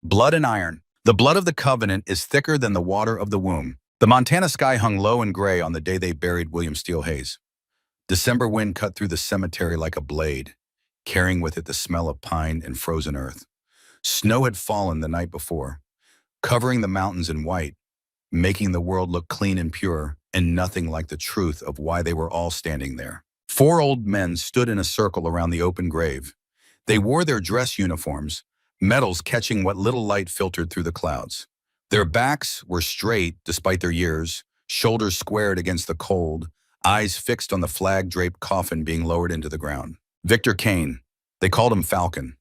Blood and iron. The blood of the covenant is thicker than the water of the womb. The Montana sky hung low and gray on the day they buried William Steele Hayes. December wind cut through the cemetery like a blade, carrying with it the smell of pine and frozen earth. Snow had fallen the night before, covering the mountains in white, making the world look clean and pure, and nothing like the truth of why they were all standing there. Four old men stood in a circle around the open grave. They wore their dress uniforms, medals catching what little light filtered through the clouds. Their backs were straight despite their years, shoulders squared against the cold, eyes fixed on the flag-draped coffin being lowered into the ground. Victor Kane, they called him Falcon.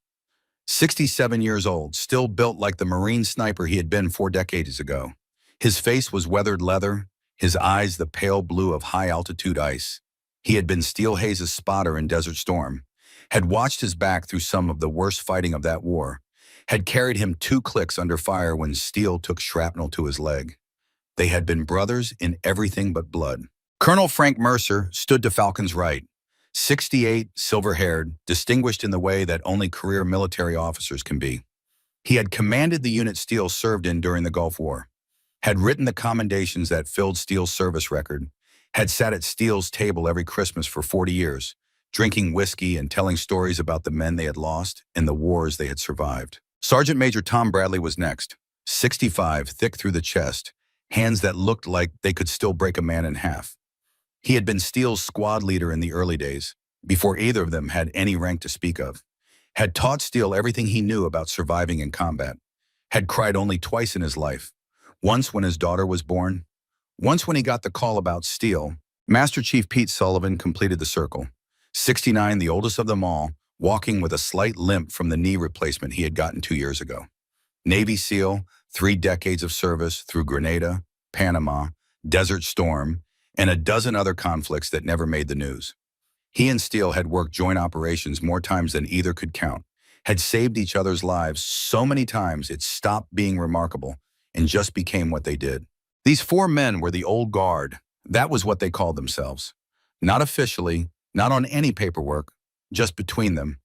67 years old, still built like the Marine sniper he had been 4 decades ago. His face was weathered leather, his eyes the pale blue of high-altitude ice. He had been Steele Hayes' spotter in Desert Storm, had watched his back through some of the worst fighting of that war, had carried him 2 clicks under fire when Steele took shrapnel to his leg. They had been brothers in everything but blood. Colonel Frank Mercer stood to Falcon's right, 68, silver-haired, distinguished in the way that only career military officers can be. He had commanded the unit Steele served in during the Gulf War, had written the commendations that filled Steele's service record, had sat at Steele's table every Christmas for 40 years, drinking whiskey and telling stories about the men they had lost and the wars they had survived. Sergeant Major Tom Bradley was next, 65, thick through the chest, hands that looked like they could still break a man in half. He had been Steele's squad leader in the early days, before either of them had any rank to speak of, had taught Steele everything he knew about surviving in combat, had cried only twice in his life, once when his daughter was born, once when he got the call about Steele. Master Chief Pete Sullivan completed the circle, 69, the oldest of them all, walking with a slight limp from the knee replacement he had gotten 2 years ago. Navy SEAL, 3 decades of service through Grenada, Panama, Desert Storm, and a dozen other conflicts that never made the news. He and Steele had worked joint operations more times than either could count, had saved each other's lives so many times it stopped being remarkable and just became what they did. These 4 men were the old guard. That was what they called themselves. Not officially, not on any paperwork, just between them,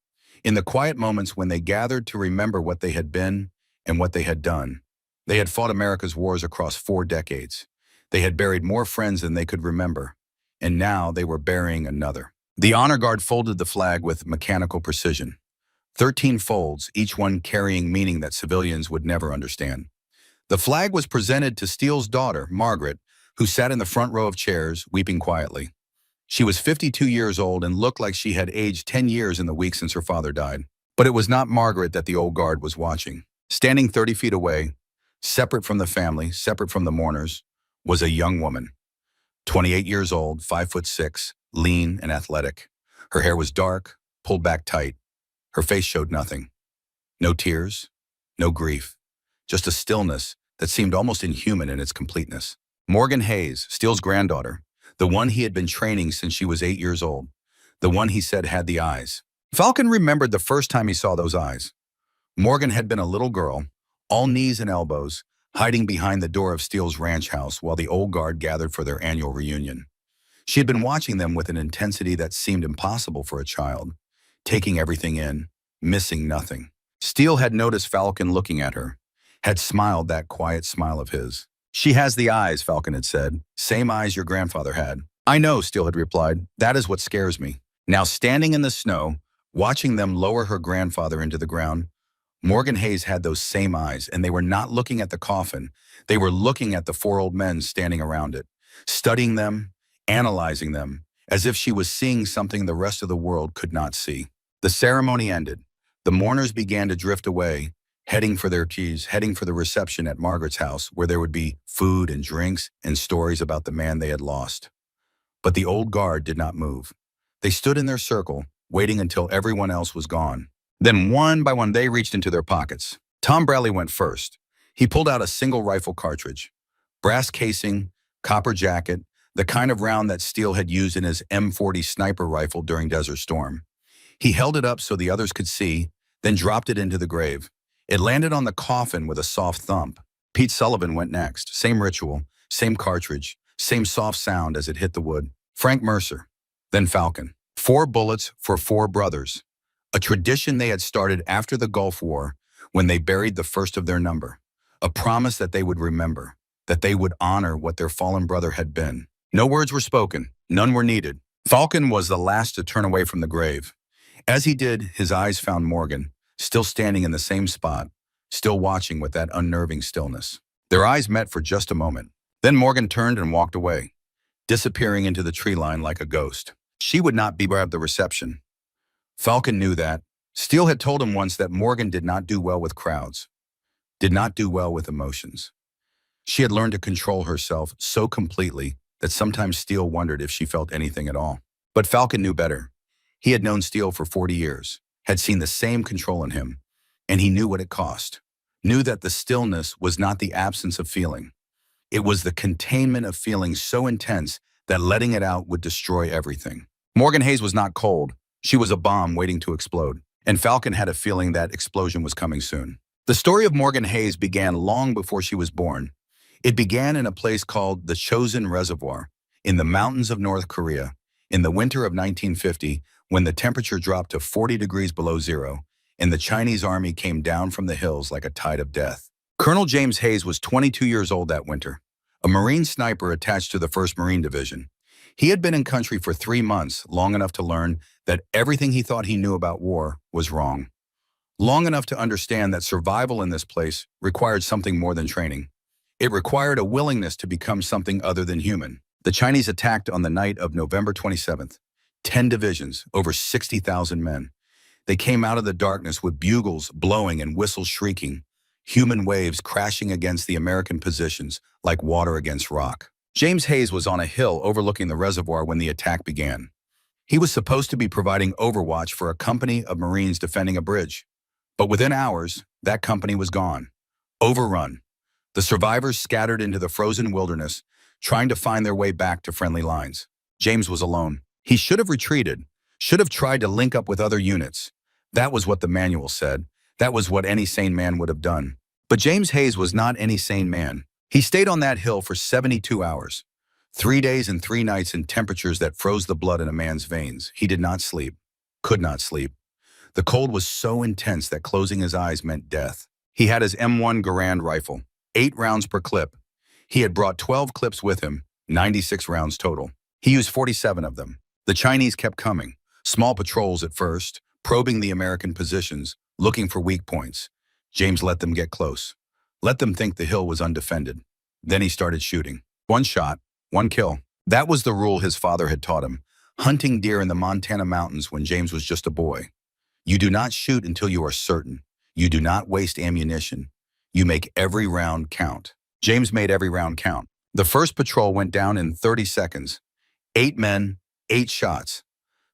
in the quiet moments when they gathered to remember what they had been and what they had done. They had fought America's wars across 4 decades. They had buried more friends than they could remember, and now they were burying another. The honor guard folded the flag with mechanical precision. 13 folds, each one carrying meaning that civilians would never understand. The flag was presented to Steele's daughter, Margaret, who sat in the front row of chairs, weeping quietly. She was 52 years old and looked like she had aged 10 years in the week since her father died. But it was not Margaret that the old guard was watching. Standing 30 feet away, separate from the family, separate from the mourners, was a young woman. 28 years old, 5'6", lean and athletic. Her hair was dark, pulled back tight. Her face showed nothing. No tears, no grief, just a stillness that seemed almost inhuman in its completeness. Morgan Hayes, Steele's granddaughter, the one he had been training since she was 8 years old, the one he said had the eyes. Falcon remembered the first time he saw those eyes. Morgan had been a little girl, all knees and elbows, hiding behind the door of Steele's ranch house while the old guard gathered for their annual reunion. She had been watching them with an intensity that seemed impossible for a child, taking everything in, missing nothing. Steele had noticed Falcon looking at her, had smiled that quiet smile of his. "She has the eyes," Falcon had said. "Same eyes your grandfather had." "I know," Steele had replied. "That is what scares me." Now standing in the snow, watching them lower her grandfather into the ground, Morgan Hayes had those same eyes, and they were not looking at the coffin. They were looking at the 4 old men standing around it, studying them, analyzing them, as if she was seeing something the rest of the world could not see. The ceremony ended. The mourners began to drift away, heading for their keys, heading for the reception at Margaret's house, where there would be food and drinks and stories about the man they had lost. But the old guard did not move. They stood in their circle, waiting until everyone else was gone. Then one by one they reached into their pockets. Tom Bradley went first. He pulled out a single rifle cartridge. Brass casing, copper jacket, the kind of round that Steele had used in his M40 sniper rifle during Desert Storm. He held it up so the others could see, then dropped it into the grave. It landed on the coffin with a soft thump. Pete Sullivan went next. Same ritual, same cartridge, same soft sound as it hit the wood. Frank Mercer, then Falcon. 4 bullets for 4 brothers. A tradition they had started after the Gulf War, when they buried the first of their number, a promise that they would remember, that they would honor what their fallen brother had been. No words were spoken, none were needed. Falcon was the last to turn away from the grave. As he did, his eyes found Morgan, still standing in the same spot, still watching with that unnerving stillness. Their eyes met for just a moment. Then Morgan turned and walked away, disappearing into the tree line like a ghost. She would not be at the reception. Falcon knew that. Steele had told him once that Morgan did not do well with crowds, did not do well with emotions. She had learned to control herself so completely that sometimes Steele wondered if she felt anything at all. But Falcon knew better. He had known Steele for 40 years, had seen the same control in him, and he knew what it cost. Knew that the stillness was not the absence of feeling. It was the containment of feeling so intense that letting it out would destroy everything. Morgan Hayes was not cold. She was a bomb waiting to explode, and Falcon had a feeling that explosion was coming soon. The story of Morgan Hayes began long before she was born. It began in a place called the Chosin Reservoir, in the mountains of North Korea, in the winter of 1950, when the temperature dropped to 40 degrees below zero, and the Chinese army came down from the hills like a tide of death. Colonel James Hayes was 22 years old that winter, a Marine sniper attached to the 1st Marine Division. He had been in country for 3 months, long enough to learn that everything he thought he knew about war was wrong. Long enough to understand that survival in this place required something more than training. It required a willingness to become something other than human. The Chinese attacked on the night of November 27th. 10 divisions, over 60,000 men. They came out of the darkness with bugles blowing and whistles shrieking, human waves crashing against the American positions like water against rock. James Hayes was on a hill overlooking the reservoir when the attack began. He was supposed to be providing overwatch for a company of Marines defending a bridge. But within hours, that company was gone, overrun. The survivors scattered into the frozen wilderness, trying to find their way back to friendly lines. James was alone. He should have retreated, should have tried to link up with other units. That was what the manual said. That was what any sane man would have done. But James Hayes was not any sane man. He stayed on that hill for 72 hours, 3 days and 3 nights in temperatures that froze the blood in a man's veins. He did not sleep, could not sleep. The cold was so intense that closing his eyes meant death. He had his M1 Garand rifle, 8 rounds per clip. He had brought 12 clips with him, 96 rounds total. He used 47 of them. The Chinese kept coming, small patrols at first, probing the American positions, looking for weak points. James let them get close, let them think the hill was undefended. Then he started shooting. 1 shot, 1 kill. That was the rule his father had taught him, hunting deer in the Montana mountains when James was just a boy. You do not shoot until you are certain. You do not waste ammunition. You make every round count. James made every round count. The first patrol went down in 30 seconds. 8 men, 8 shots.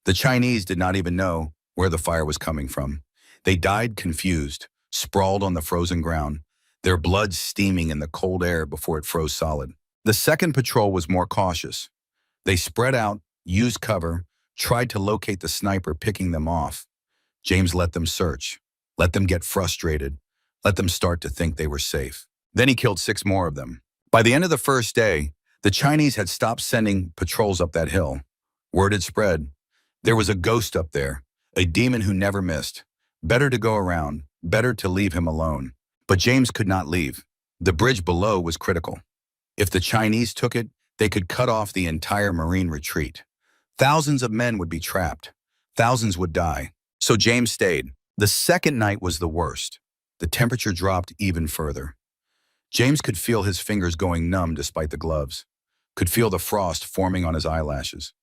The Chinese did not even know where the fire was coming from. They died confused, sprawled on the frozen ground, their blood steaming in the cold air before it froze solid. The second patrol was more cautious. They spread out, used cover, tried to locate the sniper picking them off. James let them search, let them get frustrated, let them start to think they were safe. Then he killed 6 more of them. By the end of the first day, the Chinese had stopped sending patrols up that hill. Word had spread. There was a ghost up there, a demon who never missed. Better to go around, better to leave him alone. But James could not leave. The bridge below was critical. If the Chinese took it, they could cut off the entire Marine retreat. Thousands of men would be trapped. Thousands would die. So James stayed. The second night was the worst. The temperature dropped even further. James could feel his fingers going numb despite the gloves, could feel the frost forming on his eyelashes.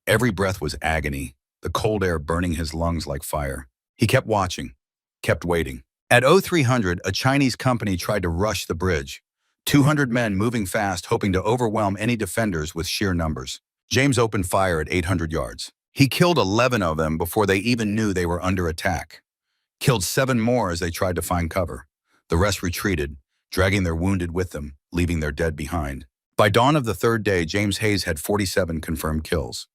Every breath was agony, the cold air burning his lungs like fire. He kept watching, kept waiting. At 0300, a Chinese company tried to rush the bridge. 200 men moving fast, hoping to overwhelm any defenders with sheer numbers. James opened fire at 800 yards. He killed 11 of them before they even knew they were under attack. Killed 7 more as they tried to find cover. The rest retreated, dragging their wounded with them, leaving their dead behind. By dawn of the 3rd day, James Hayes had 47 confirmed kills.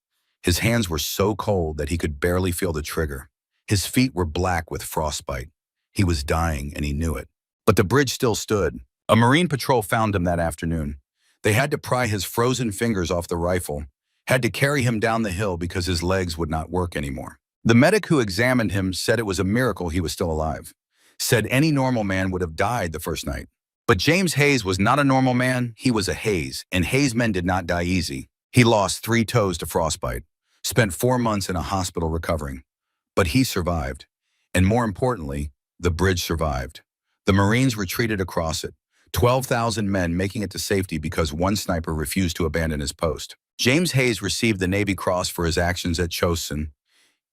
His hands were so cold that he could barely feel the trigger. His feet were black with frostbite. He was dying, and he knew it. But the bridge still stood. A Marine patrol found him that afternoon. They had to pry his frozen fingers off the rifle, had to carry him down the hill because his legs would not work anymore. The medic who examined him said it was a miracle he was still alive. Said any normal man would have died the first night. But James Hayes was not a normal man, he was a Hayes, and Hayes men did not die easy. He lost 3 toes to frostbite, spent 4 months in a hospital recovering. But he survived. And more importantly, the bridge survived. The Marines retreated across it, 12,000 men making it to safety because one sniper refused to abandon his post. James Hayes received the Navy Cross for his actions at Chosin.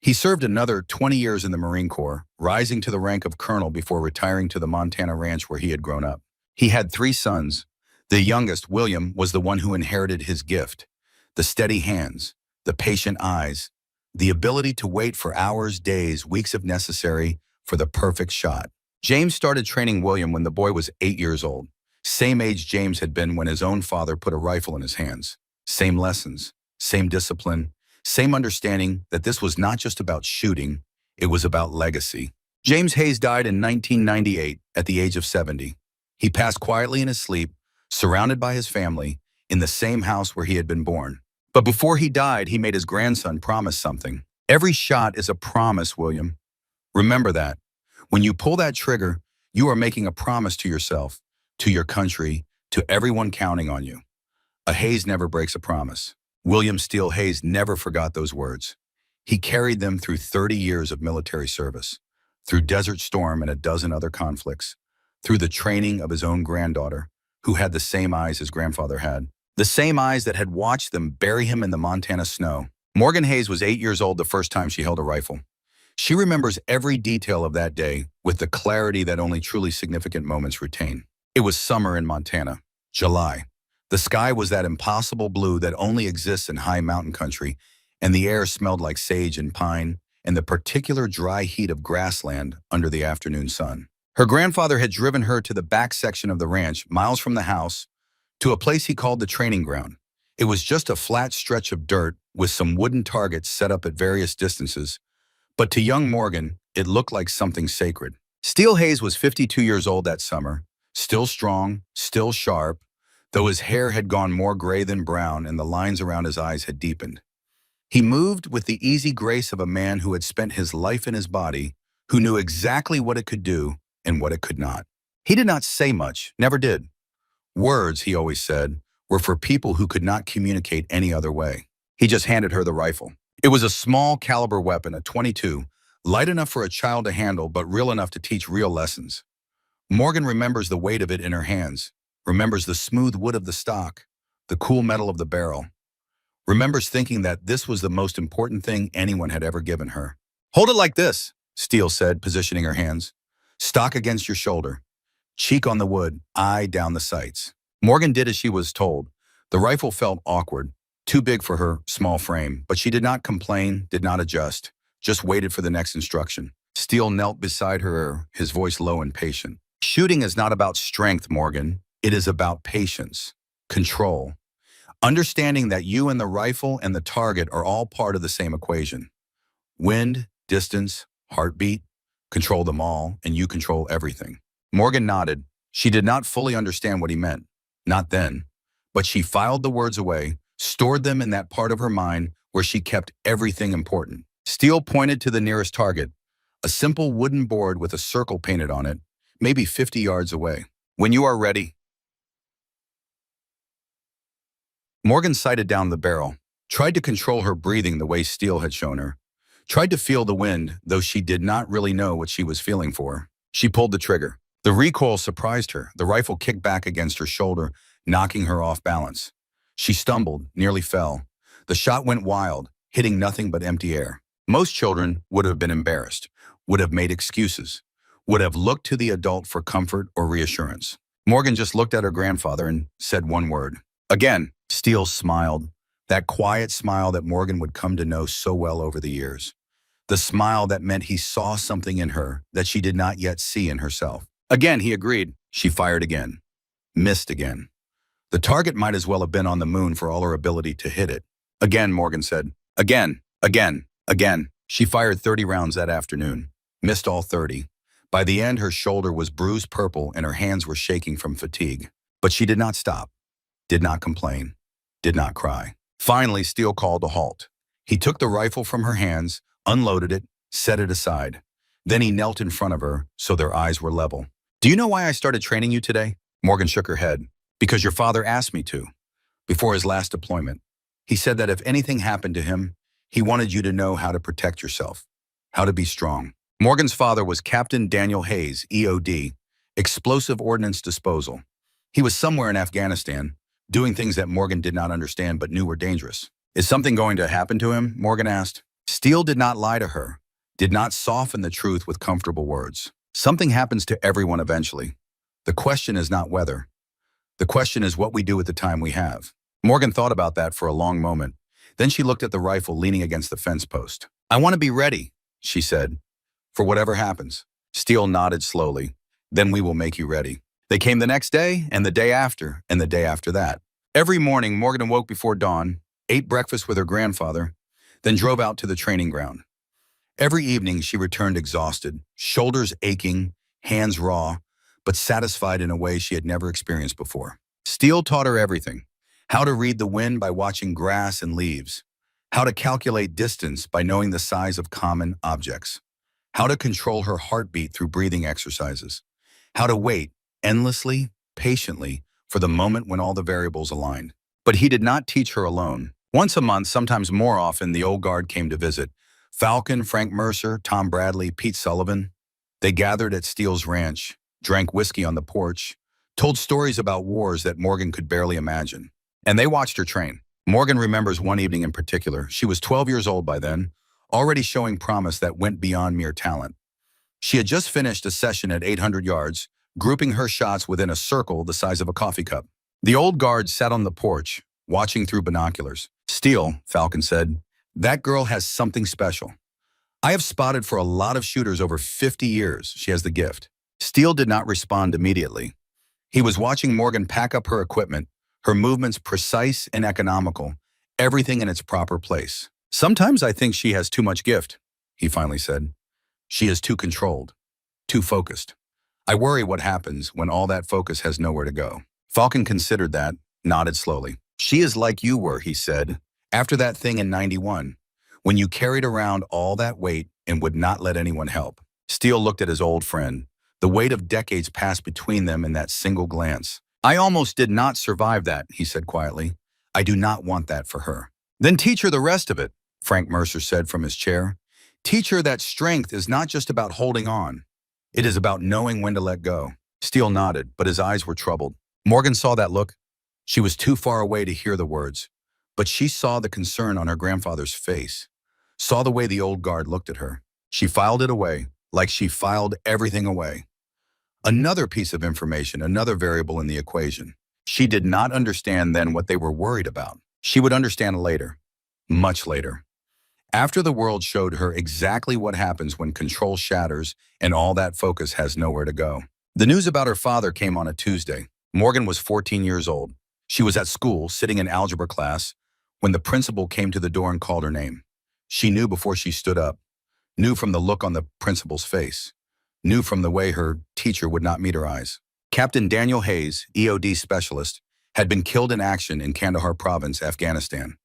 He served another 20 years in the Marine Corps, rising to the rank of colonel before retiring to the Montana ranch where he had grown up. He had 3 sons. The youngest, William, was the one who inherited his gift: the steady hands, the patient eyes, the ability to wait for hours, days, weeks if necessary for the perfect shot. James started training William when the boy was 8 years old, same age James had been when his own father put a rifle in his hands. Same lessons, same discipline, same understanding that this was not just about shooting, it was about legacy. James Hayes died in 1998 at the age of 70. He passed quietly in his sleep, surrounded by his family, in the same house where he had been born. But before he died, he made his grandson promise something. Every shot is a promise, William. Remember that. When you pull that trigger, you are making a promise to yourself, to your country, to everyone counting on you. A Hayes never breaks a promise. William Steele Hayes never forgot those words. He carried them through 30 years of military service, through Desert Storm and a dozen other conflicts, through the training of his own granddaughter, who had the same eyes his grandfather had, the same eyes that had watched them bury him in the Montana snow. Morgan Hayes was 8 years old the first time she held a rifle. She remembers every detail of that day with the clarity that only truly significant moments retain. It was summer in Montana, July. The sky was that impossible blue that only exists in high mountain country, and the air smelled like sage and pine and the particular dry heat of grassland under the afternoon sun. Her grandfather had driven her to the back section of the ranch, miles from the house, to a place he called the training ground. It was just a flat stretch of dirt with some wooden targets set up at various distances, but to young Morgan, it looked like something sacred. Steele Hayes was 52 years old that summer, still strong, still sharp, though his hair had gone more gray than brown and the lines around his eyes had deepened. He moved with the easy grace of a man who had spent his life in his body, who knew exactly what it could do and what it could not. He did not say much, never did. Words, he always said, were for people who could not communicate any other way. He just handed her the rifle. It was a small caliber weapon, a .22, light enough for a child to handle but real enough to teach real lessons. Morgan remembers the weight of it in her hands, remembers the smooth wood of the stock, the cool metal of the barrel, remembers thinking that this was the most important thing anyone had ever given her. "Hold it like this," Steele said, positioning her hands. "Stock against your shoulder, cheek on the wood, eye down the sights." Morgan did as she was told. The rifle felt awkward, too big for her small frame, but she did not complain, did not adjust, just waited for the next instruction. Steele knelt beside her, his voice low and patient. "Shooting is not about strength, Morgan. It is about patience, control, understanding that you and the rifle and the target are all part of the same equation. Wind, distance, heartbeat, control them all, and you control everything." Morgan nodded. She did not fully understand what he meant. Not then. But she filed the words away, stored them in that part of her mind where she kept everything important. Steele pointed to the nearest target, a simple wooden board with a circle painted on it, maybe 50 yards away. "When you are ready." Morgan sighted down the barrel, tried to control her breathing the way Steele had shown her, tried to feel the wind, though she did not really know what she was feeling for. She pulled the trigger. The recoil surprised her. The rifle kicked back against her shoulder, knocking her off balance. She stumbled, nearly fell. The shot went wild, hitting nothing but empty air. Most children would have been embarrassed, would have made excuses, would have looked to the adult for comfort or reassurance. Morgan just looked at her grandfather and said one word. "Again." Steele smiled, that quiet smile that Morgan would come to know so well over the years. The smile that meant he saw something in her that she did not yet see in herself. "Again," he agreed. She fired again. Missed again. The target might as well have been on the moon for all her ability to hit it. "Again," Morgan said. "Again, again, again." She fired 30 rounds that afternoon. Missed all 30. By the end, her shoulder was bruised purple and her hands were shaking from fatigue. But she did not stop, did not complain, did not cry. Finally, Steele called a halt. He took the rifle from her hands, unloaded it, set it aside. Then he knelt in front of her, so their eyes were level. Do you know why I started training you today? Morgan shook her head. Because your father asked me to, before his last deployment. He said that if anything happened to him, he wanted you to know how to protect yourself, how to be strong. Morgan's father was Captain Daniel Hayes, EOD, Explosive Ordnance Disposal. He was somewhere in Afghanistan, doing things that Morgan did not understand but knew were dangerous. Is something going to happen to him? Morgan asked. Steele did not lie to her, did not soften the truth with comfortable words. Something happens to everyone eventually. The question is not whether. The question is what we do with the time we have. Morgan thought about that for a long moment. Then she looked at the rifle leaning against the fence post. I want to be ready, she said, for whatever happens. Steele nodded slowly. Then we will make you ready. They came the next day, and the day after, and the day after that. Every morning, Morgan awoke before dawn, ate breakfast with her grandfather, then drove out to the training ground. Every evening, she returned exhausted, shoulders aching, hands raw, but satisfied in a way she had never experienced before. Steele taught her everything. How to read the wind by watching grass and leaves. How to calculate distance by knowing the size of common objects. How to control her heartbeat through breathing exercises. How to wait endlessly, patiently, for the moment when all the variables aligned. But he did not teach her alone. Once a month, sometimes more often, the old guard came to visit. Falcon, Frank Mercer, Tom Bradley, Pete Sullivan. They gathered at Steele's ranch, drank whiskey on the porch, told stories about wars that Morgan could barely imagine. And they watched her train. Morgan remembers one evening in particular. She was 12 years old by then, already showing promise that went beyond mere talent. She had just finished a session at 800 yards, grouping her shots within a circle the size of a coffee cup. The old guard sat on the porch, watching through binoculars. Steele, Falcon said, that girl has something special. I have spotted for a lot of shooters over 50 years. She has the gift. Steele did not respond immediately. He was watching Morgan pack up her equipment, her movements precise and economical, everything in its proper place. Sometimes I think she has too much gift, he finally said. She is too controlled, too focused. I worry what happens when all that focus has nowhere to go. Falcon considered that, nodded slowly. She is like you were, he said, after that thing in '91, when you carried around all that weight and would not let anyone help. Steele looked at his old friend. The weight of decades passed between them in that single glance. I almost did not survive that, he said quietly. I do not want that for her. Then teach her the rest of it, Frank Mercer said from his chair. Teach her that strength is not just about holding on. It is about knowing when to let go. Steele nodded, but his eyes were troubled. Morgan saw that look. She was too far away to hear the words, but she saw the concern on her grandfather's face, saw the way the old guard looked at her. She filed it away, like she filed everything away. Another piece of information, another variable in the equation. She did not understand then what they were worried about. She would understand later, much later. After the world showed her exactly what happens when control shatters and all that focus has nowhere to go. The news about her father came on a Tuesday. Morgan was 14 years old. She was at school, sitting in algebra class, when the principal came to the door and called her name. She knew before she stood up, knew from the look on the principal's face, knew from the way her teacher would not meet her eyes. Captain Daniel Hayes, EOD specialist, had been killed in action in Kandahar province, Afghanistan.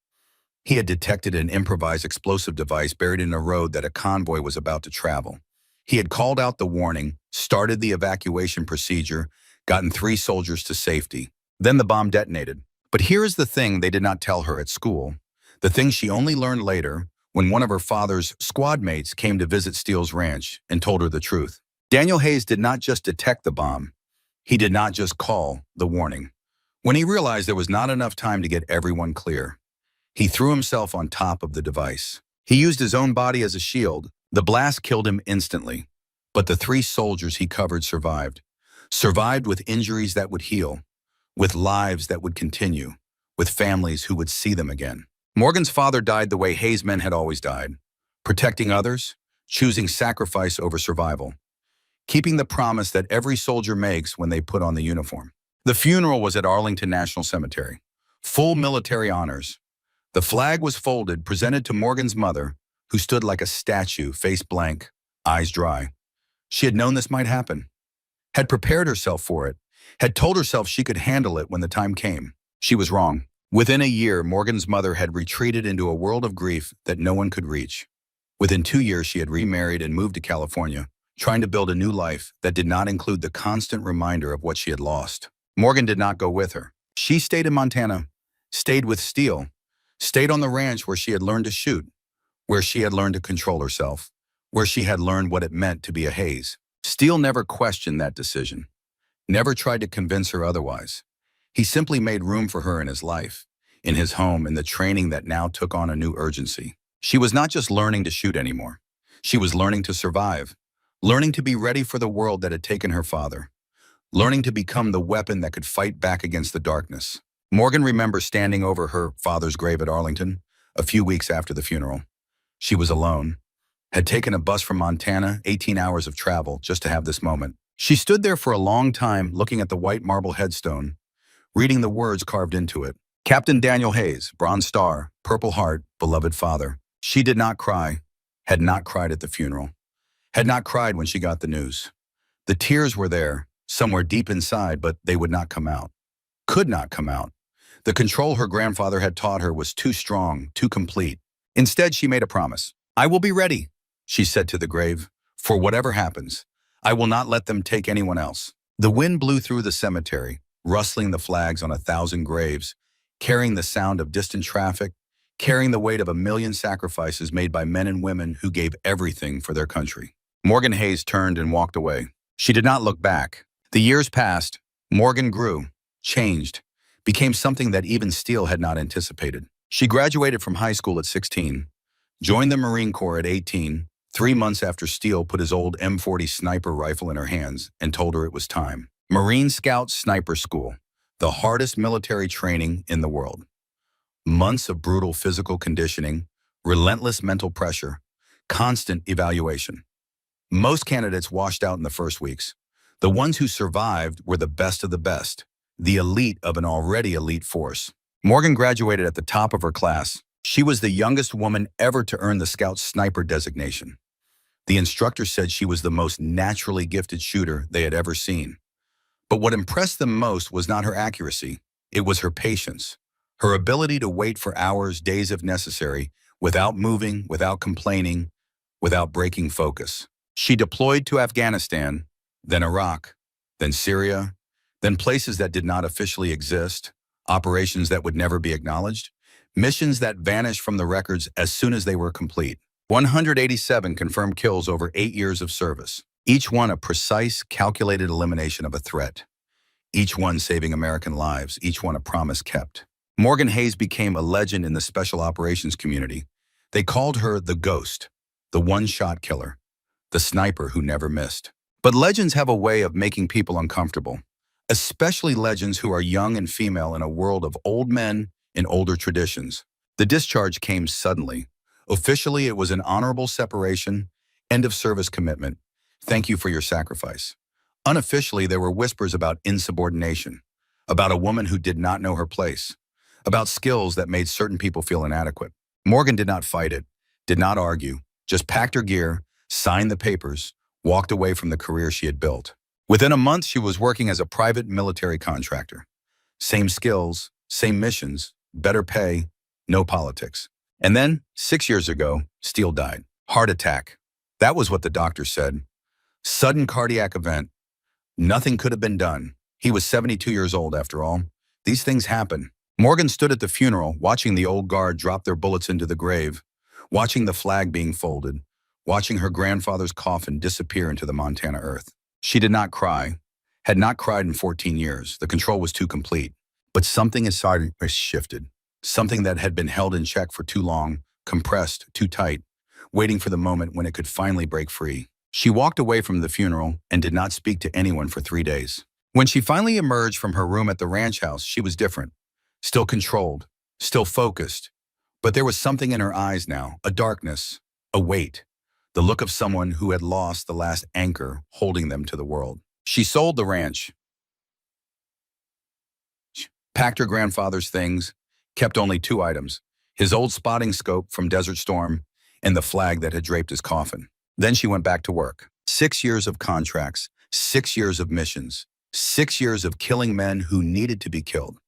He had detected an improvised explosive device buried in a road that a convoy was about to travel. He had called out the warning, started the evacuation procedure, gotten 3 soldiers to safety. Then the bomb detonated. But here is the thing they did not tell her at school, the thing she only learned later when one of her father's squad mates came to visit Steele's ranch and told her the truth. Daniel Hayes did not just detect the bomb. He did not just call the warning. When he realized there was not enough time to get everyone clear, he threw himself on top of the device. He used his own body as a shield. The blast killed him instantly, but the 3 soldiers he covered survived with injuries that would heal, with lives that would continue, with families who would see them again. Morgan's father died the way Hayes' men had always died, protecting others, choosing sacrifice over survival, keeping the promise that every soldier makes when they put on the uniform. The funeral was at Arlington National Cemetery. Full military honors. The flag was folded, presented to Morgan's mother, who stood like a statue, face blank, eyes dry. She had known this might happen, had prepared herself for it, had told herself she could handle it when the time came. She was wrong. Within a year, Morgan's mother had retreated into a world of grief that no one could reach. Within 2 years, she had remarried and moved to California. trying to build a new life that did not include the constant reminder of what she had lost. Morgan did not go with her. She stayed in Montana, stayed with Steele, stayed on the ranch where she had learned to shoot, where she had learned to control herself, where she had learned what it meant to be a Hayes. Steele never questioned that decision, never tried to convince her otherwise. He simply made room for her in his life, in his home, in the training that now took on a new urgency. She was not just learning to shoot anymore. She was learning to survive, learning to be ready for the world that had taken her father, learning to become the weapon that could fight back against the darkness. Morgan remembers standing over her father's grave at Arlington a few weeks after the funeral. She was alone, had taken a bus from Montana, 18 hours of travel, just to have this moment. She stood there for a long time looking at the white marble headstone, reading the words carved into it. Captain Daniel Hayes, Bronze Star, Purple Heart, beloved father. She did not cry, had not cried at the funeral, had not cried when she got the news. The tears were there, somewhere deep inside, but they would not come out, could not come out. The control her grandfather had taught her was too strong, too complete. Instead, she made a promise. I will be ready, she said to the grave, for whatever happens. I will not let them take anyone else. The wind blew through the cemetery, rustling the flags on 1,000 graves, carrying the sound of distant traffic, carrying the weight of 1,000,000 sacrifices made by men and women who gave everything for their country. Morgan Hayes turned and walked away. She did not look back. The years passed. Morgan grew, changed, became something that even Steele had not anticipated. She graduated from high school at 16, joined the Marine Corps at 18, 3 months after Steele put his old M40 sniper rifle in her hands and told her it was time. Marine Scout Sniper School, the hardest military training in the world. Months of brutal physical conditioning, relentless mental pressure, constant evaluation. Most candidates washed out in the first weeks. The ones who survived were the best of the best, the elite of an already elite force. Morgan graduated at the top of her class. She was the youngest woman ever to earn the Scout Sniper designation. The instructor said she was the most naturally gifted shooter they had ever seen. But what impressed them most was not her accuracy, it was her patience, her ability to wait for hours, days if necessary, without moving, without complaining, without breaking focus. She deployed to Afghanistan, then Iraq, then Syria, then places that did not officially exist, operations that would never be acknowledged, missions that vanished from the records as soon as they were complete. 187 confirmed kills over 8 years of service, each one a precise, calculated elimination of a threat. Each one saving American lives, each one a promise kept. Morgan Hayes became a legend in the special operations community. They called her the Ghost, the one-shot killer, the sniper who never missed. But legends have a way of making people uncomfortable, especially legends who are young and female in a world of old men and older traditions. The discharge came suddenly. Officially, it was an honorable separation, end of service commitment. Thank you for your sacrifice. Unofficially, there were whispers about insubordination, about a woman who did not know her place, about skills that made certain people feel inadequate. Morgan did not fight it, did not argue, just packed her gear, signed the papers, walked away from the career she had built. Within a month, she was working as a private military contractor. Same skills, same missions, better pay, no politics. And then, 6 years ago, Steele died. Heart attack. That was what the doctor said. Sudden cardiac event. Nothing could have been done. He was 72 years old, after all. These things happen. Morgan stood at the funeral, watching the old guard drop their bullets into the grave, watching the flag being folded, watching her grandfather's coffin disappear into the Montana earth. She did not cry, had not cried in 14 years. The control was too complete. But something inside her shifted. Something that had been held in check for too long, compressed, too tight, waiting for the moment when it could finally break free. She walked away from the funeral and did not speak to anyone for 3 days. When she finally emerged from her room at the ranch house, she was different. Still controlled, still focused. But there was something in her eyes now, a darkness, a weight, the look of someone who had lost the last anchor holding them to the world. She sold the ranch, packed her grandfather's things, kept only 2 items, his old spotting scope from Desert Storm and the flag that had draped his coffin. Then she went back to work. 6 years of contracts, 6 years of missions, 6 years of killing men who needed to be killed,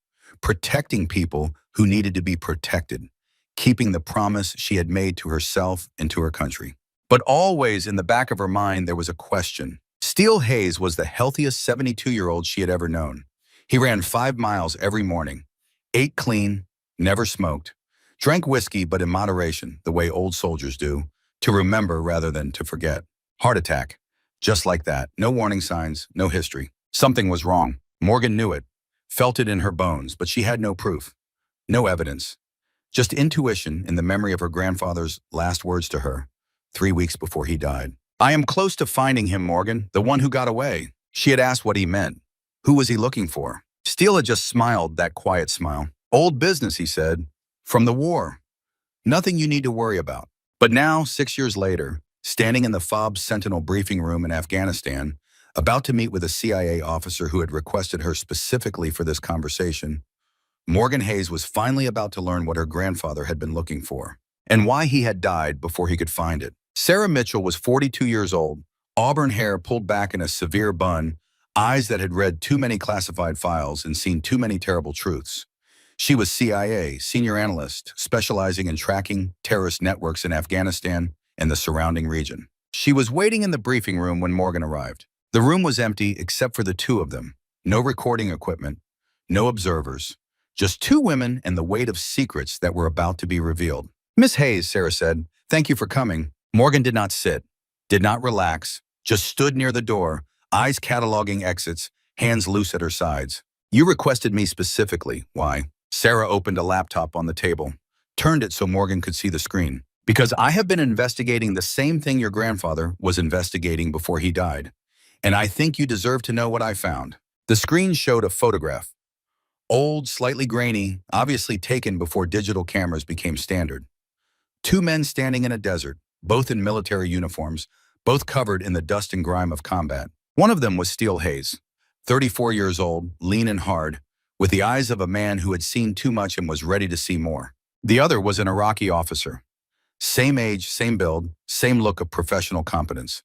protecting people who needed to be protected, keeping the promise she had made to herself and to her country. But always in the back of her mind, there was a question. Steele Hayes was the healthiest 72-year-old she had ever known. He ran 5 miles every morning, ate clean, never smoked, drank whiskey but in moderation, the way old soldiers do, to remember rather than to forget. Heart attack. Just like that. No warning signs, no history. Something was wrong. Morgan knew it, felt it in her bones, but she had no proof, no evidence. Just intuition in the memory of her grandfather's last words to her, 3 weeks before he died. "I am close to finding him, Morgan, the one who got away." She had asked what he meant. Who was he looking for? Steele had just smiled that quiet smile. "Old business," he said. "From the war. Nothing you need to worry about." But now, 6 years later, standing in the FOB Sentinel briefing room in Afghanistan, about to meet with a CIA officer who had requested her specifically for this conversation, Morgan Hayes was finally about to learn what her grandfather had been looking for, and why he had died before he could find it. Sarah Mitchell was 42 years old, auburn hair pulled back in a severe bun, eyes that had read too many classified files and seen too many terrible truths. She was CIA senior analyst, specializing in tracking terrorist networks in Afghanistan and the surrounding region. She was waiting in the briefing room when Morgan arrived. The room was empty except for the two of them. No recording equipment, no observers, just two women and the weight of secrets that were about to be revealed. "Miss Hayes," Sarah said, "thank you for coming." Morgan did not sit, did not relax, just stood near the door, eyes cataloging exits, hands loose at her sides. "You requested me specifically. Why?" Sarah opened a laptop on the table, turned it so Morgan could see the screen. "Because I have been investigating the same thing your grandfather was investigating before he died, and I think you deserve to know what I found." The screen showed a photograph. Old, slightly grainy, obviously taken before digital cameras became standard. Two men standing in a desert, both in military uniforms, both covered in the dust and grime of combat. One of them was Steele Hayes, 34 years old, lean and hard, with the eyes of a man who had seen too much and was ready to see more. The other was an Iraqi officer. Same age, same build, same look of professional competence.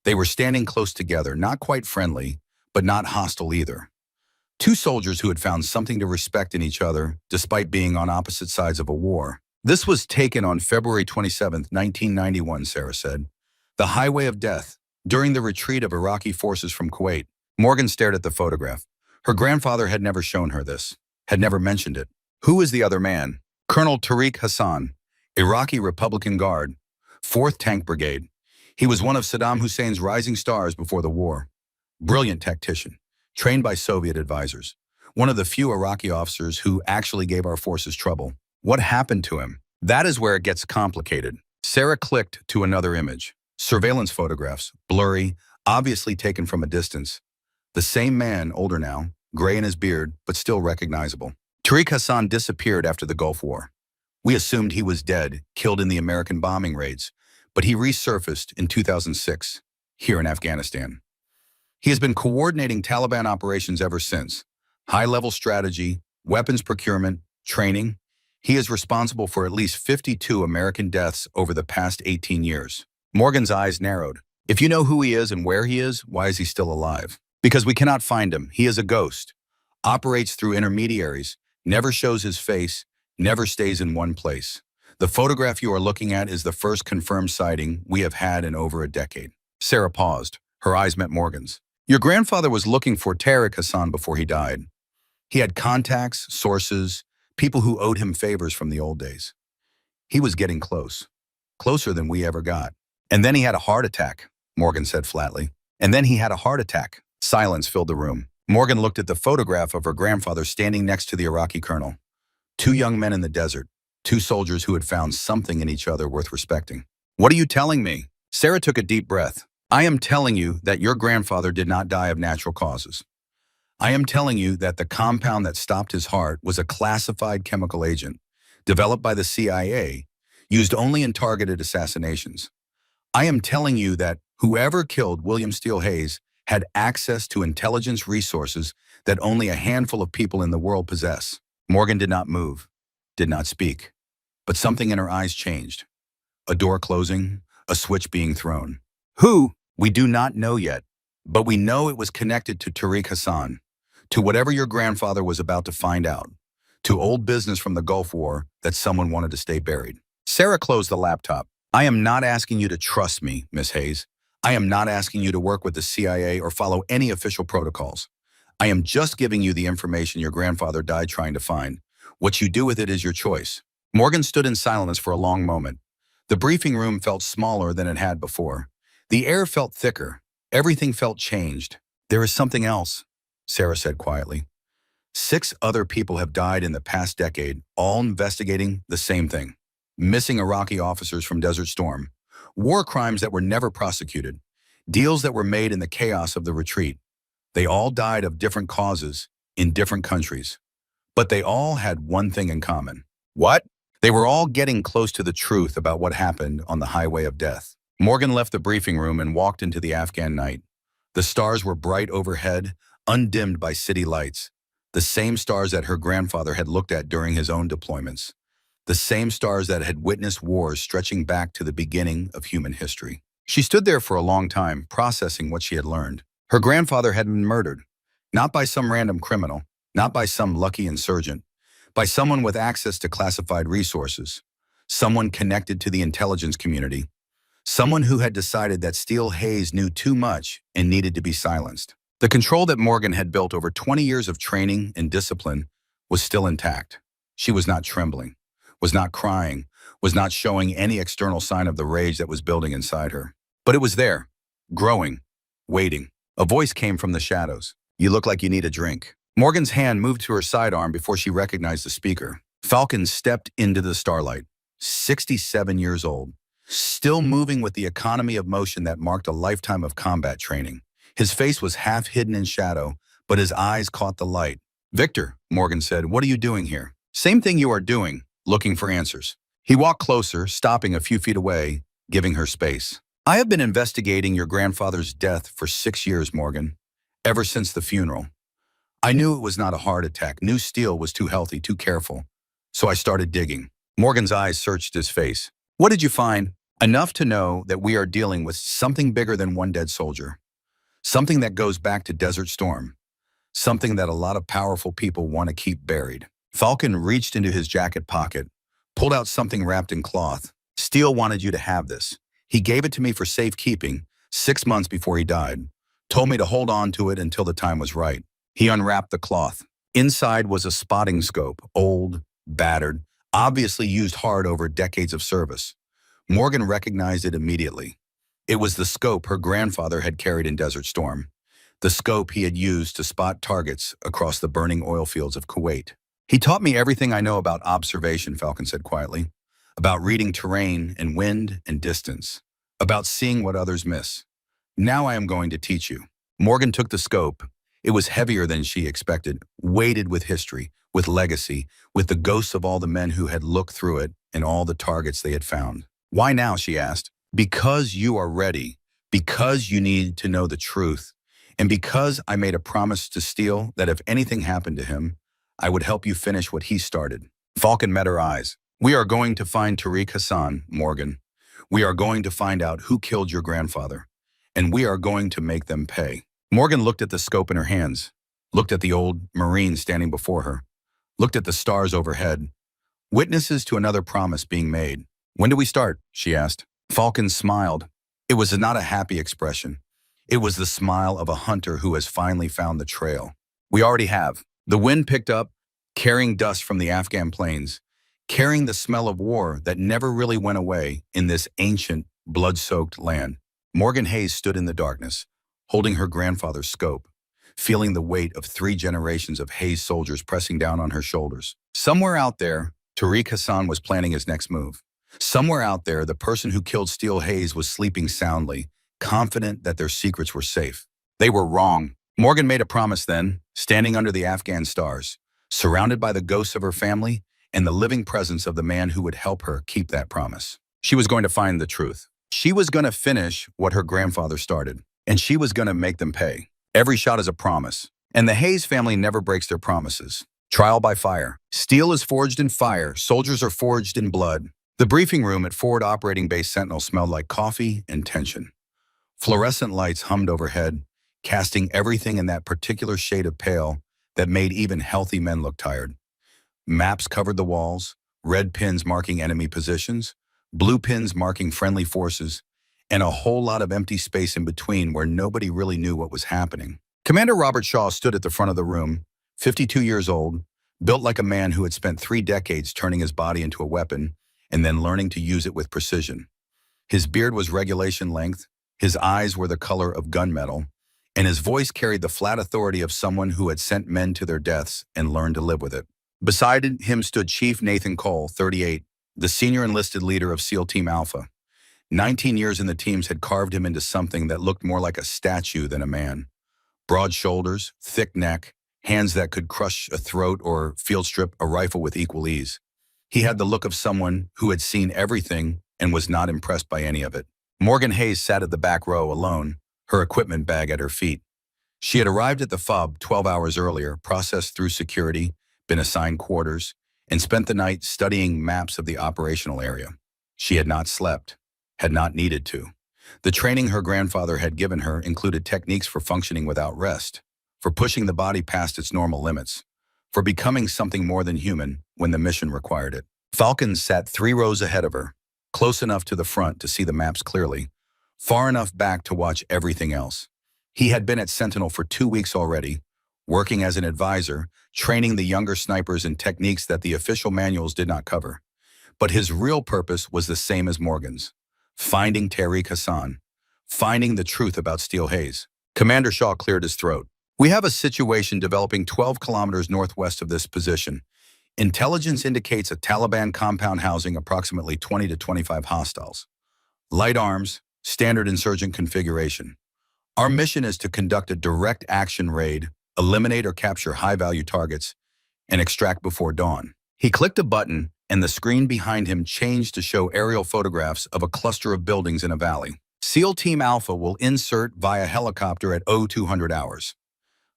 They were standing close together, not quite friendly, but not hostile either. Two soldiers who had found something to respect in each other, despite being on opposite sides of a war. This was taken on February 27, 1991, Sarah said. The highway of death, during the retreat of Iraqi forces from Kuwait. Morgan stared at the photograph. Her grandfather had never shown her this, had never mentioned it. Who is the other man? Colonel Tariq Hassan, Iraqi Republican Guard, 4th Tank Brigade. He was one of Saddam Hussein's rising stars before the war. Brilliant tactician, trained by Soviet advisors. One of the few Iraqi officers who actually gave our forces trouble. What happened to him? That is where it gets complicated. Sarah clicked to another image. Surveillance photographs, blurry, obviously taken from a distance. The same man, older now, gray in his beard, but still recognizable. Tariq Hassan disappeared after the Gulf War. We assumed he was dead, killed in the American bombing raids, but he resurfaced in 2006, here in Afghanistan. He has been coordinating Taliban operations ever since. High-level strategy, weapons procurement, training. He is responsible for at least 52 American deaths over the past 18 years. Morgan's eyes narrowed. If you know who he is and where he is, why is he still alive? Because we cannot find him. He is a ghost. Operates through intermediaries, never shows his face, never stays in one place. The photograph you are looking at is the first confirmed sighting we have had in over a decade. Sarah paused. Her eyes met Morgan's. Your grandfather was looking for Tariq Hassan before he died. He had contacts, sources, people who owed him favors from the old days. He was getting close. Closer than we ever got. And then he had a heart attack, Morgan said flatly. And then he had a heart attack. Silence filled the room. Morgan looked at the photograph of her grandfather standing next to the Iraqi colonel. Two young men in the desert. Two soldiers who had found something in each other worth respecting. What are you telling me? Sarah took a deep breath. I am telling you that your grandfather did not die of natural causes. I am telling you that the compound that stopped his heart was a classified chemical agent, developed by the CIA, used only in targeted assassinations. I am telling you that whoever killed William Steele Hayes had access to intelligence resources that only a handful of people in the world possess. Morgan did not move, did not speak, but something in her eyes changed. A door closing, a switch being thrown. Who? We do not know yet, but we know it was connected to Tariq Hassan, to whatever your grandfather was about to find out, to old business from the Gulf War that someone wanted to stay buried. Sarah closed the laptop. I am not asking you to trust me, Miss Hayes. I am not asking you to work with the CIA or follow any official protocols. I am just giving you the information your grandfather died trying to find. What you do with it is your choice. Morgan stood in silence for a long moment. The briefing room felt smaller than it had before. The air felt thicker. Everything felt changed. There is something else, Sarah said quietly. 6 other people have died in the past decade, all investigating the same thing. Missing Iraqi officers from Desert Storm. War crimes that were never prosecuted. Deals that were made in the chaos of the retreat. They all died of different causes in different countries. But they all had one thing in common. What? They were all getting close to the truth about what happened on the highway of death. Morgan left the briefing room and walked into the Afghan night. The stars were bright overhead, undimmed by city lights. The same stars that her grandfather had looked at during his own deployments. The same stars that had witnessed wars stretching back to the beginning of human history. She stood there for a long time, processing what she had learned. Her grandfather had been murdered, not by some random criminal, not by some lucky insurgent, by someone with access to classified resources, someone connected to the intelligence community, someone who had decided that Steele Hayes knew too much and needed to be silenced. The control that Morgan had built over 20 years of training and discipline was still intact. She was not trembling, was not crying, was not showing any external sign of the rage that was building inside her. But it was there, growing, waiting. A voice came from the shadows. You look like you need a drink. Morgan's hand moved to her sidearm before she recognized the speaker. Falcon stepped into the starlight, 67 years old, still moving with the economy of motion that marked a lifetime of combat training. His face was half hidden in shadow, but his eyes caught the light. Victor, Morgan said, what are you doing here? Same thing you are doing, looking for answers. He walked closer, stopping a few feet away, giving her space. I have been investigating your grandfather's death for 6 years, Morgan, ever since the funeral. I knew it was not a heart attack. Knew Steele was too healthy, too careful. So I started digging. Morgan's eyes searched his face. What did you find? Enough to know that we are dealing with something bigger than one dead soldier. Something that goes back to Desert Storm. Something that a lot of powerful people want to keep buried. Falcon reached into his jacket pocket, pulled out something wrapped in cloth. Steele wanted you to have this. He gave it to me for safekeeping 6 months before he died. Told me to hold on to it until the time was right. He unwrapped the cloth. Inside was a spotting scope, old, battered, obviously used hard over decades of service. Morgan recognized it immediately. It was the scope her grandfather had carried in Desert Storm. The scope he had used to spot targets across the burning oil fields of Kuwait. He taught me everything I know about observation, Falcon said quietly. About reading terrain and wind and distance. About seeing what others miss. Now I am going to teach you. Morgan took the scope. It was heavier than she expected, weighted with history, with legacy, with the ghosts of all the men who had looked through it and all the targets they had found. Why now, she asked. Because you are ready. Because you need to know the truth. And because I made a promise to Steele that if anything happened to him, I would help you finish what he started. Falcon met her eyes. We are going to find Tariq Hassan, Morgan. We are going to find out who killed your grandfather. And we are going to make them pay. Morgan looked at the scope in her hands, looked at the old Marine standing before her, looked at the stars overhead. Witnesses to another promise being made. When do we start? She asked. Falcon smiled. It was not a happy expression. It was the smile of a hunter who has finally found the trail. We already have. The wind picked up, carrying dust from the Afghan plains, carrying the smell of war that never really went away in this ancient, blood-soaked land. Morgan Hayes stood in the darkness, holding her grandfather's scope, feeling the weight of 3 generations of Hayes soldiers pressing down on her shoulders. Somewhere out there, Tariq Hassan was planning his next move. Somewhere out there, the person who killed Steele Hayes was sleeping soundly, confident that their secrets were safe. They were wrong. Morgan made a promise then, standing under the Afghan stars, surrounded by the ghosts of her family and the living presence of the man who would help her keep that promise. She was going to find the truth. She was going to finish what her grandfather started, and she was going to make them pay. Every shot is a promise, and the Hayes family never breaks their promises. Trial by fire. Steel is forged in fire. Soldiers are forged in blood. The briefing room at Forward Operating Base Sentinel smelled like coffee and tension. Fluorescent lights hummed overhead, casting everything in that particular shade of pale that made even healthy men look tired. Maps covered the walls, red pins marking enemy positions, blue pins marking friendly forces, and a whole lot of empty space in between where nobody really knew what was happening. Commander Robert Shaw stood at the front of the room, 52 years old, built like a man who had spent 3 decades turning his body into a weapon and then learning to use it with precision. His beard was regulation length, his eyes were the color of gunmetal, and his voice carried the flat authority of someone who had sent men to their deaths and learned to live with it. Beside him stood Chief Nathan Cole, 38, the senior enlisted leader of SEAL Team Alpha. 19 years in the teams had carved him into something that looked more like a statue than a man. Broad shoulders, thick neck, hands that could crush a throat or field strip a rifle with equal ease. He had the look of someone who had seen everything and was not impressed by any of it. Morgan Hayes sat at the back row alone, her equipment bag at her feet. She had arrived at the FUB 12 hours earlier, processed through security, been assigned quarters, and spent the night studying maps of the operational area. She had not slept, had not needed to. The training her grandfather had given her included techniques for functioning without rest, for pushing the body past its normal limits, for becoming something more than human when the mission required it. Falcon sat 3 rows ahead of her, close enough to the front to see the maps clearly, far enough back to watch everything else. He had been at Sentinel for 2 weeks already, working as an advisor, training the younger snipers in techniques that the official manuals did not cover. But his real purpose was the same as Morgan's: finding Tariq Hassan, finding the truth about Steele Hayes. Commander Shaw cleared his throat. We have a situation developing 12 kilometers northwest of this position. Intelligence indicates a Taliban compound housing approximately 20 to 25 hostiles. Light arms, standard insurgent configuration. Our mission is to conduct a direct action raid, eliminate or capture high-value targets, and extract before dawn. He clicked a button, and the screen behind him changed to show aerial photographs of a cluster of buildings in a valley. SEAL Team Alpha will insert via helicopter at 0200 hours.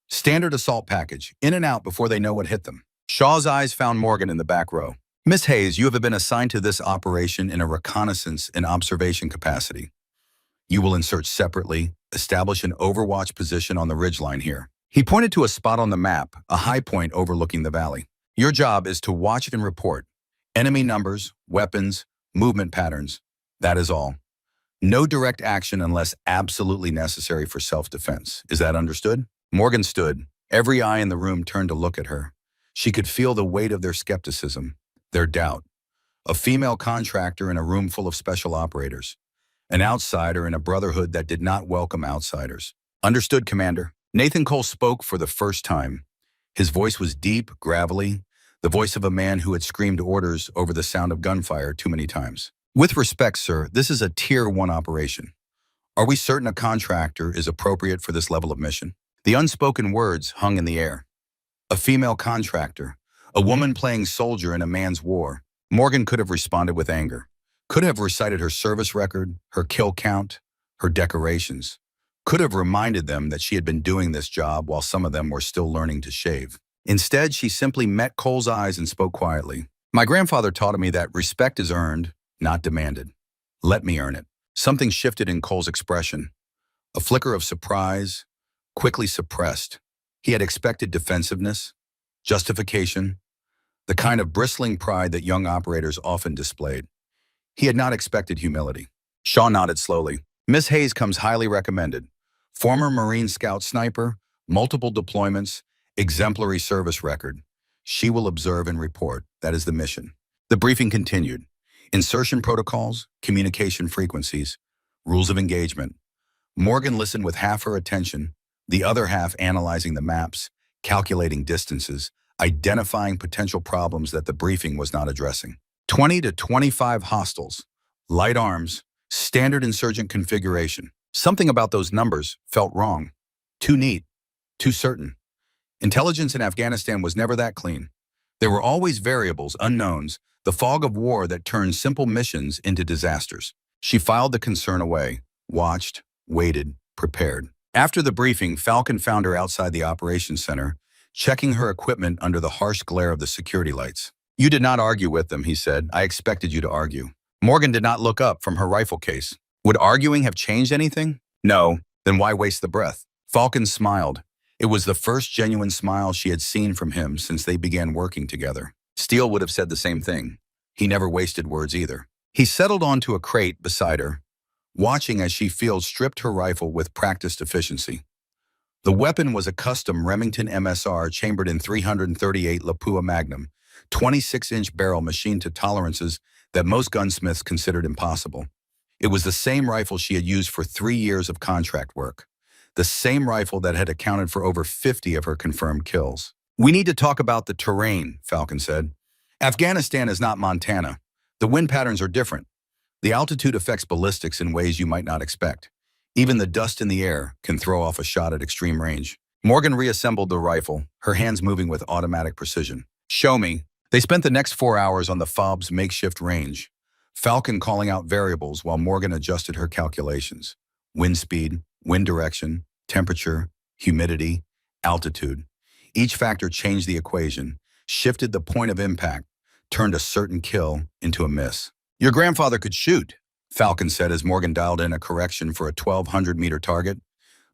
Standard assault package, in and out before they know what hit them. Shaw's eyes found Morgan in the back row. Miss Hayes, you have been assigned to this operation in a reconnaissance and observation capacity. You will insert separately, establish an overwatch position on the ridgeline here. He pointed to a spot on the map, a high point overlooking the valley. Your job is to watch and report. Enemy numbers, weapons, movement patterns. That is all. No direct action unless absolutely necessary for self-defense. Is that understood? Morgan stood. Every eye in the room turned to look at her. She could feel the weight of their skepticism, their doubt. A female contractor in a room full of special operators. An outsider in a brotherhood that did not welcome outsiders. Understood, Commander. Nathan Cole spoke for the first time. His voice was deep, gravelly, the voice of a man who had screamed orders over the sound of gunfire too many times. With respect, sir, this is a Tier 1 operation. Are we certain a contractor is appropriate for this level of mission? The unspoken words hung in the air. A female contractor, a woman playing soldier in a man's war. Morgan could have responded with anger, could have recited her service record, her kill count, her decorations, could have reminded them that she had been doing this job while some of them were still learning to shave. Instead, she simply met Cole's eyes and spoke quietly. My grandfather taught me that respect is earned, not demanded. Let me earn it. Something shifted in Cole's expression. A flicker of surprise, quickly suppressed. He had expected defensiveness, justification, the kind of bristling pride that young operators often displayed. He had not expected humility. Shaw nodded slowly. Miss Hayes comes highly recommended. Former Marine Scout sniper, multiple deployments, exemplary service record. She will observe and report. That is the mission. The briefing continued. Insertion protocols, communication frequencies, rules of engagement. Morgan listened with half her attention, the other half analyzing the maps, calculating distances, identifying potential problems that the briefing was not addressing. 20 to 25 hostiles, light arms, standard insurgent configuration. Something about those numbers felt wrong. Too neat, too certain. Intelligence in Afghanistan was never that clean. There were always variables, unknowns, the fog of war that turned simple missions into disasters. She filed the concern away, watched, waited, prepared. After the briefing, Falcon found her outside the operations center, checking her equipment under the harsh glare of the security lights. You did not argue with them, he said. I expected you to argue. Morgan did not look up from her rifle case. Would arguing have changed anything? No. Then why waste the breath? Falcon smiled. It was the first genuine smile she had seen from him since they began working together. Steele would have said the same thing. He never wasted words either. He settled onto a crate beside her, watching as she field stripped her rifle with practiced efficiency. The weapon was a custom Remington MSR chambered in 338 Lapua Magnum, 26-inch barrel machined to tolerances that most gunsmiths considered impossible. It was the same rifle she had used for 3 years of contract work, the same rifle that had accounted for over 50 of her confirmed kills. "We need to talk about the terrain," Falcon said. "Afghanistan is not Montana. The wind patterns are different. The altitude affects ballistics in ways you might not expect. Even the dust in the air can throw off a shot at extreme range." Morgan reassembled the rifle, her hands moving with automatic precision. "Show me." They spent the next 4 hours on the FOB's makeshift range, Falcon calling out variables while Morgan adjusted her calculations. Wind speed, wind direction, temperature, humidity, altitude. Each factor changed the equation, shifted the point of impact, turned a certain kill into a miss. "Your grandfather could shoot," Falcon said as Morgan dialed in a correction for a 1,200-meter target.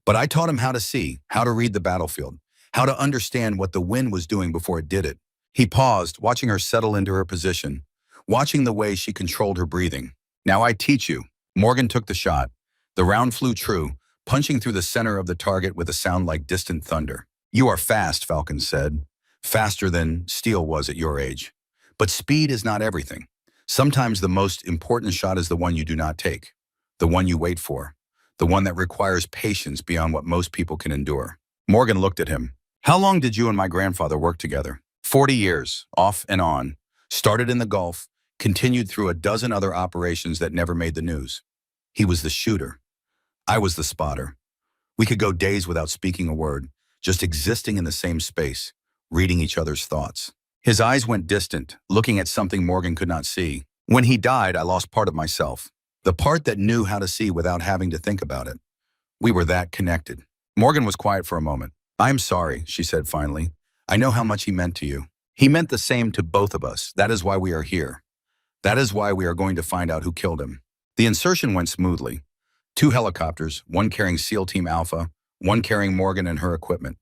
"But I taught him how to see, how to read the battlefield, how to understand what the wind was doing before it did it." He paused, watching her settle into her position, watching the way she controlled her breathing. "Now I teach you." Morgan took the shot. The round flew true, punching through the center of the target with a sound like distant thunder. "You are fast," Falcon said. "Faster than steel was at your age. But speed is not everything. Sometimes the most important shot is the one you do not take, the one you wait for, the one that requires patience beyond what most people can endure." Morgan looked at him. "How long did you and my grandfather work together?" 40 years, off and on. Started in the Gulf, continued through a dozen other operations that never made the news. He was the shooter. I was the spotter. We could go days without speaking a word, just existing in the same space, reading each other's thoughts. His eyes went distant, looking at something Morgan could not see. "When he died, I lost part of myself. The part that knew how to see without having to think about it. We were that connected." Morgan was quiet for a moment. "I am sorry," she said finally. "I know how much he meant to you. He meant the same to both of us. That is why we are here. That is why we are going to find out who killed him." The insertion went smoothly. 2 helicopters, one carrying SEAL Team Alpha, one carrying Morgan and her equipment.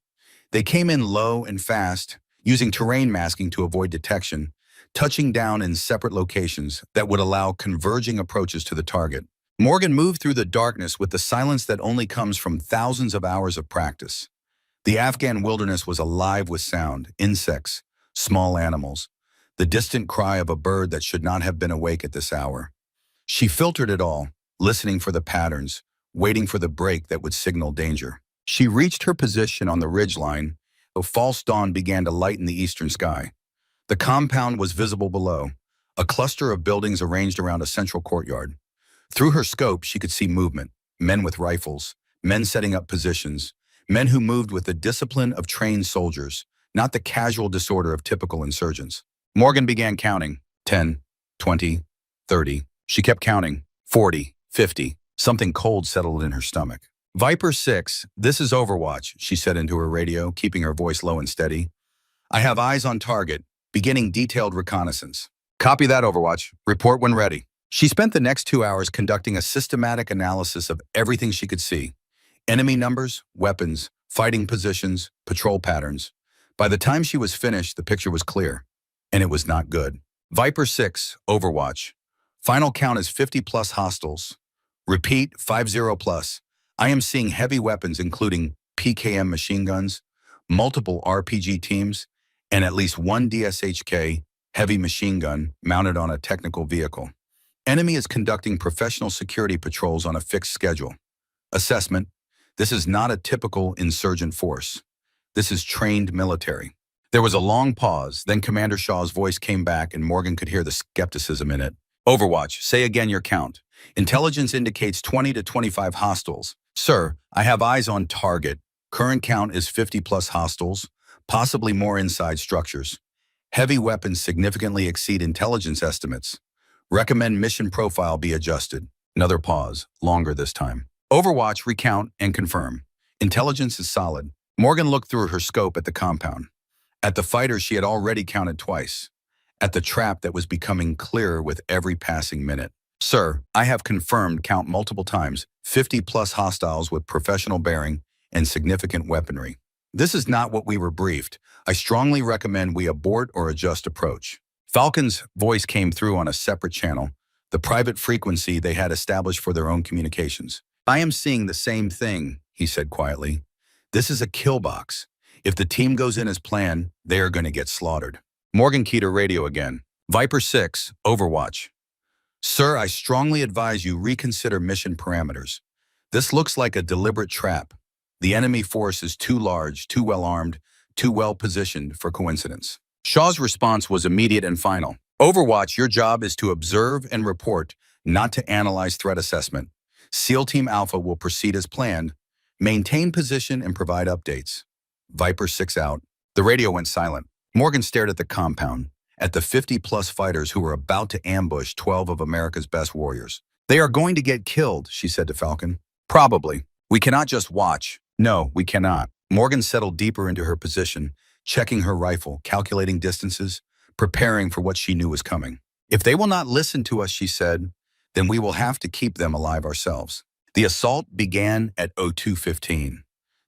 They came in low and fast, using terrain masking to avoid detection, touching down in separate locations that would allow converging approaches to the target. Morgan moved through the darkness with the silence that only comes from thousands of hours of practice. The Afghan wilderness was alive with sound, insects, small animals, the distant cry of a bird that should not have been awake at this hour. She filtered it all, listening for the patterns, waiting for the break that would signal danger. She reached her position on the ridgeline. A false dawn began to lighten the eastern sky. The compound was visible below, a cluster of buildings arranged around a central courtyard. Through her scope, she could see movement, men with rifles, men setting up positions, men who moved with the discipline of trained soldiers, not the casual disorder of typical insurgents. Morgan began counting. 10, 20, 30. She kept counting. 40, 50. Something cold settled in her stomach. "Viper 6, this is Overwatch," she said into her radio, keeping her voice low and steady. "I have eyes on target, beginning detailed reconnaissance." "Copy that, Overwatch. Report when ready." She spent the next 2 hours conducting a systematic analysis of everything she could see. Enemy numbers, weapons, fighting positions, patrol patterns. By the time she was finished, the picture was clear. And it was not good. "Viper 6, Overwatch. Final count is 50+ hostiles. Repeat, 50+. I am seeing heavy weapons including PKM machine guns, multiple RPG teams, and at least one DSHK heavy machine gun mounted on a technical vehicle. Enemy is conducting professional security patrols on a fixed schedule. Assessment: this is not a typical insurgent force. This is trained military." There was a long pause, then Commander Shaw's voice came back and Morgan could hear the skepticism in it. "Overwatch, say again your count." "Intelligence indicates 20 to 25 hostiles." "Sir, I have eyes on target. Current count is 50+ hostiles, possibly more inside structures. Heavy weapons significantly exceed intelligence estimates. Recommend mission profile be adjusted." Another pause, longer this time. "Overwatch, recount and confirm. Intelligence is solid." Morgan looked through her scope at the compound. At the fighter she had already counted twice. At the trap that was becoming clearer with every passing minute. "Sir, I have confirmed count multiple times, 50+ hostiles with professional bearing and significant weaponry. This is not what we were briefed. I strongly recommend we abort or adjust approach." Falcon's voice came through on a separate channel, the private frequency they had established for their own communications. I am seeing the same thing, he said quietly. This is a kill box. If the team goes in as planned, they are going to get slaughtered. Morgan keyed her radio again. Viper 6, Overwatch. Sir, I strongly advise you reconsider mission parameters. This looks like a deliberate trap. The enemy force is too large, too well armed, too well positioned for coincidence. Shaw's response was immediate and final. Overwatch, your job is to observe and report, not to analyze threat assessment. SEAL Team Alpha will proceed as planned, maintain position and provide updates. Viper 6 out. The radio went silent. Morgan stared at the compound, at the 50-plus fighters who were about to ambush 12 of America's best warriors. They are going to get killed, she said to Falcon. Probably. We cannot just watch. No, we cannot. Morgan settled deeper into her position, checking her rifle, calculating distances, preparing for what she knew was coming. If they will not listen to us, she said, then we will have to keep them alive ourselves. The assault began at 02:15.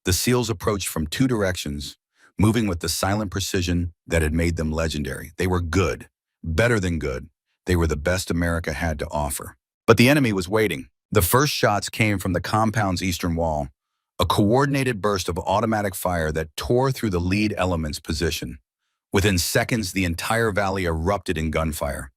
The SEALs approached from two directions, moving with the silent precision that had made them legendary. They were good, better than good. They were the best America had to offer. But the enemy was waiting. The first shots came from the compound's eastern wall, a coordinated burst of automatic fire that tore through the lead element's position. Within seconds, the entire valley erupted in gunfire.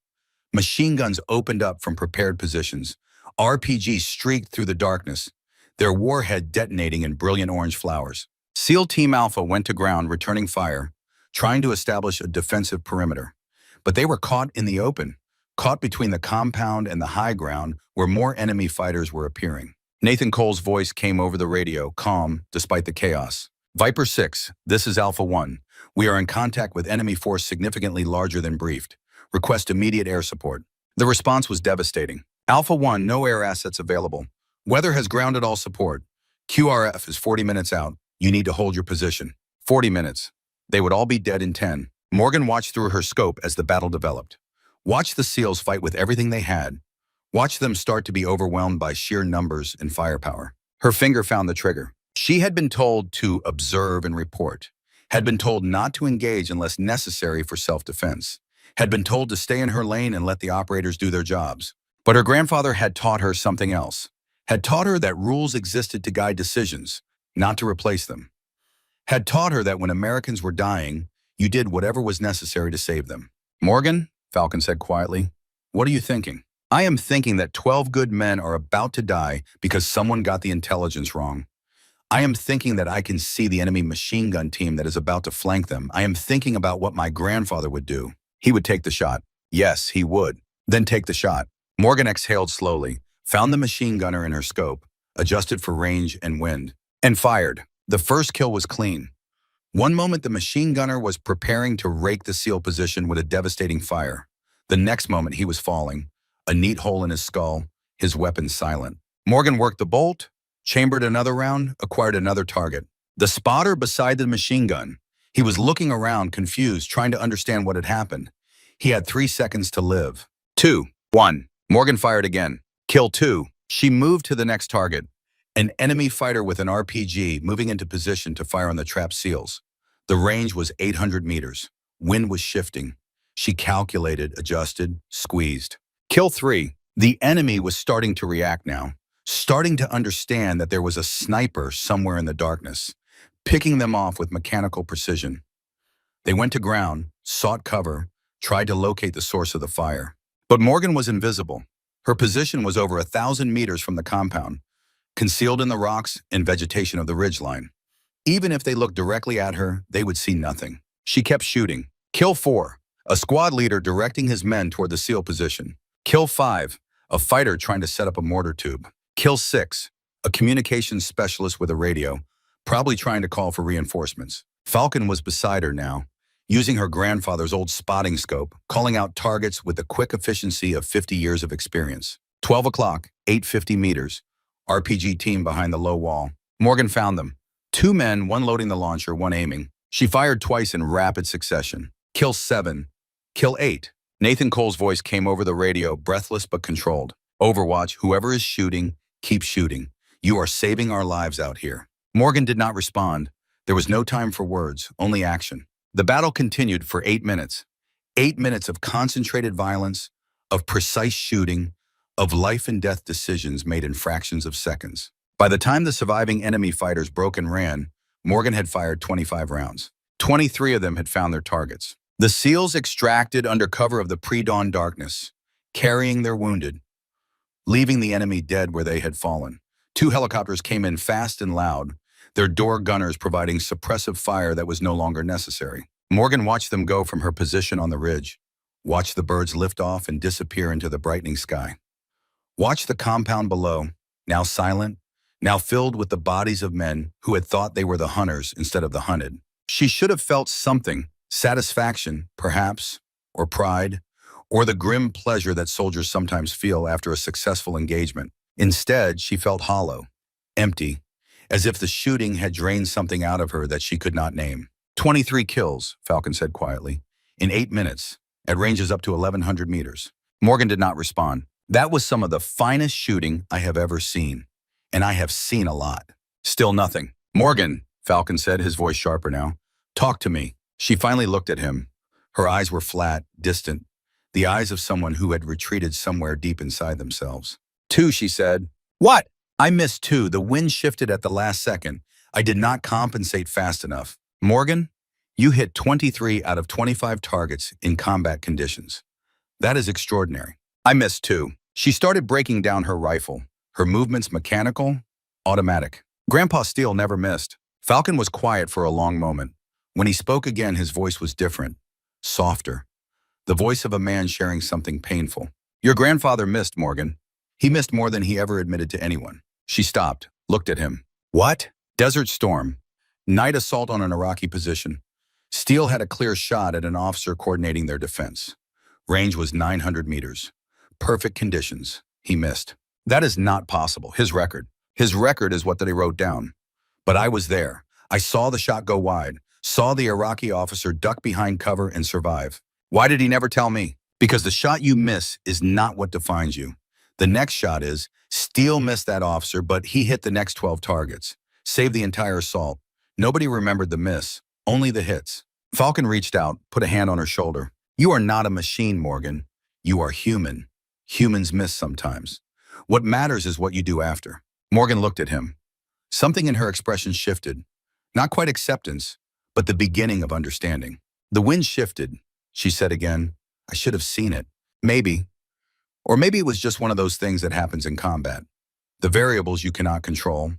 Machine guns opened up from prepared positions. RPGs streaked through the darkness, their warhead detonating in brilliant orange flowers. SEAL Team Alpha went to ground, returning fire, trying to establish a defensive perimeter. But they were caught in the open, caught between the compound and the high ground where more enemy fighters were appearing. Nathan Cole's voice came over the radio, calm despite the chaos. Viper 6, this is Alpha 1. We are in contact with enemy force significantly larger than briefed. Request immediate air support. The response was devastating. Alpha 1, no air assets available. Weather has grounded all support. QRF is 40 minutes out. You need to hold your position. 40 minutes. They would all be dead in 10. Morgan watched through her scope as the battle developed. Watch the SEALs fight with everything they had. Watch them start to be overwhelmed by sheer numbers and firepower. Her finger found the trigger. She had been told to observe and report, had been told not to engage unless necessary for self-defense, had been told to stay in her lane and let the operators do their jobs. But her grandfather had taught her something else, had taught her that rules existed to guide decisions, not to replace them, had taught her that when Americans were dying, you did whatever was necessary to save them. Morgan, Falcon said quietly, what are you thinking? I am thinking that 12 good men are about to die because someone got the intelligence wrong. I am thinking that I can see the enemy machine gun team that is about to flank them. I am thinking about what my grandfather would do. He would take the shot. Yes, he would. Then take the shot. Morgan exhaled slowly, found the machine gunner in her scope, adjusted for range and wind, and fired. The first kill was clean. One moment the machine gunner was preparing to rake the SEAL position with a devastating fire. The next moment he was falling, a neat hole in his skull, his weapon silent. Morgan worked the bolt, chambered another round, acquired another target. The spotter beside the machine gun. He was looking around, confused, trying to understand what had happened. He had 3 seconds to live. 2, 1. Morgan fired again. Kill 2. She moved to the next target. An enemy fighter with an RPG moving into position to fire on the trapped SEALs. The range was 800 meters. Wind was shifting. She calculated, adjusted, squeezed. Kill 3. The enemy was starting to react now, starting to understand that there was a sniper somewhere in the darkness, picking them off with mechanical precision. They went to ground, sought cover, tried to locate the source of the fire. But Morgan was invisible. Her position was over 1,000 meters from the compound, concealed in the rocks and vegetation of the ridgeline. Even if they looked directly at her, they would see nothing. She kept shooting. Kill 4, a squad leader directing his men toward the SEAL position. Kill 5, a fighter trying to set up a mortar tube. Kill 6, a communications specialist with a radio, probably trying to call for reinforcements. Falcon was beside her now, using her grandfather's old spotting scope, calling out targets with the quick efficiency of 50 years of experience. 12 o'clock, 850 meters. RPG team behind the low wall. Morgan found them. 2 men, one loading the launcher, one aiming. She fired twice in rapid succession. Kill 7. Kill 8. Nathan Cole's voice came over the radio, breathless but controlled. Overwatch, whoever is shooting, keep shooting. You are saving our lives out here. Morgan did not respond. There was no time for words, only action. The battle continued for 8 minutes. 8 minutes of concentrated violence, of precise shooting, of life and death decisions made in fractions of seconds. By the time the surviving enemy fighters broke and ran, Morgan had fired 25 rounds. 23 of them had found their targets. The SEALs extracted under cover of the pre-dawn darkness, carrying their wounded, leaving the enemy dead where they had fallen. 2 helicopters came in fast and loud, their door gunners providing suppressive fire that was no longer necessary. Morgan watched them go from her position on the ridge, watched the birds lift off and disappear into the brightening sky. Watched the compound below, now silent, now filled with the bodies of men who had thought they were the hunters instead of the hunted. She should have felt something, satisfaction, perhaps, or pride, or the grim pleasure that soldiers sometimes feel after a successful engagement. Instead, she felt hollow, empty, as if the shooting had drained something out of her that she could not name. 23 kills, Falcon said quietly, in 8 minutes, at ranges up to 1,100 meters. Morgan did not respond. That was some of the finest shooting I have ever seen, and I have seen a lot. Still nothing. Morgan, Falcon said, his voice sharper now. Talk to me. She finally looked at him. Her eyes were flat, distant, the eyes of someone who had retreated somewhere deep inside themselves. 2, she said. What? I missed 2. The wind shifted at the last second. I did not compensate fast enough. Morgan, you hit 23 out of 25 targets in combat conditions. That is extraordinary. I missed 2. She started breaking down her rifle, her movements mechanical, automatic. Grandpa Steele never missed. Falcon was quiet for a long moment. When he spoke again, his voice was different, softer. The voice of a man sharing something painful. Your grandfather missed, Morgan. He missed more than he ever admitted to anyone. She stopped, looked at him. What? Desert storm. Night assault on an Iraqi position. Steele had a clear shot at an officer coordinating their defense. Range was 900 meters. Perfect conditions. He missed. That is not possible. His record. His record is what they wrote down. But I was there. I saw the shot go wide, saw the Iraqi officer duck behind cover and survive. Why did he never tell me? Because the shot you miss is not what defines you. The next shot is, Steele missed that officer, but he hit the next 12 targets. Saved the entire assault. Nobody remembered the miss, only the hits. Falcon reached out, put a hand on her shoulder. You are not a machine, Morgan. You are human. Humans miss sometimes. What matters is what you do after. Morgan looked at him. Something in her expression shifted. Not quite acceptance, but the beginning of understanding. The wind shifted, she said again. I should have seen it. Maybe. Or maybe it was just one of those things that happens in combat. The variables you cannot control.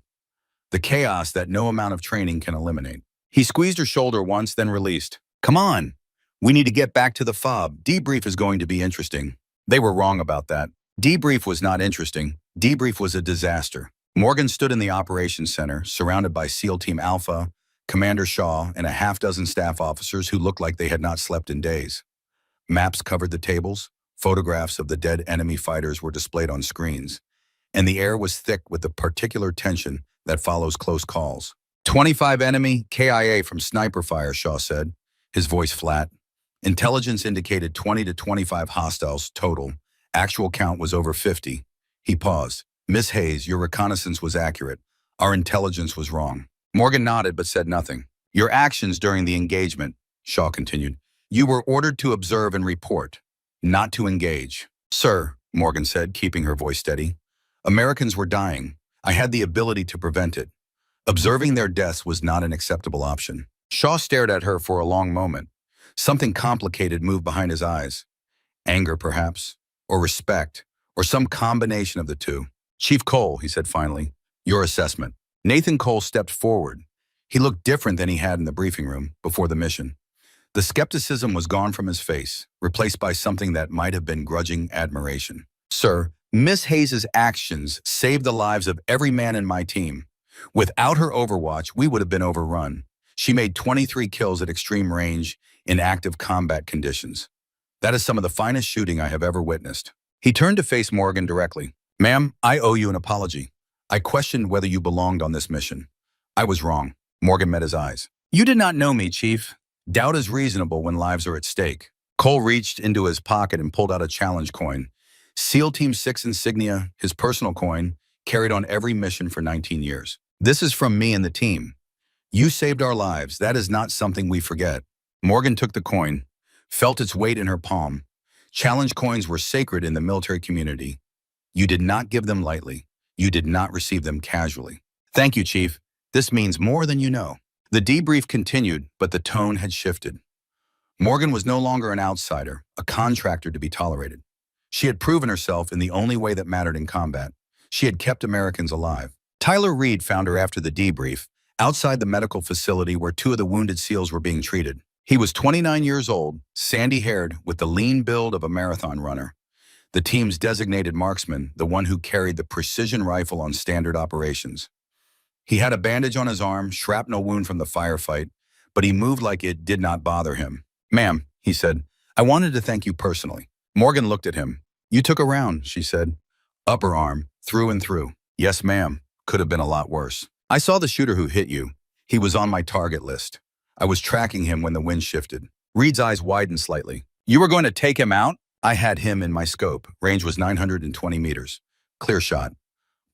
The chaos that no amount of training can eliminate. He squeezed her shoulder once, then released. Come on. We need to get back to the fob. Debrief is going to be interesting. They were wrong about that. Debrief was not interesting. Debrief was a disaster. Morgan stood in the operations center, surrounded by SEAL Team Alpha, Commander Shaw, and a half-dozen staff officers who looked like they had not slept in days. Maps covered the tables, photographs of the dead enemy fighters were displayed on screens, and the air was thick with the particular tension that follows close calls. 25 enemy, KIA from sniper fire, Shaw said, his voice flat. Intelligence indicated 20 to 25 hostiles total. Actual count was over 50. He paused. Miss Hayes, your reconnaissance was accurate. Our intelligence was wrong. Morgan nodded but said nothing. Your actions during the engagement, Shaw continued. You were ordered to observe and report, not to engage. Sir, Morgan said, keeping her voice steady. Americans were dying. I had the ability to prevent it. Observing their deaths was not an acceptable option. Shaw stared at her for a long moment. Something complicated moved behind his eyes. Anger, perhaps, or respect, or some combination of the two. Chief Cole, he said finally, your assessment. Nathan Cole stepped forward. He looked different than he had in the briefing room before the mission. The skepticism was gone from his face, replaced by something that might have been grudging admiration. Sir, Miss Hayes' actions saved the lives of every man in my team. Without her overwatch, we would have been overrun. She made 23 kills at extreme range in active combat conditions. That is some of the finest shooting I have ever witnessed. He turned to face Morgan directly. Ma'am, I owe you an apology. I questioned whether you belonged on this mission. I was wrong. Morgan met his eyes. You did not know me, Chief. Doubt is reasonable when lives are at stake. Cole reached into his pocket and pulled out a challenge coin. SEAL Team 6 insignia, his personal coin, carried on every mission for 19 years. This is from me and the team. You saved our lives. That is not something we forget. Morgan took the coin, felt its weight in her palm. Challenge coins were sacred in the military community. You did not give them lightly. You did not receive them casually. Thank you, Chief. This means more than you know. The debrief continued, but the tone had shifted. Morgan was no longer an outsider, a contractor to be tolerated. She had proven herself in the only way that mattered in combat. She had kept Americans alive. Tyler Reed found her after the debrief, outside the medical facility where two of the wounded SEALs were being treated. He was 29 years old, sandy-haired, with the lean build of a marathon runner. The team's designated marksman, the one who carried the precision rifle on standard operations. He had a bandage on his arm, shrapnel wound from the firefight, but he moved like it did not bother him. "Ma'am," he said, "I wanted to thank you personally." Morgan looked at him. "You took a round," she said. "Upper arm, through and through." "Yes, ma'am. Could have been a lot worse." "I saw the shooter who hit you. He was on my target list. I was tracking him when the wind shifted." Reed's eyes widened slightly. "You were going to take him out?" "I had him in my scope. Range was 920 meters. Clear shot.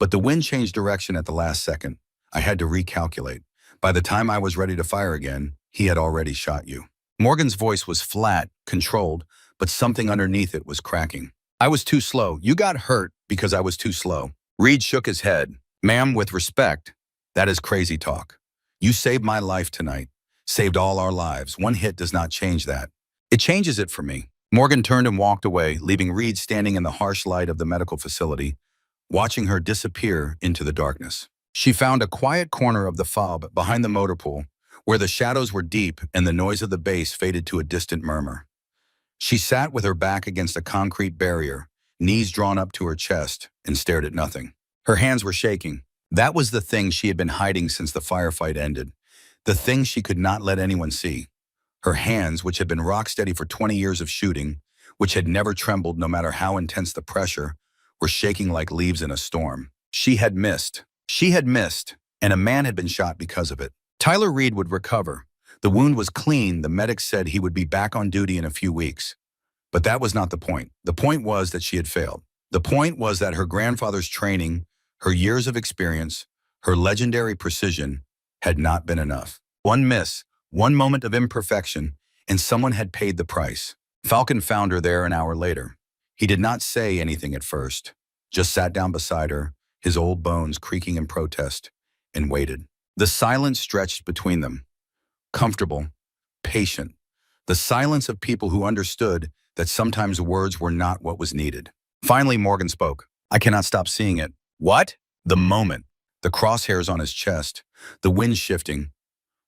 But the wind changed direction at the last second. I had to recalculate. By the time I was ready to fire again, he had already shot you." Morgan's voice was flat, controlled, but something underneath it was cracking. "I was too slow. You got hurt because I was too slow." Reed shook his head. "Ma'am, with respect, that is crazy talk. You saved my life tonight. Saved all our lives. One hit does not change that. It changes it for me." Morgan turned and walked away, leaving Reed standing in the harsh light of the medical facility, watching her disappear into the darkness. She found a quiet corner of the fob behind the motor pool, where the shadows were deep and the noise of the bass faded to a distant murmur. She sat with her back against a concrete barrier, knees drawn up to her chest, and stared at nothing. Her hands were shaking. That was the thing she had been hiding since the firefight ended, the thing she could not let anyone see. Her hands, which had been rock steady for 20 years of shooting, which had never trembled no matter how intense the pressure, were shaking like leaves in a storm. She had missed. She had missed, and a man had been shot because of it. Tyler Reed would recover. The wound was clean. The medics said he would be back on duty in a few weeks. But that was not the point. The point was that she had failed. The point was that her grandfather's training, her years of experience, her legendary precision had not been enough. One miss, one moment of imperfection, and someone had paid the price. Falcon found her there an hour later. He did not say anything at first, just sat down beside her, his old bones creaking in protest, and waited. The silence stretched between them. Comfortable, patient. The silence of people who understood that sometimes words were not what was needed. Finally, Morgan spoke. "I cannot stop seeing it." "What?" "The moment. The crosshairs on his chest, the wind shifting.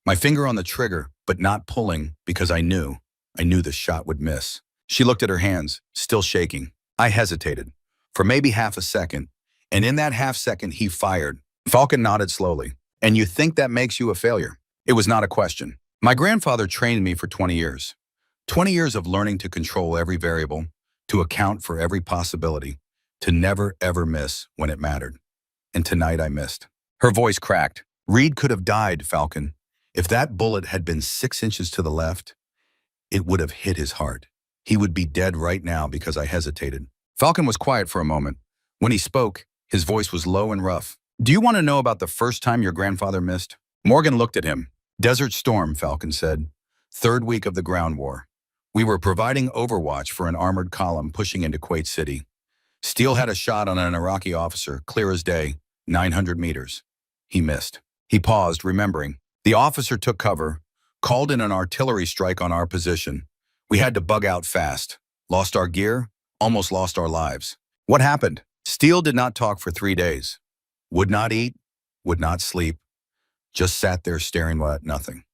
My finger on the trigger, but not pulling because I knew the shot would miss." She looked at her hands, still shaking. I hesitated for maybe half a second, and in that half second he fired. Falcon nodded slowly. "And you think that makes you a failure?" It was not a question. "My grandfather trained me for 20 years. 20 years of learning to control every variable, to account for every possibility, to never ever miss when it mattered. And tonight I missed." Her voice cracked. "Reed could have died, Falcon. If that bullet had been 6 inches to the left, it would have hit his heart. He would be dead right now because I hesitated." Falcon was quiet for a moment. When he spoke, his voice was low and rough. "Do you want to know about the first time your grandfather missed?" Morgan looked at him. "Desert Storm," Falcon said. "Third week of the ground war. We were providing overwatch for an armored column pushing into Kuwait City. Steele had a shot on an Iraqi officer, clear as day, 900 meters. He missed." He paused, remembering. "The officer took cover, called in an artillery strike on our position. We had to bug out fast. Lost our gear, almost lost our lives." "What happened?" "Steele did not talk for 3 days. Would not eat, would not sleep. Just sat there staring at nothing.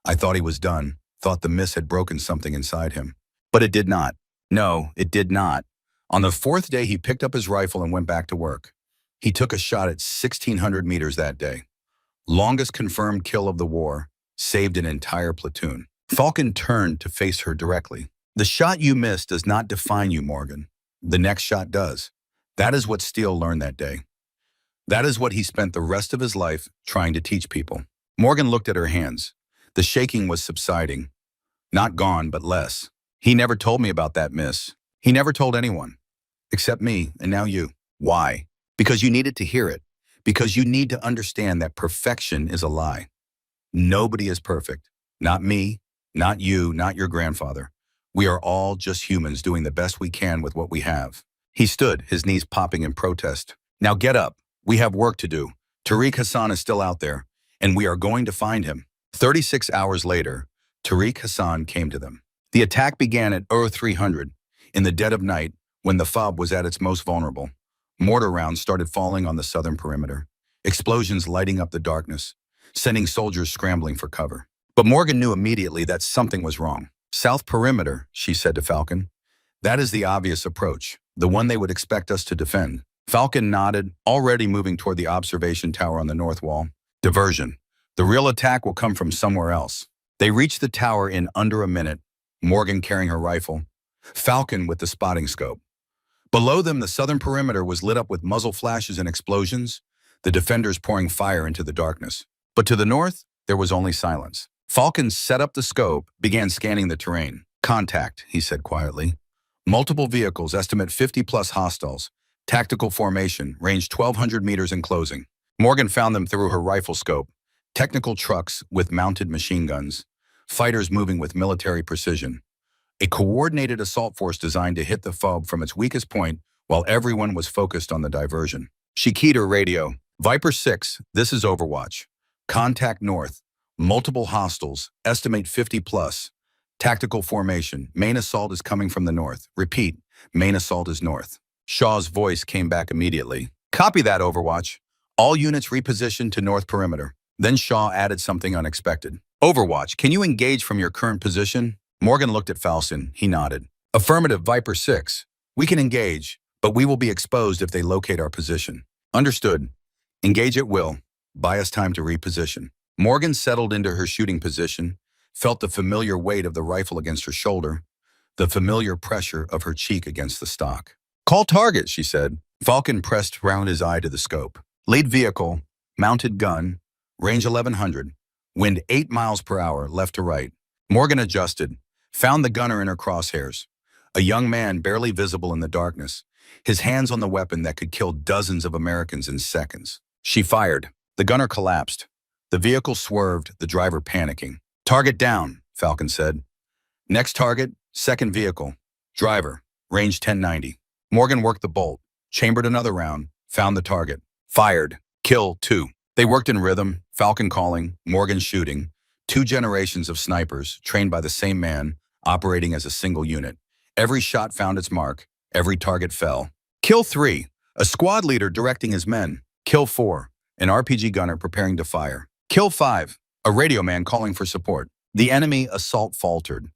I thought he was done, thought the miss had broken something inside him. But it did not. No, it did not. On the 4th day, he picked up his rifle and went back to work. He took a shot at 1,600 meters that day. Longest confirmed kill of the war, saved an entire platoon." Falcon turned to face her directly. "The shot you missed does not define you, Morgan. The next shot does. That is what Steele learned that day. That is what he spent the rest of his life trying to teach people." Morgan looked at her hands. The shaking was subsiding. Not gone, but less. "He never told me about that miss. He never told anyone. Except me, and now you." "Why?" "Because you needed to hear it. Because you need to understand that perfection is a lie. Nobody is perfect. Not me, not you, not your grandfather. We are all just humans doing the best we can with what we have. He stood, his knees popping in protest. Now get up. We have work to do. Tariq Hassan is still out there, and we are going to find him. 36 hours later, Tariq Hassan came to them. The attack began at 0300, in the dead of night, when the FOB was at its most vulnerable. Mortar rounds started falling on the southern perimeter, explosions lighting up the darkness, sending soldiers scrambling for cover. But Morgan knew immediately that something was wrong. South perimeter, she said to Falcon. That is the obvious approach, the one they would expect us to defend. Falcon nodded, already moving toward the observation tower on the north wall. Diversion. The real attack will come from somewhere else. They reached the tower in under a minute, Morgan carrying her rifle, Falcon with the spotting scope. Below them, the southern perimeter was lit up with muzzle flashes and explosions, the defenders pouring fire into the darkness. But to the north, there was only silence. Falcon set up the scope, began scanning the terrain. Contact, he said quietly. Multiple vehicles, estimate 50-plus hostiles. Tactical formation, range 1,200 meters in closing. Morgan found them through her rifle scope. Technical trucks with mounted machine guns. Fighters moving with military precision. A coordinated assault force designed to hit the FOB from its weakest point while everyone was focused on the diversion. She keyed her radio. Viper 6, this is Overwatch. Contact north. Multiple hostiles, estimate 50-plus. Tactical formation, main assault is coming from the north. Repeat, main assault is north. Shaw's voice came back immediately. Copy that, Overwatch. All units repositioned to north perimeter. Then Shaw added something unexpected. Overwatch, can you engage from your current position? Morgan looked at Falcon. He nodded. Affirmative, Viper 6. We can engage, but we will be exposed if they locate our position. Understood. Engage at will. Buy us time to reposition. Morgan settled into her shooting position, felt the familiar weight of the rifle against her shoulder, the familiar pressure of her cheek against the stock. Call target, she said. Falcon pressed round his eye to the scope. Lead vehicle, mounted gun, range 1,100, wind 8 miles per hour, left to right. Morgan adjusted, found the gunner in her crosshairs. A young man barely visible in the darkness, his hands on the weapon that could kill dozens of Americans in seconds. She fired. The gunner collapsed. The vehicle swerved, the driver panicking. Target down, Falcon said. Next target, second vehicle. Driver, range 1090. Morgan worked the bolt, chambered another round, found the target. Fired. Kill 2. They worked in rhythm, Falcon calling, Morgan shooting. 2 generations of snipers, trained by the same man, operating as a single unit. Every shot found its mark. Every target fell. Kill 3. A squad leader directing his men. Kill 4. An RPG gunner preparing to fire. Kill 5. A radio man calling for support. The enemy assault faltered.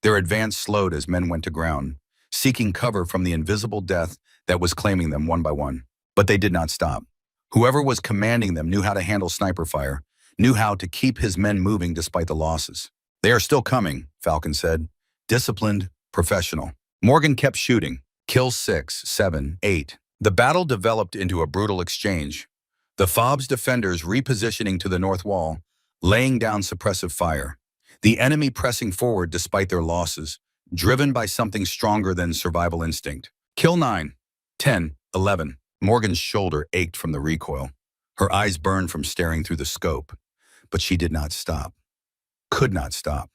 Their advance slowed as men went to ground, seeking cover from the invisible death that was claiming them one by one. But they did not stop. Whoever was commanding them knew how to handle sniper fire, knew how to keep his men moving despite the losses. They are still coming, Falcon said. Disciplined, professional. Morgan kept shooting. Kill 6, 7, 8. The battle developed into a brutal exchange. The FOB's defenders repositioning to the north wall, laying down suppressive fire. The enemy pressing forward despite their losses, driven by something stronger than survival instinct. Kill 9, 10, 11. Morgan's shoulder ached from the recoil. Her eyes burned from staring through the scope. But she did not stop. Could not stop.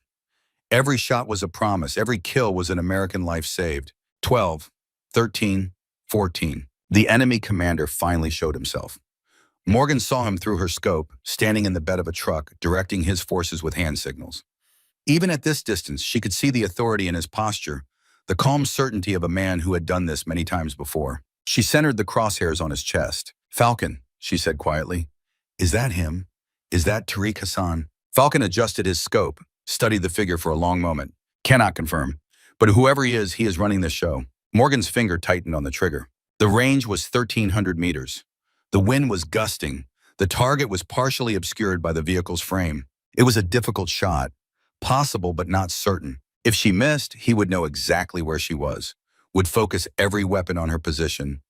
Every shot was a promise. Every kill was an American life saved. 12, 13, 14. The enemy commander finally showed himself. Morgan saw him through her scope, standing in the bed of a truck, directing his forces with hand signals. Even at this distance, she could see the authority in his posture, the calm certainty of a man who had done this many times before. She centered the crosshairs on his chest. Falcon, she said quietly. Is that him? Is that Tariq Hassan? Falcon adjusted his scope, studied the figure for a long moment. Cannot confirm. But whoever he is running this show. Morgan's finger tightened on the trigger. The range was 1,300 meters. The wind was gusting. The target was partially obscured by the vehicle's frame. It was a difficult shot. Possible but not certain. If she missed, he would know exactly where she was, would focus every weapon on her position,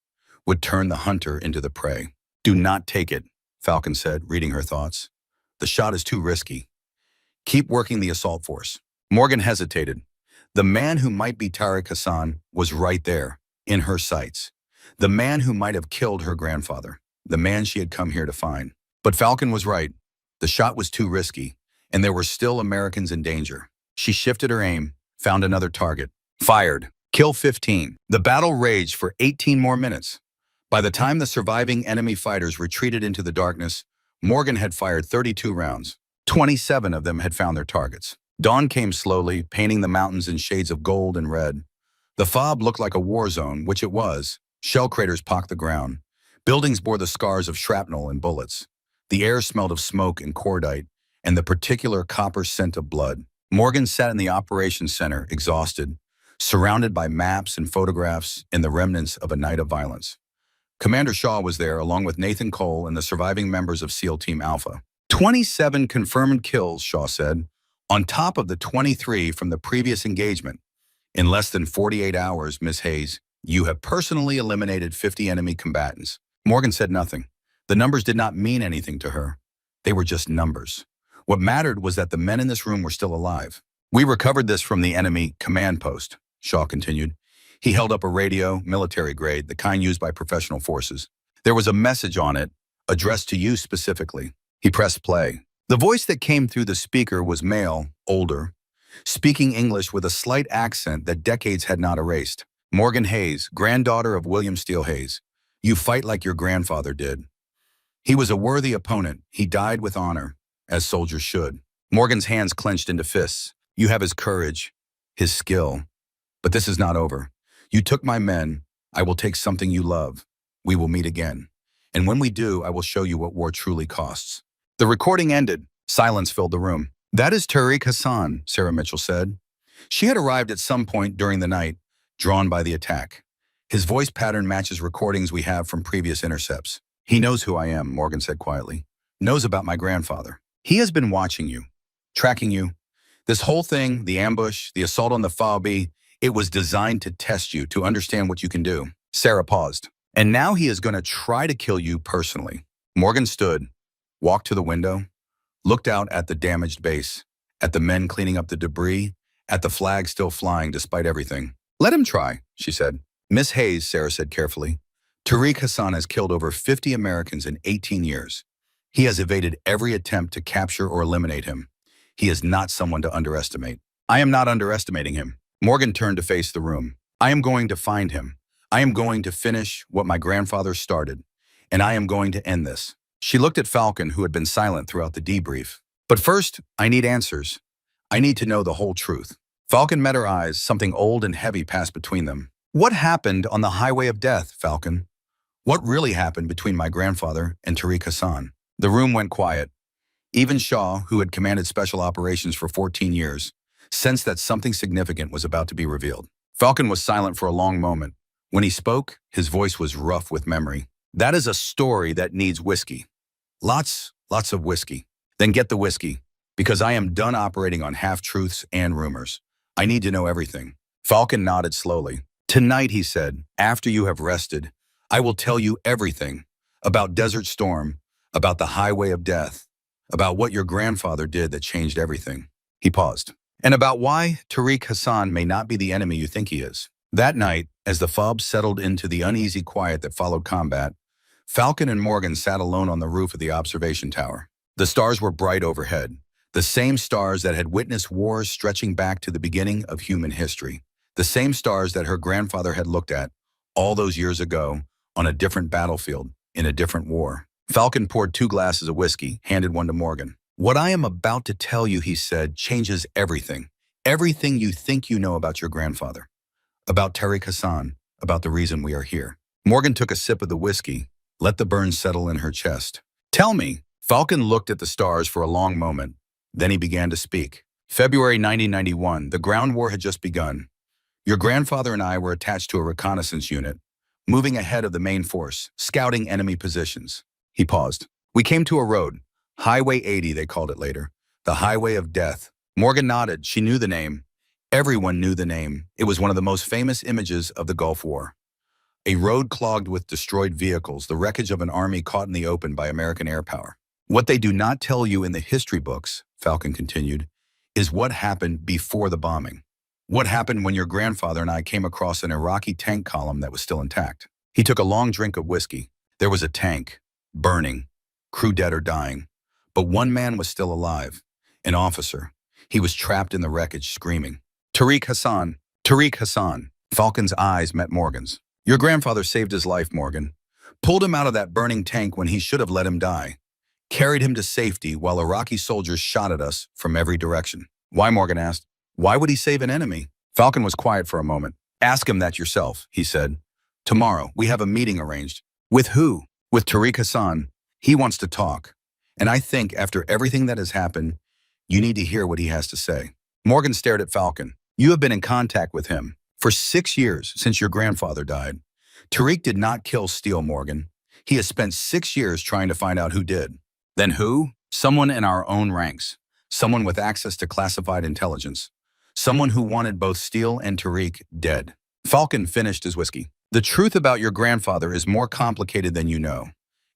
would turn the hunter into the prey. Do not take it, Falcon said, reading her thoughts. The shot is too risky. Keep working the assault force. Morgan hesitated. The man who might be Tariq Hassan was right there, in her sights. The man who might have killed her grandfather. The man she had come here to find. But Falcon was right. The shot was too risky, and there were still Americans in danger. She shifted her aim, Found another target. Fired. Kill 15. The battle raged for 18 more minutes. By the time the surviving enemy fighters retreated into the darkness, Morgan had fired 32 rounds. 27 of them had found their targets. Dawn came slowly, painting the mountains in shades of gold and red. The fob looked like a war zone, which it was. Shell craters pocked the ground. Buildings bore the scars of shrapnel and bullets. The air smelled of smoke and cordite, and the particular copper scent of blood. Morgan sat in the operations center, exhausted, surrounded by maps and photographs and the remnants of a night of violence. Commander Shaw was there, along with Nathan Cole and the surviving members of SEAL Team Alpha. 27 confirmed kills, Shaw said, on top of the 23 from the previous engagement. In less than 48 hours, Miss Hayes, you have personally eliminated 50 enemy combatants. Morgan said nothing. The numbers did not mean anything to her. They were just numbers. What mattered was that the men in this room were still alive. We recovered this from the enemy command post, Shaw continued. He held up a radio, military grade, the kind used by professional forces. There was a message on it, addressed to you specifically. He pressed play. The voice that came through the speaker was male, older, speaking English with a slight accent that decades had not erased. Morgan Hayes, granddaughter of William Steele Hayes. You fight like your grandfather did. He was a worthy opponent. He died with honor, as soldiers should. Morgan's hands clenched into fists. You have his courage, his skill. But this is not over. You took my men. I will take something you love. We will meet again. And when we do, I will show you what war truly costs. The recording ended. Silence filled the room. That is Tariq Hassan, Sarah Mitchell said. She had arrived at some point during the night, drawn by the attack. His voice pattern matches recordings we have from previous intercepts. He knows who I am, Morgan said quietly. Knows about my grandfather. He has been watching you, tracking you. This whole thing, the ambush, the assault on the Fabi, it was designed to test you, to understand what you can do. Sarah paused. And now he is going to try to kill you personally. Morgan stood, walked to the window, looked out at the damaged base, at the men cleaning up the debris, at the flag still flying despite everything. Let him try, she said. Miss Hayes, Sarah said carefully. Tariq Hassan has killed over 50 Americans in 18 years. He has evaded every attempt to capture or eliminate him. He is not someone to underestimate. I am not underestimating him. Morgan turned to face the room. I am going to find him. I am going to finish what my grandfather started, and I am going to end this. She looked at Falcon, who had been silent throughout the debrief. But first, I need answers. I need to know the whole truth. Falcon met her eyes. Something old and heavy passed between them. What happened on the highway of death, Falcon? What really happened between my grandfather and Tariq Hassan? The room went quiet. Even Shaw, who had commanded special operations for 14 years, sensed that something significant was about to be revealed. Falcon was silent for a long moment. When he spoke, his voice was rough with memory. That is a story that needs whiskey. Lots of whiskey. Then get the whiskey, because I am done operating on half-truths and rumors. I need to know everything. Falcon nodded slowly. Tonight, he said, after you have rested, I will tell you everything about Desert Storm, about the highway of death, about what your grandfather did that changed everything. He paused. And about why Tariq Hassan may not be the enemy you think he is. That night, as the fob settled into the uneasy quiet that followed combat, Falcon and Morgan sat alone on the roof of the observation tower. The stars were bright overhead, the same stars that had witnessed wars stretching back to the beginning of human history, the same stars that her grandfather had looked at all those years ago on a different battlefield, in a different war. Falcon poured 2 glasses of whiskey, handed one to Morgan. What I am about to tell you, he said, changes everything. Everything you think you know about your grandfather. About Tariq Hassan, about the reason we are here. Morgan took a sip of the whiskey, let the burn settle in her chest. Tell me. Falcon looked at the stars for a long moment. Then he began to speak. February 1991, the ground war had just begun. Your grandfather and I were attached to a reconnaissance unit, moving ahead of the main force, scouting enemy positions. He paused. We came to a road. Highway 80, they called it later. The Highway of Death. Morgan nodded. She knew the name. Everyone knew the name. It was one of the most famous images of the Gulf War. A road clogged with destroyed vehicles, the wreckage of an army caught in the open by American air power. What they do not tell you in the history books, Falcon continued, is what happened before the bombing. What happened when your grandfather and I came across an Iraqi tank column that was still intact. He took a long drink of whiskey. There was a tank, burning, crew dead or dying. But one man was still alive, an officer. He was trapped in the wreckage, screaming. Tariq Hassan. Tariq Hassan. Falcon's eyes met Morgan's. Your grandfather saved his life, Morgan. Pulled him out of that burning tank when he should have let him die. Carried him to safety while Iraqi soldiers shot at us from every direction. Why, Morgan asked. Why would he save an enemy? Falcon was quiet for a moment. Ask him that yourself, he said. Tomorrow, we have a meeting arranged. With who? With Tariq Hassan. He wants to talk. And I think after everything that has happened, you need to hear what he has to say. Morgan stared at Falcon. You have been in contact with him for 6 years since your grandfather died. Tariq did not kill Steele, Morgan. He has spent 6 years trying to find out who did. Then who? Someone in our own ranks. Someone with access to classified intelligence. Someone who wanted both Steele and Tariq dead. Falcon finished his whiskey. The truth about your grandfather is more complicated than you know.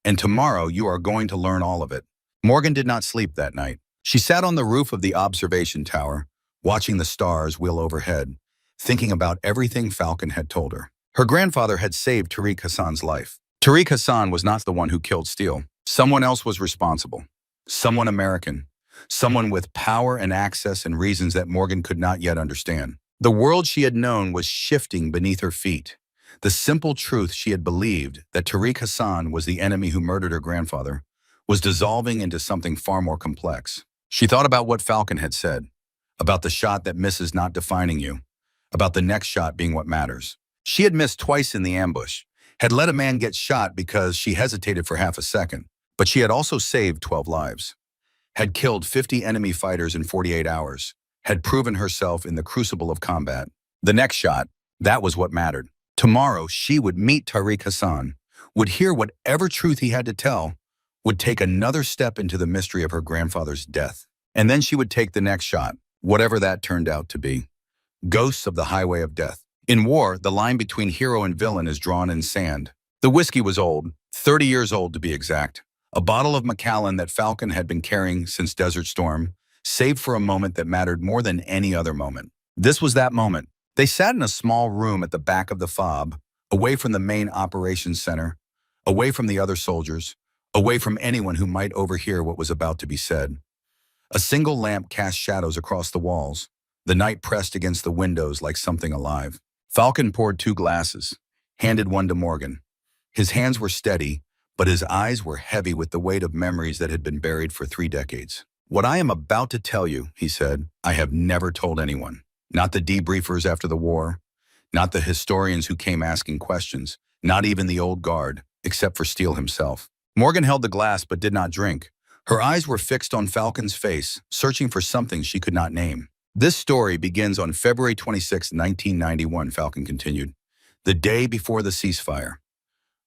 And tomorrow you are going to learn all of it. Morgan did not sleep that night. She sat on the roof of the observation tower, watching the stars wheel overhead, thinking about everything Falcon had told her. Her grandfather had saved Tariq Hassan's life. Tariq Hassan was not the one who killed Steele. Someone else was responsible. Someone American. Someone with power and access and reasons that Morgan could not yet understand. The world she had known was shifting beneath her feet. The simple truth she had believed, that Tariq Hassan was the enemy who murdered her grandfather, was dissolving into something far more complex. She thought about what Falcon had said, about the shot that misses not defining you, about the next shot being what matters. She had missed twice in the ambush, had let a man get shot because she hesitated for half a second, but she had also saved 12 lives, had killed 50 enemy fighters in 48 hours, had proven herself in the crucible of combat. The next shot, that was what mattered. Tomorrow, she would meet Tariq Hassan, would hear whatever truth he had to tell, would take another step into the mystery of her grandfather's death. And then she would take the next shot, whatever that turned out to be. Ghosts of the highway of death. In war, the line between hero and villain is drawn in sand. The whiskey was old, 30 years old to be exact. A bottle of Macallan that Falcon had been carrying since Desert Storm, saved for a moment that mattered more than any other moment. This was that moment. They sat in a small room at the back of the fob, away from the main operations center, away from the other soldiers, away from anyone who might overhear what was about to be said. A single lamp cast shadows across the walls. The night pressed against the windows like something alive. Falcon poured 2 glasses, handed one to Morgan. His hands were steady, but his eyes were heavy with the weight of memories that had been buried for 3 decades. What I am about to tell you, he said, I have never told anyone. Not the debriefers after the war, not the historians who came asking questions, not even the old guard, except for Steele himself. Morgan held the glass but did not drink. Her eyes were fixed on Falcon's face, searching for something she could not name. This story begins on February 26, 1991, Falcon continued. The day before the ceasefire.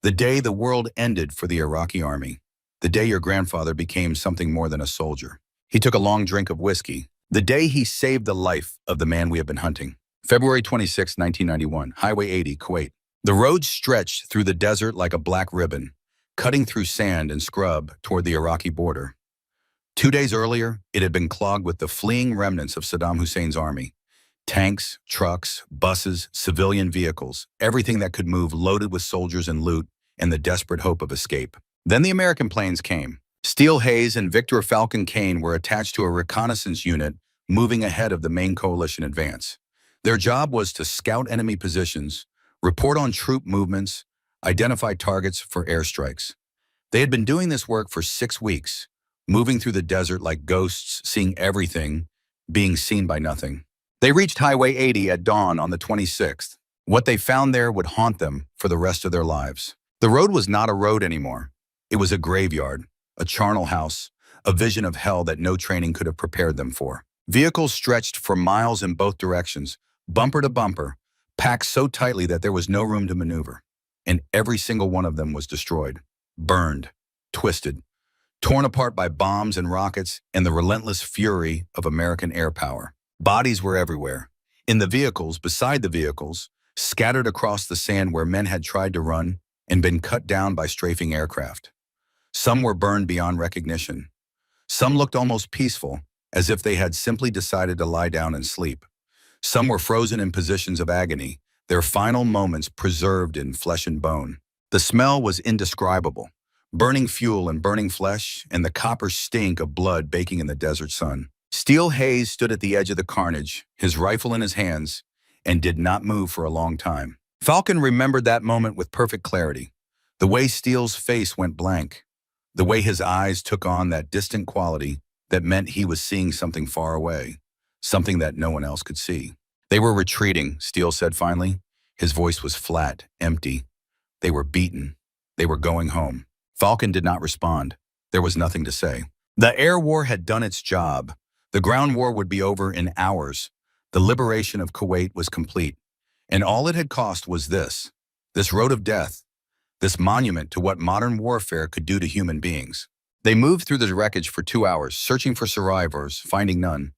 The day the world ended for the Iraqi army. The day your grandfather became something more than a soldier. He took a long drink of whiskey. The day he saved the life of the man we have been hunting. February 26, 1991, Highway 80, Kuwait. The road stretched through the desert like a black ribbon, cutting through sand and scrub toward the Iraqi border. 2 days earlier, it had been clogged with the fleeing remnants of Saddam Hussein's army. Tanks, trucks, buses, civilian vehicles, everything that could move loaded with soldiers and loot and the desperate hope of escape. Then the American planes came. Steele Hayes and Victor Falcon Kane were attached to a reconnaissance unit moving ahead of the main coalition advance. Their job was to scout enemy positions, report on troop movements, identify targets for airstrikes. They had been doing this work for 6 weeks, moving through the desert like ghosts, seeing everything, being seen by nothing. They reached Highway 80 at dawn on the 26th. What they found there would haunt them for the rest of their lives. The road was not a road anymore. It was a graveyard, a charnel house, a vision of hell that no training could have prepared them for. Vehicles stretched for miles in both directions, bumper to bumper, packed so tightly that there was no room to maneuver. And every single one of them was destroyed, burned, twisted, torn apart by bombs and rockets and the relentless fury of American air power. Bodies were everywhere. In the vehicles, beside the vehicles, scattered across the sand where men had tried to run and been cut down by strafing aircraft. Some were burned beyond recognition. Some looked almost peaceful, as if they had simply decided to lie down and sleep. Some were frozen in positions of agony, their final moments preserved in flesh and bone. The smell was indescribable. Burning fuel and burning flesh, and the copper stink of blood baking in the desert sun. Steele Hayes stood at the edge of the carnage, his rifle in his hands, and did not move for a long time. Falcon remembered that moment with perfect clarity. The way Steele's face went blank, the way his eyes took on that distant quality that meant he was seeing something far away, something that no one else could see. They were retreating, Steele said finally. His voice was flat, empty. They were beaten. They were going home. Falcon did not respond. There was nothing to say. The air war had done its job. The ground war would be over in hours. The liberation of Kuwait was complete. And all it had cost was this road of death, this monument to what modern warfare could do to human beings. They moved through the wreckage for 2 hours, searching for survivors, finding none.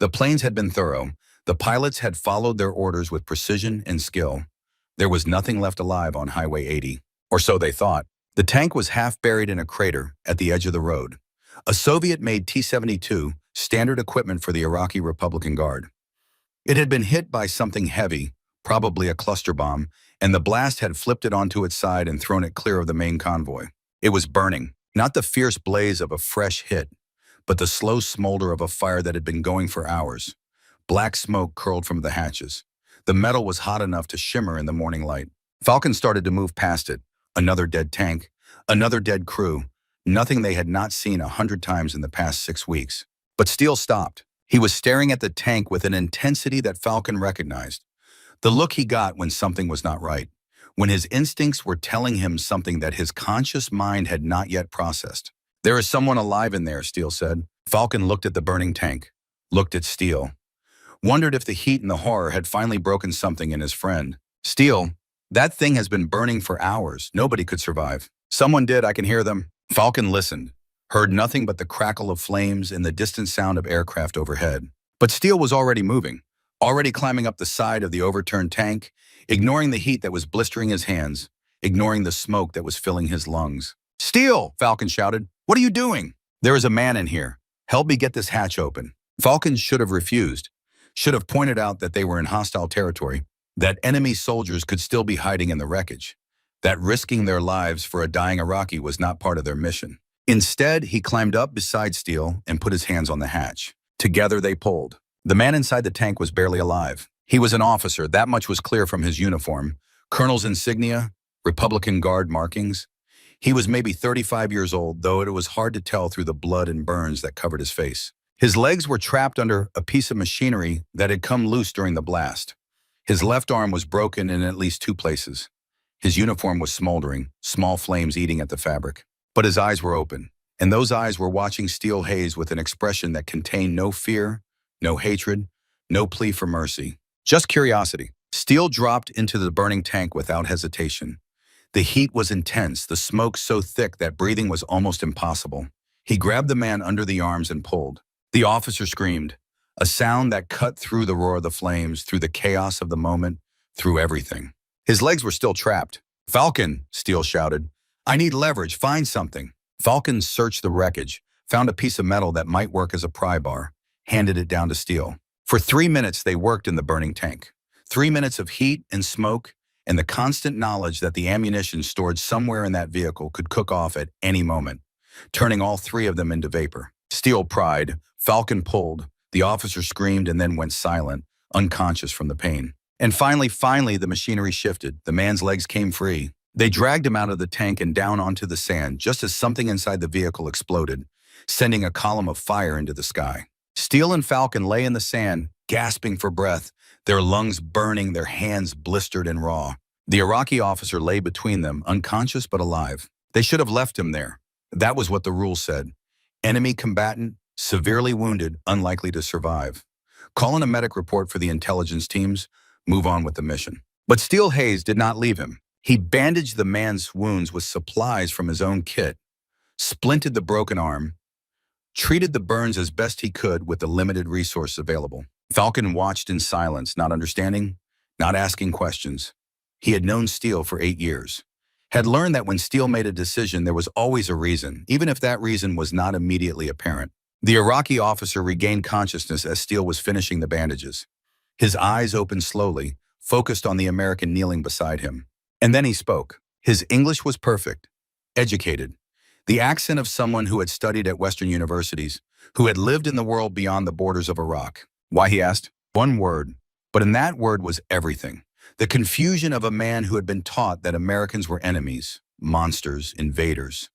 The planes had been thorough. The pilots had followed their orders with precision and skill. There was nothing left alive on Highway 80, or so they thought. The tank was half buried in a crater at the edge of the road. A Soviet-made T-72, standard equipment for the Iraqi Republican Guard. It had been hit by something heavy, probably a cluster bomb, and the blast had flipped it onto its side and thrown it clear of the main convoy. It was burning, not the fierce blaze of a fresh hit, but the slow smolder of a fire that had been going for hours. Black smoke curled from the hatches. The metal was hot enough to shimmer in the morning light. Falcon started to move past it. Another dead tank, another dead crew, nothing they had not seen 100 times in the past 6 weeks. But Steele stopped. He was staring at the tank with an intensity that Falcon recognized. The look he got when something was not right, when his instincts were telling him something that his conscious mind had not yet processed. "There is someone alive in there," Steele said. Falcon looked at the burning tank, looked at Steele, wondered if the heat and the horror had finally broken something in his friend. "Steele, that thing has been burning for hours. Nobody could survive." "Someone did, I can hear them." Falcon listened, heard nothing but the crackle of flames and the distant sound of aircraft overhead. But Steele was already moving, already climbing up the side of the overturned tank, ignoring the heat that was blistering his hands, ignoring the smoke that was filling his lungs. "Steele!" Falcon shouted. "What are you doing?" "There is a man in here. Help me get this hatch open." Falcon should have refused, should have pointed out that they were in hostile territory, that enemy soldiers could still be hiding in the wreckage, that risking their lives for a dying Iraqi was not part of their mission. Instead, he climbed up beside Steele and put his hands on the hatch. Together they pulled. The man inside the tank was barely alive. He was an officer, that much was clear from his uniform. Colonel's insignia, Republican Guard markings. He was maybe 35 years old, though it was hard to tell through the blood and burns that covered his face. His legs were trapped under a piece of machinery that had come loose during the blast. His left arm was broken in at least 2 places. His uniform was smoldering, small flames eating at the fabric. But his eyes were open, and those eyes were watching Steele Hayes with an expression that contained no fear, no hatred, no plea for mercy, just curiosity. Steele dropped into the burning tank without hesitation. The heat was intense, the smoke so thick that breathing was almost impossible. He grabbed the man under the arms and pulled. The officer screamed, a sound that cut through the roar of the flames, through the chaos of the moment, through everything. His legs were still trapped. "Falcon!" Steele shouted. "I need leverage, find something." Falcon searched the wreckage, found a piece of metal that might work as a pry bar, handed it down to Steele. For 3 minutes they worked in the burning tank. 3 minutes of heat and smoke, and the constant knowledge that the ammunition stored somewhere in that vehicle could cook off at any moment, turning all 3 of them into vapor. Steele pried, Falcon pulled, the officer screamed and then went silent, unconscious from the pain. And finally, the machinery shifted. The man's legs came free. They dragged him out of the tank and down onto the sand just as something inside the vehicle exploded, sending a column of fire into the sky. Steele and Falcon lay in the sand, gasping for breath, their lungs burning, their hands blistered and raw. The Iraqi officer lay between them, unconscious but alive. They should have left him there. That was what the rules said. Enemy combatant, severely wounded, unlikely to survive. Call in a medic report for the intelligence teams, move on with the mission. But Steele Hayes did not leave him. He bandaged the man's wounds with supplies from his own kit, splinted the broken arm, treated the burns as best he could with the limited resource available. Falcon watched in silence, not understanding, not asking questions. He had known Steele for 8 years, had learned that when Steele made a decision, there was always a reason, even if that reason was not immediately apparent. The Iraqi officer regained consciousness as Steele was finishing the bandages. His eyes opened slowly, focused on the American kneeling beside him. And then he spoke. His English was perfect, educated. The accent of someone who had studied at Western universities, who had lived in the world beyond the borders of Iraq. Why, he asked? One word. But in that word was everything. The confusion of a man who had been taught that Americans were enemies, monsters, invaders.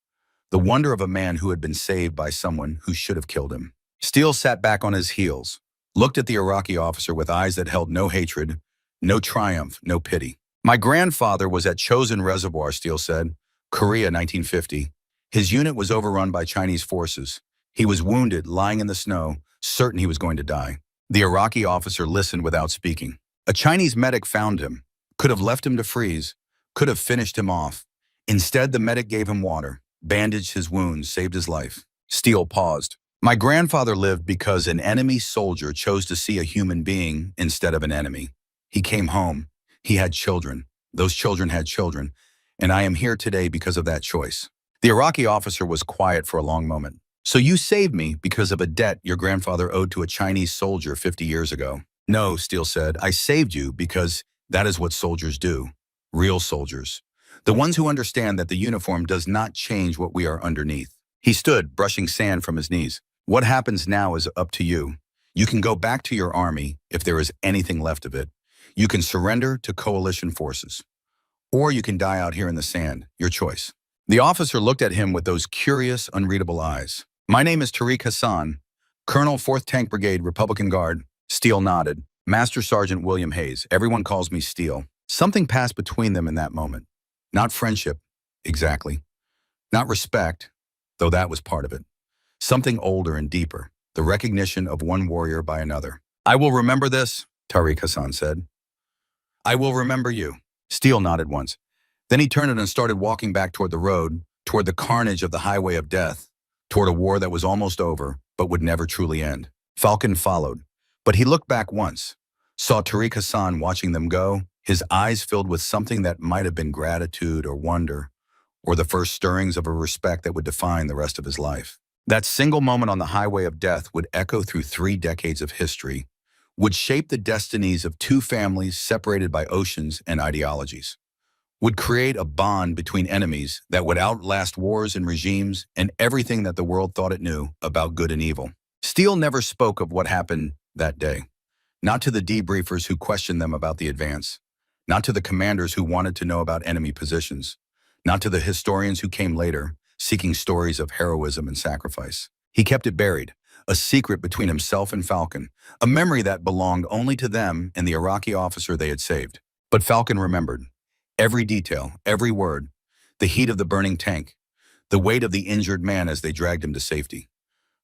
The wonder of a man who had been saved by someone who should have killed him. Steele sat back on his heels, looked at the Iraqi officer with eyes that held no hatred, no triumph, no pity. My grandfather was at Chosin Reservoir, Steele said. Korea, 1950. His unit was overrun by Chinese forces. He was wounded, lying in the snow, certain he was going to die. The Iraqi officer listened without speaking. A Chinese medic found him, could have left him to freeze, could have finished him off. Instead, the medic gave him water, bandaged his wounds, saved his life. Steele paused. My grandfather lived because an enemy soldier chose to see a human being instead of an enemy. He came home. He had children. Those children had children. And I am here today because of that choice. The Iraqi officer was quiet for a long moment. So you saved me because of a debt your grandfather owed to a Chinese soldier 50 years ago. No, Steele said, I saved you because that is what soldiers do. Real soldiers. The ones who understand that the uniform does not change what we are underneath. He stood, brushing sand from his knees. What happens now is up to you. You can go back to your army if there is anything left of it. You can surrender to coalition forces. Or you can die out here in the sand, your choice. The officer looked at him with those curious, unreadable eyes. My name is Tariq Hassan, Colonel 4th Tank Brigade, Republican Guard. Steele nodded. Master Sergeant William Hayes. Everyone calls me Steele. Something passed between them in that moment. Not friendship, exactly. Not respect, though that was part of it. Something older and deeper, the recognition of one warrior by another. I will remember this, Tariq Hassan said. I will remember you. Steele nodded once. Then he turned and started walking back toward the road, toward the carnage of the highway of death, toward a war that was almost over, but would never truly end. Falcon followed, but he looked back once, saw Tariq Hassan watching them go, his eyes filled with something that might have been gratitude or wonder, or the first stirrings of a respect that would define the rest of his life. That single moment on the highway of death would echo through 3 decades of history, would shape the destinies of 2 families separated by oceans and ideologies, would create a bond between enemies that would outlast wars and regimes and everything that the world thought it knew about good and evil. Steele never spoke of what happened that day, not to the debriefers who questioned them about the advance, not to the commanders who wanted to know about enemy positions, not to the historians who came later, seeking stories of heroism and sacrifice. He kept it buried, a secret between himself and Falcon, a memory that belonged only to them and the Iraqi officer they had saved. But Falcon remembered. Every detail, every word, the heat of the burning tank, the weight of the injured man as they dragged him to safety,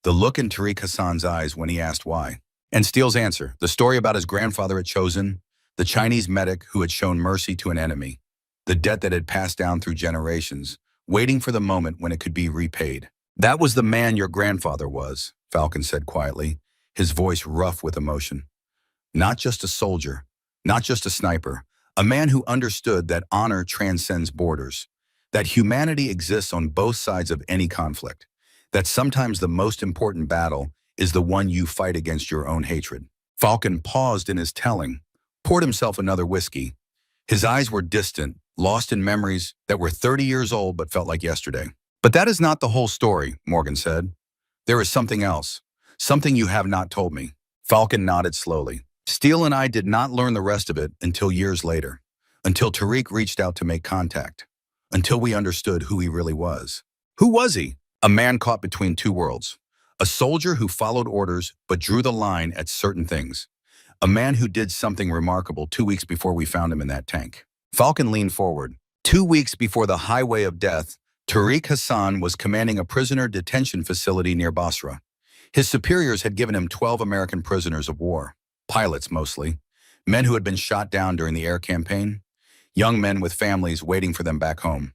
the look in Tariq Hassan's eyes when he asked why, and Steele's answer, the story about his grandfather at Chosin, the Chinese medic who had shown mercy to an enemy, the debt that had passed down through generations, waiting for the moment when it could be repaid. That was the man your grandfather was, Falcon said quietly, his voice rough with emotion. Not just a soldier, not just a sniper, a man who understood that honor transcends borders, that humanity exists on both sides of any conflict, that sometimes the most important battle is the one you fight against your own hatred. Falcon paused in his telling, poured himself another whiskey. His eyes were distant, lost in memories that were 30 years old but felt like yesterday. But that is not the whole story, Morgan said. There is something else, something you have not told me. Falcon nodded slowly. Steele and I did not learn the rest of it until years later, until Tariq reached out to make contact, until we understood who he really was. Who was he? A man caught between 2 worlds. A soldier who followed orders but drew the line at certain things. A man who did something remarkable 2 weeks before we found him in that tank. Falcon leaned forward. 2 weeks before the highway of death, Tariq Hassan was commanding a prisoner detention facility near Basra. His superiors had given him 12 American prisoners of war. Pilots mostly, men who had been shot down during the air campaign, young men with families waiting for them back home,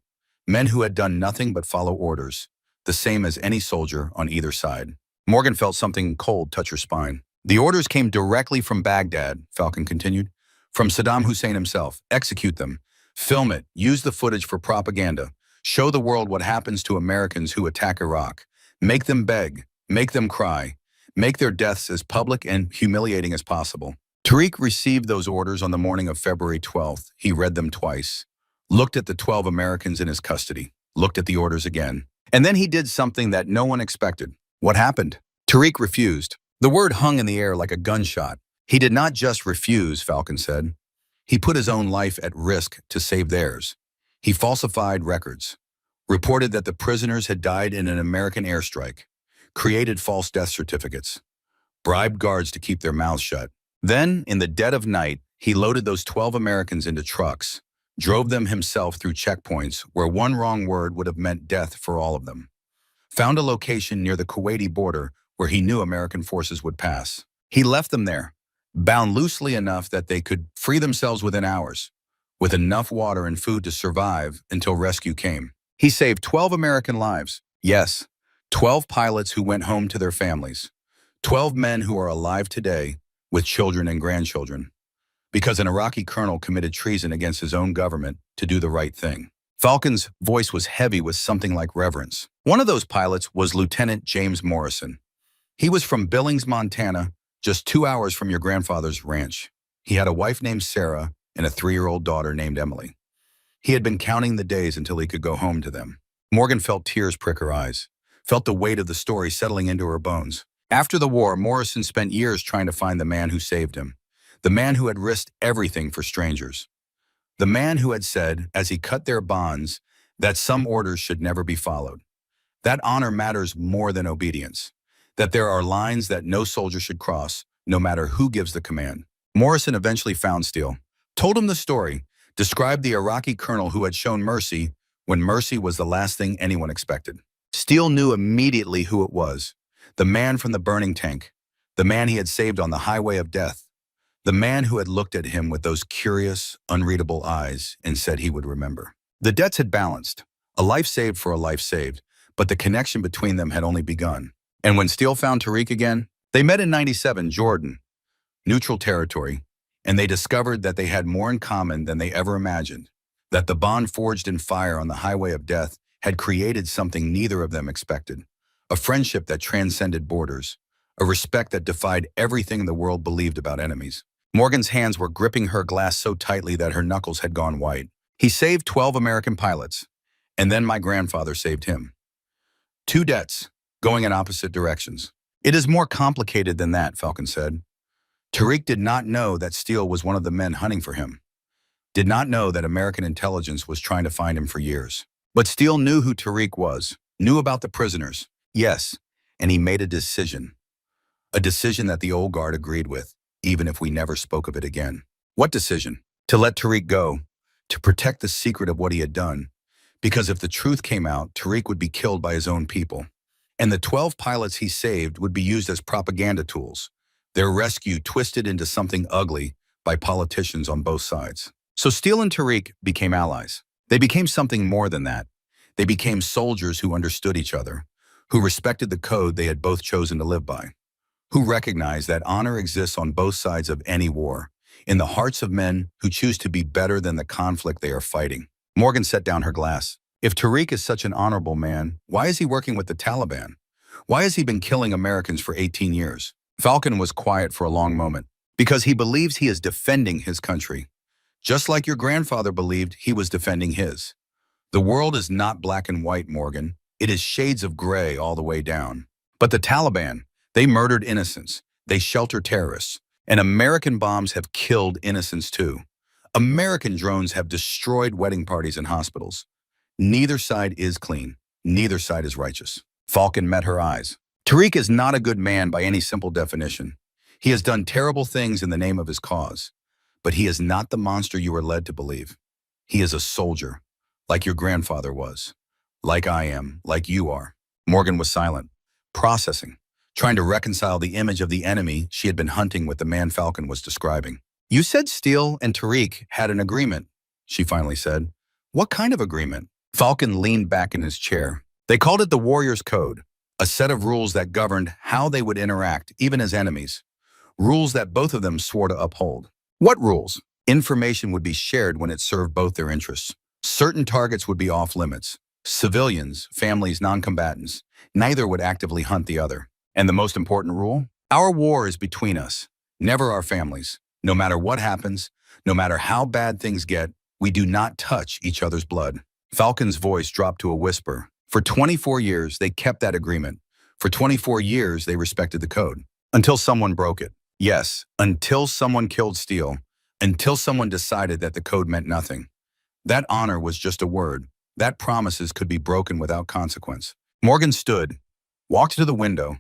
men who had done nothing but follow orders, the same as any soldier on either side. Morgan felt something cold touch her spine. The orders came directly from Baghdad, Falcon continued, from Saddam Hussein himself. Execute them, film it, use the footage for propaganda, show the world what happens to Americans who attack Iraq, make them beg, make them cry, make their deaths as public and humiliating as possible. Tariq received those orders on the morning of February 12th. He read them twice, looked at the 12 Americans in his custody, looked at the orders again. And then he did something that no one expected. What happened? Tariq refused. The word hung in the air like a gunshot. He did not just refuse, Falcon said. He put his own life at risk to save theirs. He falsified records, reported that the prisoners had died in an American airstrike, created false death certificates, bribed guards to keep their mouths shut. Then, in the dead of night, he loaded those 12 Americans into trucks, drove them himself through checkpoints where one wrong word would have meant death for all of them, found a location near the Kuwaiti border where he knew American forces would pass. He left them there, bound loosely enough that they could free themselves within hours, with enough water and food to survive until rescue came. He saved 12 American lives. Yes, 12 pilots who went home to their families. 12 men who are alive today with children and grandchildren, because an Iraqi colonel committed treason against his own government to do the right thing. Falcon's voice was heavy with something like reverence. One of those pilots was Lieutenant James Morrison. He was from Billings, Montana, just 2 hours from your grandfather's ranch. He had a wife named Sarah and a 3-year-old daughter named Emily. He had been counting the days until he could go home to them. Morgan felt tears prick her eyes, felt the weight of the story settling into her bones. After the war, Morrison spent years trying to find the man who saved him, the man who had risked everything for strangers, the man who had said, as he cut their bonds, that some orders should never be followed, that honor matters more than obedience, that there are lines that no soldier should cross, no matter who gives the command. Morrison eventually found Steele, told him the story, described the Iraqi colonel who had shown mercy when mercy was the last thing anyone expected. Steele knew immediately who it was. The man from the burning tank, the man he had saved on the highway of death, the man who had looked at him with those curious, unreadable eyes and said he would remember. The debts had balanced, a life saved for a life saved, but the connection between them had only begun. And when Steele found Tariq again, they met in '97, Jordan, neutral territory, and they discovered that they had more in common than they ever imagined, that the bond forged in fire on the highway of death had created something neither of them expected. A friendship that transcended borders, a respect that defied everything the world believed about enemies. Morgan's hands were gripping her glass so tightly that her knuckles had gone white. He saved 12 American pilots, and then my grandfather saved him. 2 debts, going in opposite directions. It is more complicated than that, Falcon said. Tariq did not know that Steele was one of the men hunting for him, did not know that American intelligence was trying to find him for years. But Steele knew who Tariq was, knew about the prisoners. Yes, and he made a decision that the old guard agreed with, even if we never spoke of it again. What decision? To let Tariq go, to protect the secret of what he had done, because if the truth came out, Tariq would be killed by his own people, and the 12 pilots he saved would be used as propaganda tools, their rescue twisted into something ugly by politicians on both sides. So Steele and Tariq became allies. They became something more than that. They became soldiers who understood each other, who respected the code they had both chosen to live by, who recognized that honor exists on both sides of any war, in the hearts of men who choose to be better than the conflict they are fighting. Morgan set down her glass. If Tariq is such an honorable man, why is he working with the Taliban? Why has he been killing Americans for 18 years? Falcon was quiet for a long moment. Because he believes he is defending his country, just like your grandfather believed he was defending his. The world is not black and white, Morgan. It is shades of gray all the way down. But the Taliban, they murdered innocents. They shelter terrorists. And American bombs have killed innocents too. American drones have destroyed wedding parties and hospitals. Neither side is clean. Neither side is righteous. Falcon met her eyes. Tariq is not a good man by any simple definition. He has done terrible things in the name of his cause. But he is not the monster you are led to believe. He is a soldier, like your grandfather was. Like I am, like you are. Morgan was silent, processing, trying to reconcile the image of the enemy she had been hunting with the man Falcon was describing. You said Steele and Tariq had an agreement, she finally said. What kind of agreement? Falcon leaned back in his chair. They called it the Warrior's Code, a set of rules that governed how they would interact, even as enemies. Rules that both of them swore to uphold. What rules? Information would be shared when it served both their interests. Certain targets would be off limits. Civilians, families, non-combatants, neither would actively hunt the other. And the most important rule? Our war is between us, never our families. No matter what happens, no matter how bad things get, we do not touch each other's blood. Falcon's voice dropped to a whisper, For 24 years, they kept that agreement. For 24 years, they respected the code. Until someone broke it. Yes, until someone killed Steele. Until someone decided that the code meant nothing. That honor was just a word. That promises could be broken without consequence. Morgan stood, walked to the window,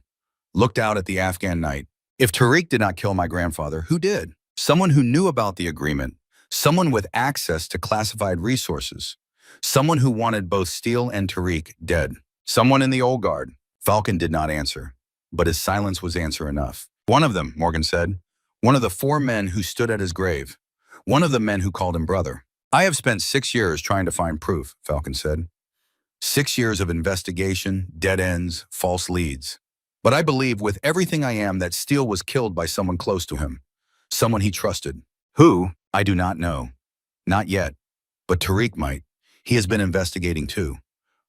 looked out at the Afghan night. If Tariq did not kill my grandfather, who did? Someone who knew about the agreement. Someone with access to classified resources. Someone who wanted both Steele and Tariq dead. Someone in the old guard. Falcon did not answer, but his silence was answer enough. One of them, Morgan said. One of the 4 men who stood at his grave. One of the men who called him brother. I have spent 6 years trying to find proof, Falcon said. 6 years of investigation, dead ends, false leads. But I believe with everything I am that Steele was killed by someone close to him. Someone he trusted. Who? I do not know. Not yet. But Tariq might. He has been investigating too.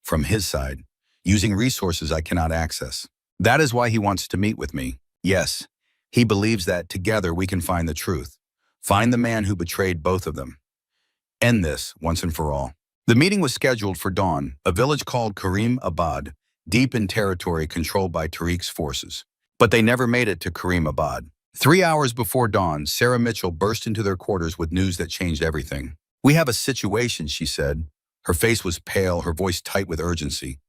From his side. Using resources I cannot access. That is why he wants to meet with me. Yes. He believes that together we can find the truth. Find the man who betrayed both of them. End this once and for all. The meeting was scheduled for dawn, a village called Karim Abad, deep in territory controlled by Tariq's forces. But they never made it to Karim Abad. 3 hours before dawn, Sarah Mitchell burst into their quarters with news that changed everything. We have a situation, she said. Her face was pale, her voice tight with urgency.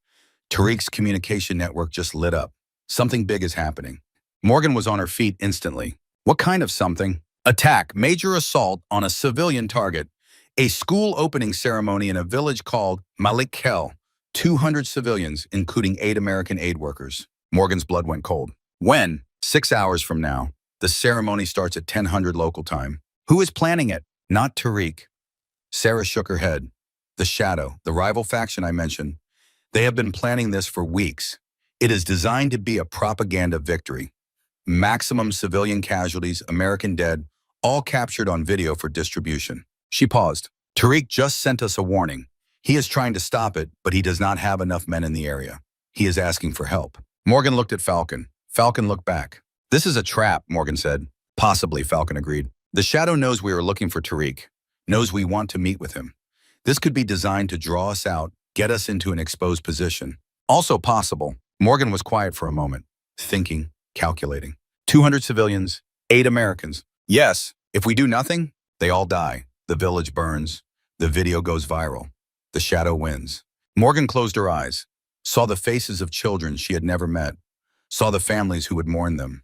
Tariq's communication network just lit up. Something big is happening. Morgan was on her feet instantly. What kind of something? Attack, major assault on a civilian target. A school opening ceremony in a village called Malik Kel. 200 civilians, including 8 American aid workers. Morgan's blood went cold. When? 6 hours from now. The ceremony starts at 10:00 local time. Who is planning it? Not Tariq. Sarah shook her head. The Shadow, the rival faction I mentioned. They have been planning this for weeks. It is designed to be a propaganda victory. Maximum civilian casualties, American dead, all captured on video for distribution. She paused. Tariq just sent us a warning. He is trying to stop it, but he does not have enough men in the area. He is asking for help. Morgan looked at Falcon. Falcon looked back. This is a trap, Morgan said. Possibly, Falcon agreed. The Shadow knows we are looking for Tariq, knows we want to meet with him. This could be designed to draw us out, get us into an exposed position. Also possible. Morgan was quiet for a moment, thinking, calculating. 200 civilians, 8 Americans. Yes, if we do nothing, they all die. The village burns. The video goes viral. The Shadow wins. Morgan closed her eyes, saw the faces of children she had never met, saw the families who would mourn them,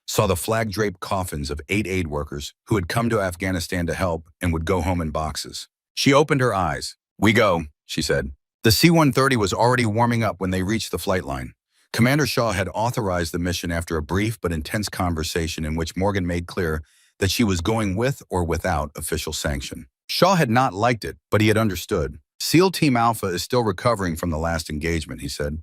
saw the flag-draped coffins of 8 aid workers who had come to Afghanistan to help and would go home in boxes. She opened her eyes. We go, she said. The C-130 was already warming up when they reached the flight line. Commander Shaw had authorized the mission after a brief but intense conversation in which Morgan made clear that she was going with or without official sanction. Shaw had not liked it, but he had understood. SEAL Team Alpha is still recovering from the last engagement, he said.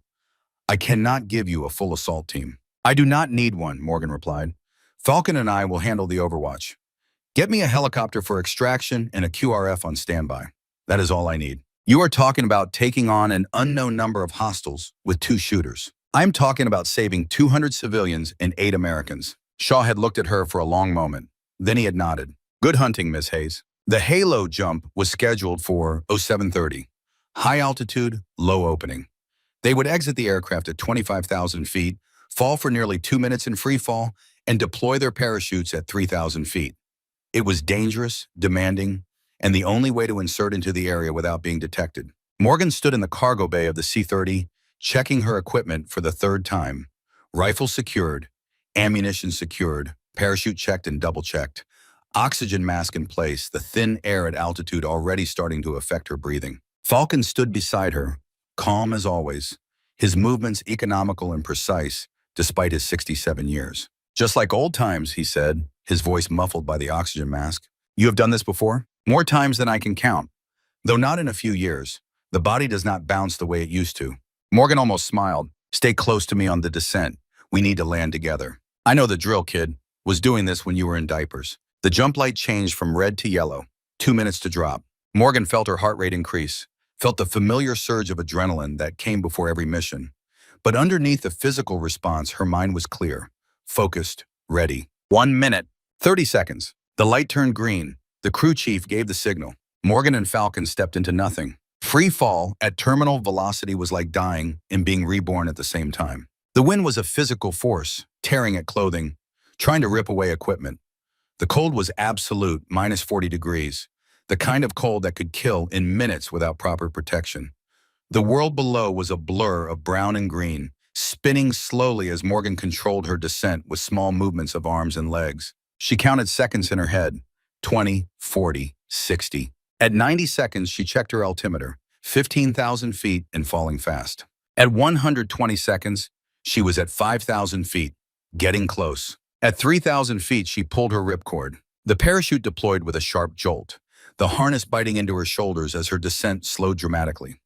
I cannot give you a full assault team. I do not need one, Morgan replied. Falcon and I will handle the overwatch. Get me a helicopter for extraction and a QRF on standby. That is all I need. You are talking about taking on an unknown number of hostiles with 2 shooters. I'm talking about saving 200 civilians and 8 Americans. Shaw had looked at her for a long moment. Then he had nodded. Good hunting, Miss Hayes. The Halo jump was scheduled for 0730. High altitude, low opening. They would exit the aircraft at 25,000 feet, fall for nearly 2 minutes in free fall, and deploy their parachutes at 3,000 feet. It was dangerous, demanding, and the only way to insert into the area without being detected. Morgan stood in the cargo bay of the C-30, checking her equipment for the 3rd time. Rifle secured, ammunition secured, parachute checked and double-checked. Oxygen mask in place, the thin air at altitude already starting to affect her breathing. Falcon stood beside her, calm as always, his movements economical and precise, despite his 67 years. Just like old times, he said, his voice muffled by the oxygen mask. You have done this before? More times than I can count. Though not in a few years, the body does not bounce the way it used to. Morgan almost smiled. Stay close to me on the descent. We need to land together. I know the drill, kid. Was doing this when you were in diapers. The jump light changed from red to yellow. 2 minutes to drop. Morgan felt her heart rate increase, felt the familiar surge of adrenaline that came before every mission. But underneath the physical response, her mind was clear, focused, ready. 1 minute, 30 seconds. The light turned green. The crew chief gave the signal. Morgan and Falcon stepped into nothing. Free fall at terminal velocity was like dying and being reborn at the same time. The wind was a physical force, tearing at clothing, trying to rip away equipment. The cold was absolute, minus 40 degrees, the kind of cold that could kill in minutes without proper protection. The world below was a blur of brown and green, spinning slowly as Morgan controlled her descent with small movements of arms and legs. She counted seconds in her head, 20, 40, 60. At 90 seconds, she checked her altimeter, 15,000 feet and falling fast. At 120 seconds, she was at 5,000 feet, getting close. At 3,000 feet, she pulled her ripcord. The parachute deployed with a sharp jolt, the harness biting into her shoulders as her descent slowed dramatically.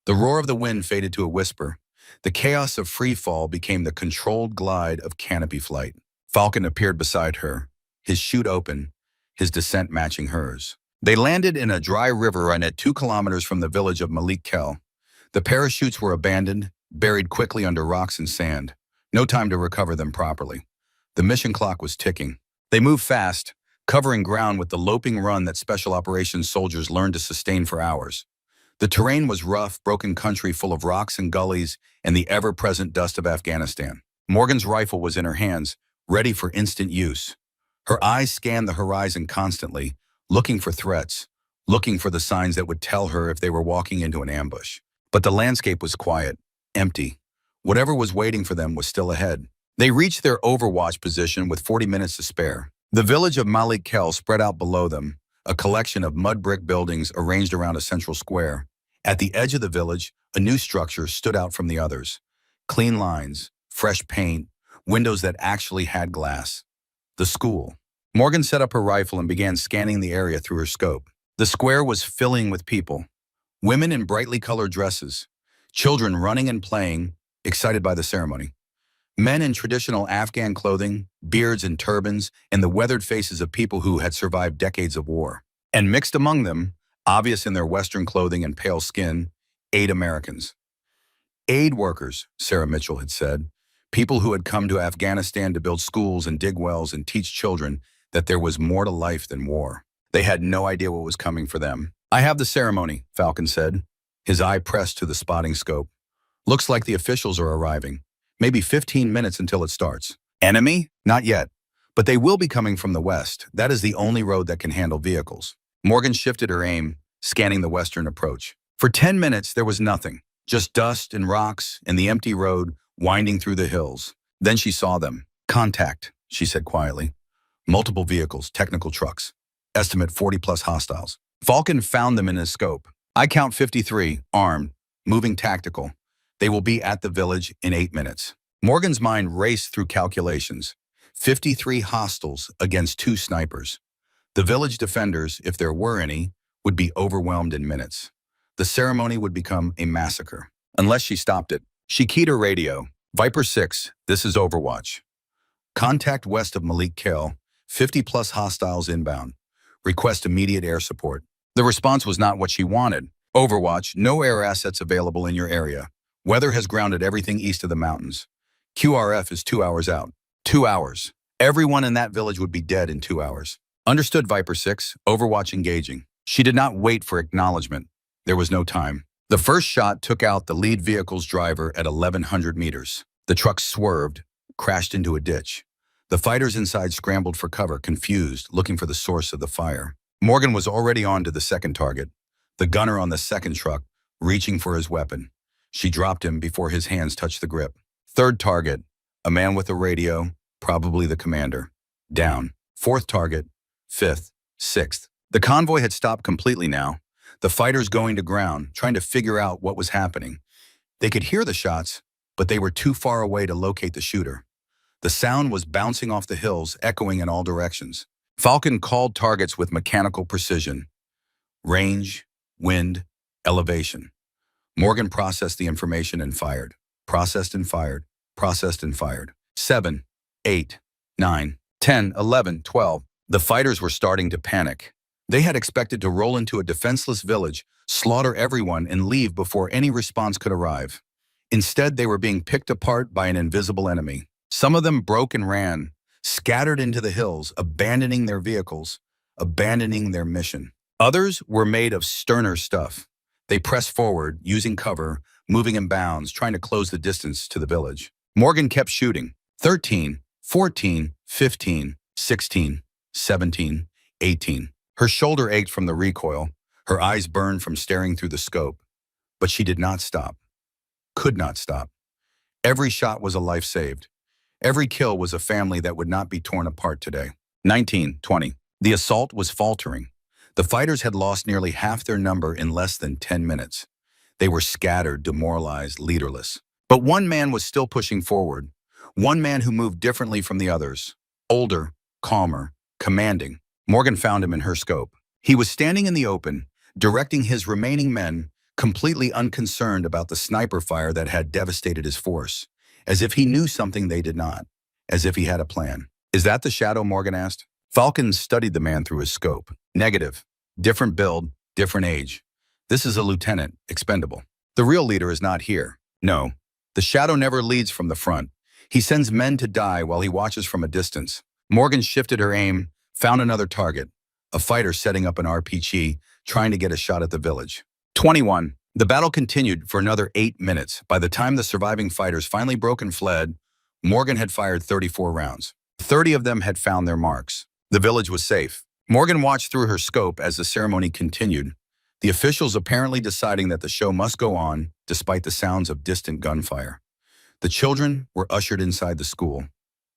The roar of the wind faded to a whisper. The chaos of free fall became the controlled glide of canopy flight. Falcon appeared beside her, his chute open, his descent matching hers. They landed in a dry river run at 2 kilometers from the village of Malik Kel. The parachutes were abandoned, buried quickly under rocks and sand. No time to recover them properly. The mission clock was ticking. They moved fast, covering ground with the loping run that special operations soldiers learned to sustain for hours. The terrain was rough, broken country full of rocks and gullies and the ever-present dust of Afghanistan. Morgan's rifle was in her hands, ready for instant use. Her eyes scanned the horizon constantly, looking for threats, looking for the signs that would tell her if they were walking into an ambush. But the landscape was quiet, empty. Whatever was waiting for them was still ahead. They reached their overwatch position with 40 minutes to spare. The village of Malik Kel spread out below them, a collection of mud brick buildings arranged around a central square. At the edge of the village, a new structure stood out from the others. Clean lines, fresh paint, windows that actually had glass. The school. Morgan set up her rifle and began scanning the area through her scope. The square was filling with people. Women in brightly colored dresses. Children running and playing, excited by the ceremony. Men in traditional Afghan clothing, beards and turbans, and the weathered faces of people who had survived decades of war. And mixed among them, obvious in their Western clothing and pale skin, 8 Americans. Aid workers, Sarah Mitchell had said. People who had come to Afghanistan to build schools and dig wells and teach children that there was more to life than war. They had no idea what was coming for them. "I have the ceremony," Falcon said, his eye pressed to the spotting scope. "Looks like the officials are arriving. Maybe 15 minutes until it starts." "Enemy? Not yet. But they will be coming from the west. That is the only road that can handle vehicles." Morgan shifted her aim, scanning the western approach. For 10 minutes, there was nothing. Just dust and rocks and the empty road winding through the hills. Then she saw them. "Contact," she said quietly. "Multiple vehicles, technical trucks. Estimate 40+ hostiles." Falcon found them in his scope. "I count 53, armed, moving tactical. They will be at the village in 8 minutes." Morgan's mind raced through calculations. 53 hostiles against 2 snipers. The village defenders, if there were any, would be overwhelmed in minutes. The ceremony would become a massacre, unless she stopped it. She keyed her radio. "Viper 6, this is Overwatch. Contact west of Malik Kel, 50+ hostiles inbound. Request immediate air support." The response was not what she wanted. "Overwatch, no air assets available in your area. Weather has grounded everything east of the mountains. QRF is 2 hours out." 2 hours. Everyone in that village would be dead in 2 hours. "Understood, Viper 6, Overwatch engaging." She did not wait for acknowledgement. There was no time. The first shot took out the lead vehicle's driver at 1,100 meters. The truck swerved, crashed into a ditch. The fighters inside scrambled for cover, confused, looking for the source of the fire. Morgan was already on to the second target, the gunner on the second truck, reaching for his weapon. She dropped him before his hands touched the grip. Third target, a man with a radio, probably the commander. Down. Fourth target, fifth, sixth. The convoy had stopped completely now. The fighters going to ground, trying to figure out what was happening. They could hear the shots, but they were too far away to locate the shooter. The sound was bouncing off the hills, echoing in all directions. Falcon called targets with mechanical precision. Range, wind, elevation. Morgan processed the information and fired. Processed and fired. Processed and fired. 7, 8, 9, 10, 11, 12. The fighters were starting to panic. They had expected to roll into a defenseless village, slaughter everyone, and leave before any response could arrive. Instead, they were being picked apart by an invisible enemy. Some of them broke and ran, scattered into the hills, abandoning their vehicles, abandoning their mission. Others were made of sterner stuff. They pressed forward, using cover, moving in bounds, trying to close the distance to the village. Morgan kept shooting. 13, 14, 15, 16, 17, 18. Her shoulder ached from the recoil. Her eyes burned from staring through the scope. But she did not stop. Could not stop. Every shot was a life saved. Every kill was a family that would not be torn apart today. 19, 20. The assault was faltering. The fighters had lost nearly half their number in less than 10 minutes. They were scattered, demoralized, leaderless. But one man was still pushing forward. One man who moved differently from the others. Older, calmer, commanding. Morgan found him in her scope. He was standing in the open, directing his remaining men, completely unconcerned about the sniper fire that had devastated his force, as if he knew something they did not, as if he had a plan. "Is that the shadow?" Morgan asked. Falcon studied the man through his scope. "Negative. Different build, different age. This is a lieutenant, expendable. The real leader is not here. No, the shadow never leads from the front. He sends men to die while he watches from a distance." Morgan shifted her aim, found another target, a fighter setting up an RPG, trying to get a shot at the village. 21. The battle continued for another 8 minutes. By the time the surviving fighters finally broke and fled, Morgan had fired 34 rounds. 30 of them had found their marks. The village was safe. Morgan watched through her scope as the ceremony continued, the officials apparently deciding that the show must go on despite the sounds of distant gunfire. The children were ushered inside the school.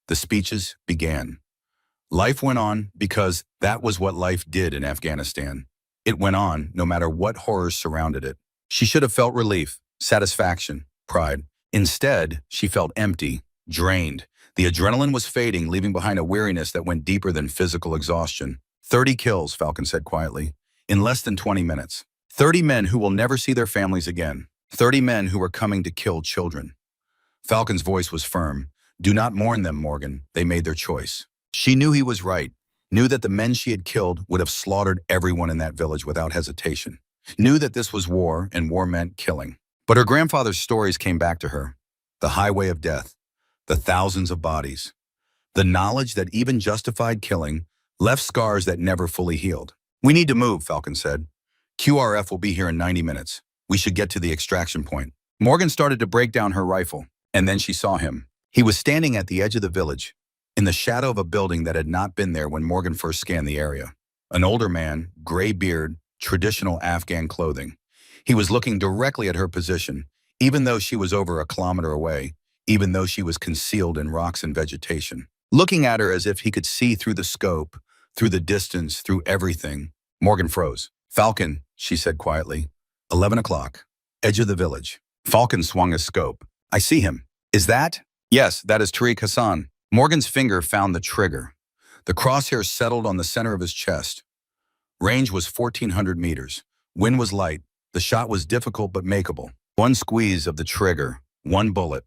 The speeches began. Life went on because that was what life did in Afghanistan. It went on no matter what horrors surrounded it. She should have felt relief, satisfaction, pride. Instead, she felt empty, drained. The adrenaline was fading, leaving behind a weariness that went deeper than physical exhaustion. 30 kills, Falcon said quietly, in less than 20 minutes. 30 men who will never see their families again. 30 men who were coming to kill children. Falcon's voice was firm. "Do not mourn them, Morgan. They made their choice." She knew he was right, knew that the men she had killed would have slaughtered everyone in that village without hesitation, knew that this was war and war meant killing. But her grandfather's stories came back to her. The highway of death, the thousands of bodies, the knowledge that even justified killing left scars that never fully healed. "We need to move," Falcon said. "QRF will be here in 90 minutes. We should get to the extraction point." Morgan started to break down her rifle, and then she saw him. He was standing at the edge of the village, in the shadow of a building that had not been there when Morgan first scanned the area. An older man, gray beard, traditional Afghan clothing. He was looking directly at her position, even though she was over a kilometer away, even though she was concealed in rocks and vegetation. Looking at her as if he could see through the scope, through the distance, through everything. Morgan froze. "Falcon," she said quietly. 11 o'clock. Edge of the village. Falcon swung his scope. "I see him." "Is that?" "Yes, that is Tariq Hassan." Morgan's finger found the trigger. The crosshairs settled on the center of his chest. Range was 1,400 meters. Wind was light. The shot was difficult but makeable. One squeeze of the trigger, one bullet,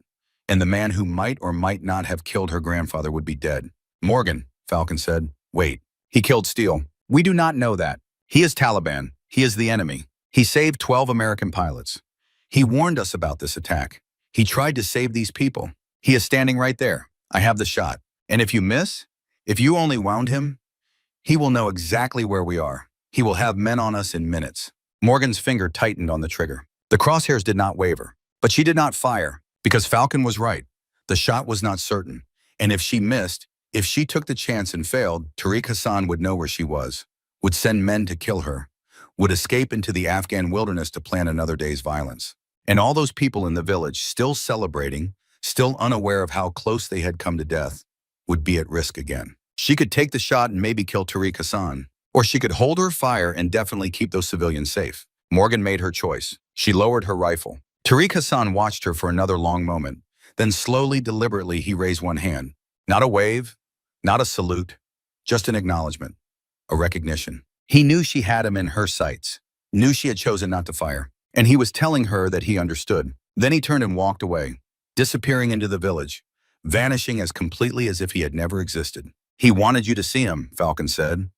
and the man who might or might not have killed her grandfather would be dead. "Morgan," Falcon said. "Wait. He killed Steele." "We do not know that. He is Taliban. He is the enemy. He saved 12 American pilots. He warned us about this attack. He tried to save these people. He is standing right there. I have the shot. And if you miss, if you only wound him, he will know exactly where we are. He will have men on us in minutes." Morgan's finger tightened on the trigger. The crosshairs did not waver, but she did not fire, because Falcon was right. The shot was not certain. And if she missed, if she took the chance and failed, Tariq Hassan would know where she was, would send men to kill her, would escape into the Afghan wilderness to plan another day's violence. And all those people in the village, still celebrating, still unaware of how close they had come to death, would be at risk again. She could take the shot and maybe kill Tariq Hassan, or she could hold her fire and definitely keep those civilians safe. Morgan made her choice. She lowered her rifle. Tariq Hassan watched her for another long moment. Then slowly, deliberately, he raised one hand. Not a wave, not a salute, just an acknowledgement, a recognition. He knew she had him in her sights, knew she had chosen not to fire, and he was telling her that he understood. Then he turned and walked away, disappearing into the village, vanishing as completely as if he had never existed. "He wanted you to see him," Falcon said.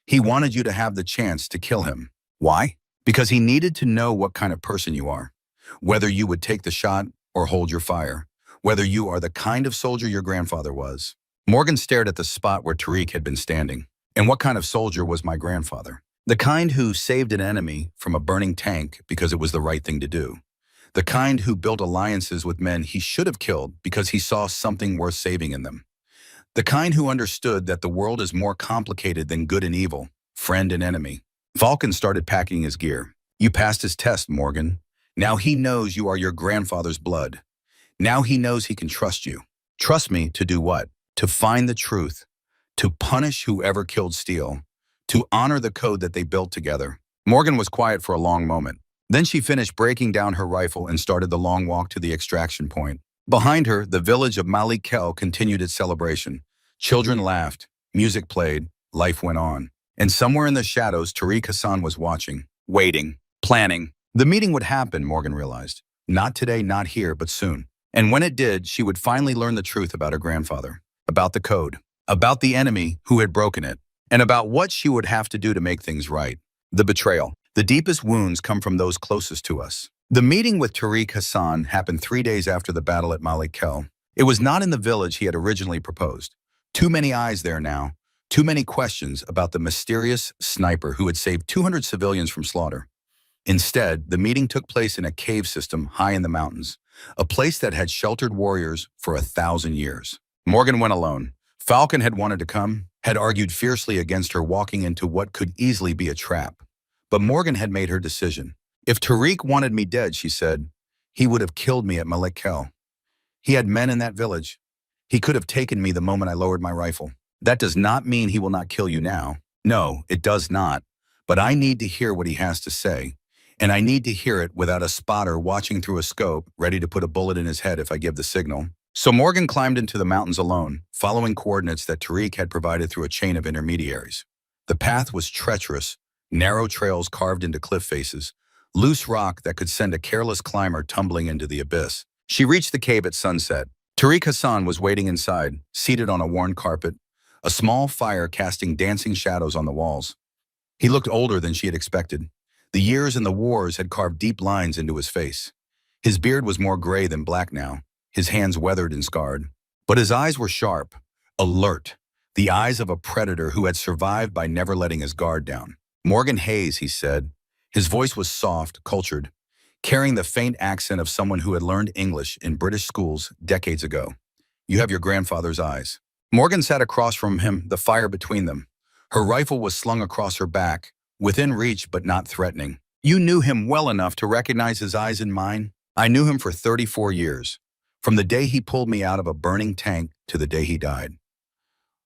"He wanted you to have the chance to kill him." Why? Because he needed to know what kind of person you are, whether you would take the shot or hold your fire, whether you are the kind of soldier your grandfather was. Morgan stared at the spot where Tariq had been standing. "And what kind of soldier was my grandfather?" The kind who saved an enemy from a burning tank because it was the right thing to do. The kind who built alliances with men he should have killed because he saw something worth saving in them. The kind who understood that the world is more complicated than good and evil, friend and enemy. Falcon started packing his gear. You passed his test, Morgan. Now he knows you are your grandfather's blood. Now he knows he can trust you. Trust me to do what? To find the truth, to punish whoever killed Steele, to honor the code that they built together. Morgan was quiet for a long moment. Then she finished breaking down her rifle and started the long walk to the extraction point. Behind her, the village of Malik-Kel continued its celebration. Children laughed, music played, life went on. And somewhere in the shadows, Tariq Hassan was watching, waiting, planning. The meeting would happen, Morgan realized. Not today, not here, but soon. And when it did, she would finally learn the truth about her grandfather, about the code, about the enemy who had broken it, and about what she would have to do to make things right. The betrayal. The deepest wounds come from those closest to us. The meeting with Tariq Hassan happened 3 days after the battle at Malik-Kel. It was not in the village he had originally proposed. Too many eyes there now, too many questions about the mysterious sniper who had saved 200 civilians from slaughter. Instead, the meeting took place in a cave system high in the mountains, a place that had sheltered warriors for 1,000 years. Morgan went alone. Falcon had wanted to come, had argued fiercely against her walking into what could easily be a trap. But Morgan had made her decision. If Tariq wanted me dead, she said, he would have killed me at Malik-Kel. He had men in that village. He could have taken me the moment I lowered my rifle. That does not mean he will not kill you now. No, it does not. But I need to hear what he has to say. And I need to hear it without a spotter watching through a scope, ready to put a bullet in his head if I give the signal. So Morgan climbed into the mountains alone, following coordinates that Tariq had provided through a chain of intermediaries. The path was treacherous, narrow trails carved into cliff faces, loose rock that could send a careless climber tumbling into the abyss. She reached the cave at sunset. Tariq Hassan was waiting inside, seated on a worn carpet, a small fire casting dancing shadows on the walls. He looked older than she had expected. The years and the wars had carved deep lines into his face. His beard was more gray than black now, his hands weathered and scarred. But his eyes were sharp, alert, the eyes of a predator who had survived by never letting his guard down. Morgan Hayes, he said. His voice was soft, cultured, carrying the faint accent of someone who had learned English in British schools decades ago. You have your grandfather's eyes. Morgan sat across from him, the fire between them. Her rifle was slung across her back, within reach but not threatening. You knew him well enough to recognize his eyes in mine? I knew him for 34 years, from the day he pulled me out of a burning tank to the day he died.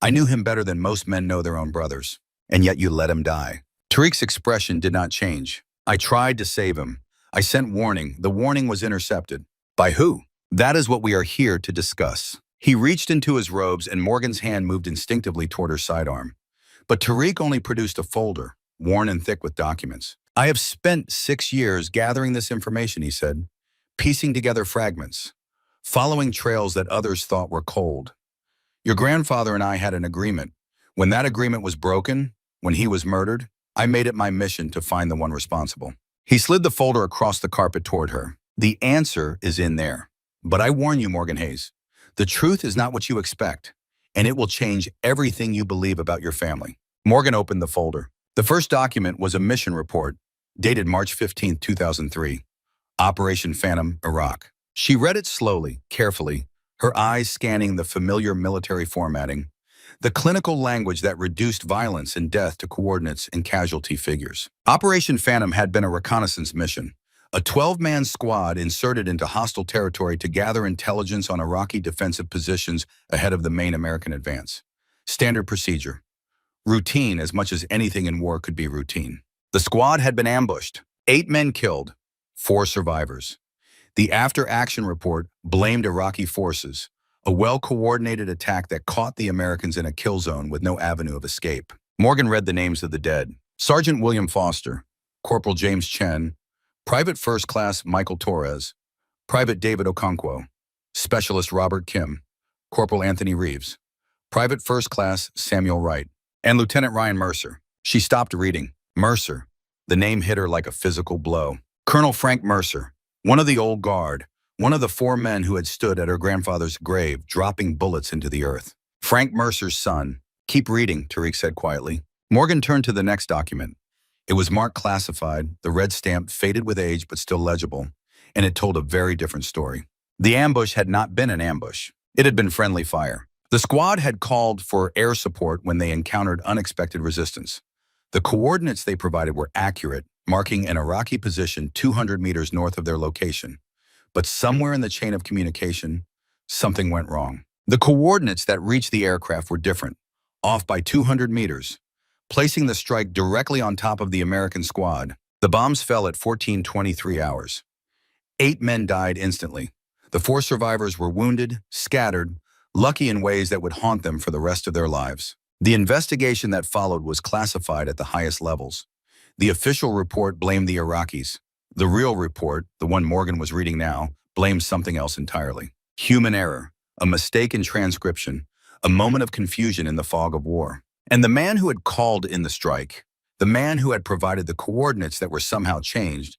I knew him better than most men know their own brothers, and yet you let him die. Tariq's expression did not change. I tried to save him. I sent warning. The warning was intercepted. By who? That is what we are here to discuss. He reached into his robes and Morgan's hand moved instinctively toward her sidearm. But Tariq only produced a folder, worn and thick with documents. I have spent 6 years gathering this information, he said, piecing together fragments, following trails that others thought were cold. Your grandfather and I had an agreement. When that agreement was broken, when he was murdered, I made it my mission to find the one responsible. He slid the folder across the carpet toward her. The answer is in there. But I warn you, Morgan Hayes, the truth is not what you expect, and it will change everything you believe about your family. Morgan opened the folder. The first document was a mission report, dated March 15, 2003, Operation Phantom, Iraq. She read it slowly, carefully, her eyes scanning the familiar military formatting, the clinical language that reduced violence and death to coordinates and casualty figures. Operation Phantom had been a reconnaissance mission, a 12-man squad inserted into hostile territory to gather intelligence on Iraqi defensive positions ahead of the main American advance. Standard procedure. Routine as much as anything in war could be routine. The squad had been ambushed. 8 men killed, 4 survivors. The after-action report blamed Iraqi forces, a well-coordinated attack that caught the Americans in a kill zone with no avenue of escape. Morgan read the names of the dead. Sergeant William Foster, Corporal James Chen, Private First Class Michael Torres, Private David Okonkwo, Specialist Robert Kim, Corporal Anthony Reeves, Private First Class Samuel Wright, and Lieutenant Ryan Mercer. She stopped reading. Mercer. The name hit her like a physical blow. Colonel Frank Mercer, one of the old guard, one of the 4 men who had stood at her grandfather's grave, dropping bullets into the earth. Frank Mercer's son. Keep reading, Tariq said quietly. Morgan turned to the next document. It was marked classified, the red stamp faded with age but still legible, and it told a very different story. The ambush had not been an ambush. It had been friendly fire. The squad had called for air support when they encountered unexpected resistance. The coordinates they provided were accurate, marking an Iraqi position 200 meters north of their location. But somewhere in the chain of communication, something went wrong. The coordinates that reached the aircraft were different, off by 200 meters, placing the strike directly on top of the American squad. The bombs fell at 14:23 hours. 8 men died instantly. The 4 survivors were wounded, scattered, lucky in ways that would haunt them for the rest of their lives. The investigation that followed was classified at the highest levels. The official report blamed the Iraqis. The real report, the one Morgan was reading now, blamed something else entirely. Human error, a mistake in transcription, a moment of confusion in the fog of war. And the man who had called in the strike, the man who had provided the coordinates that were somehow changed,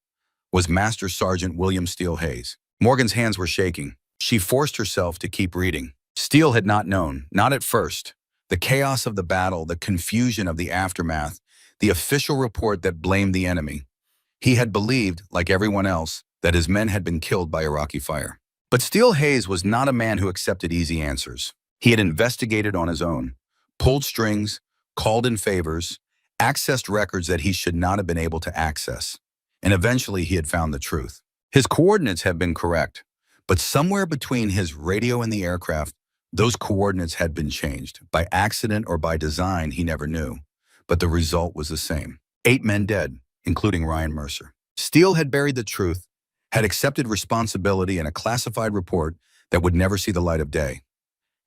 was Master Sergeant William Steele Hayes. Morgan's hands were shaking. She forced herself to keep reading. Steele had not known, not at first. The chaos of the battle, the confusion of the aftermath, the official report that blamed the enemy. He had believed, like everyone else, that his men had been killed by Iraqi fire. But Steele Hayes was not a man who accepted easy answers. He had investigated on his own, pulled strings, called in favors, accessed records that he should not have been able to access. And eventually he had found the truth. His coordinates had been correct, but somewhere between his radio and the aircraft, those coordinates had been changed. By accident or by design, he never knew. But the result was the same. 8 men dead, including Ryan Mercer. Steele had buried the truth, had accepted responsibility in a classified report that would never see the light of day,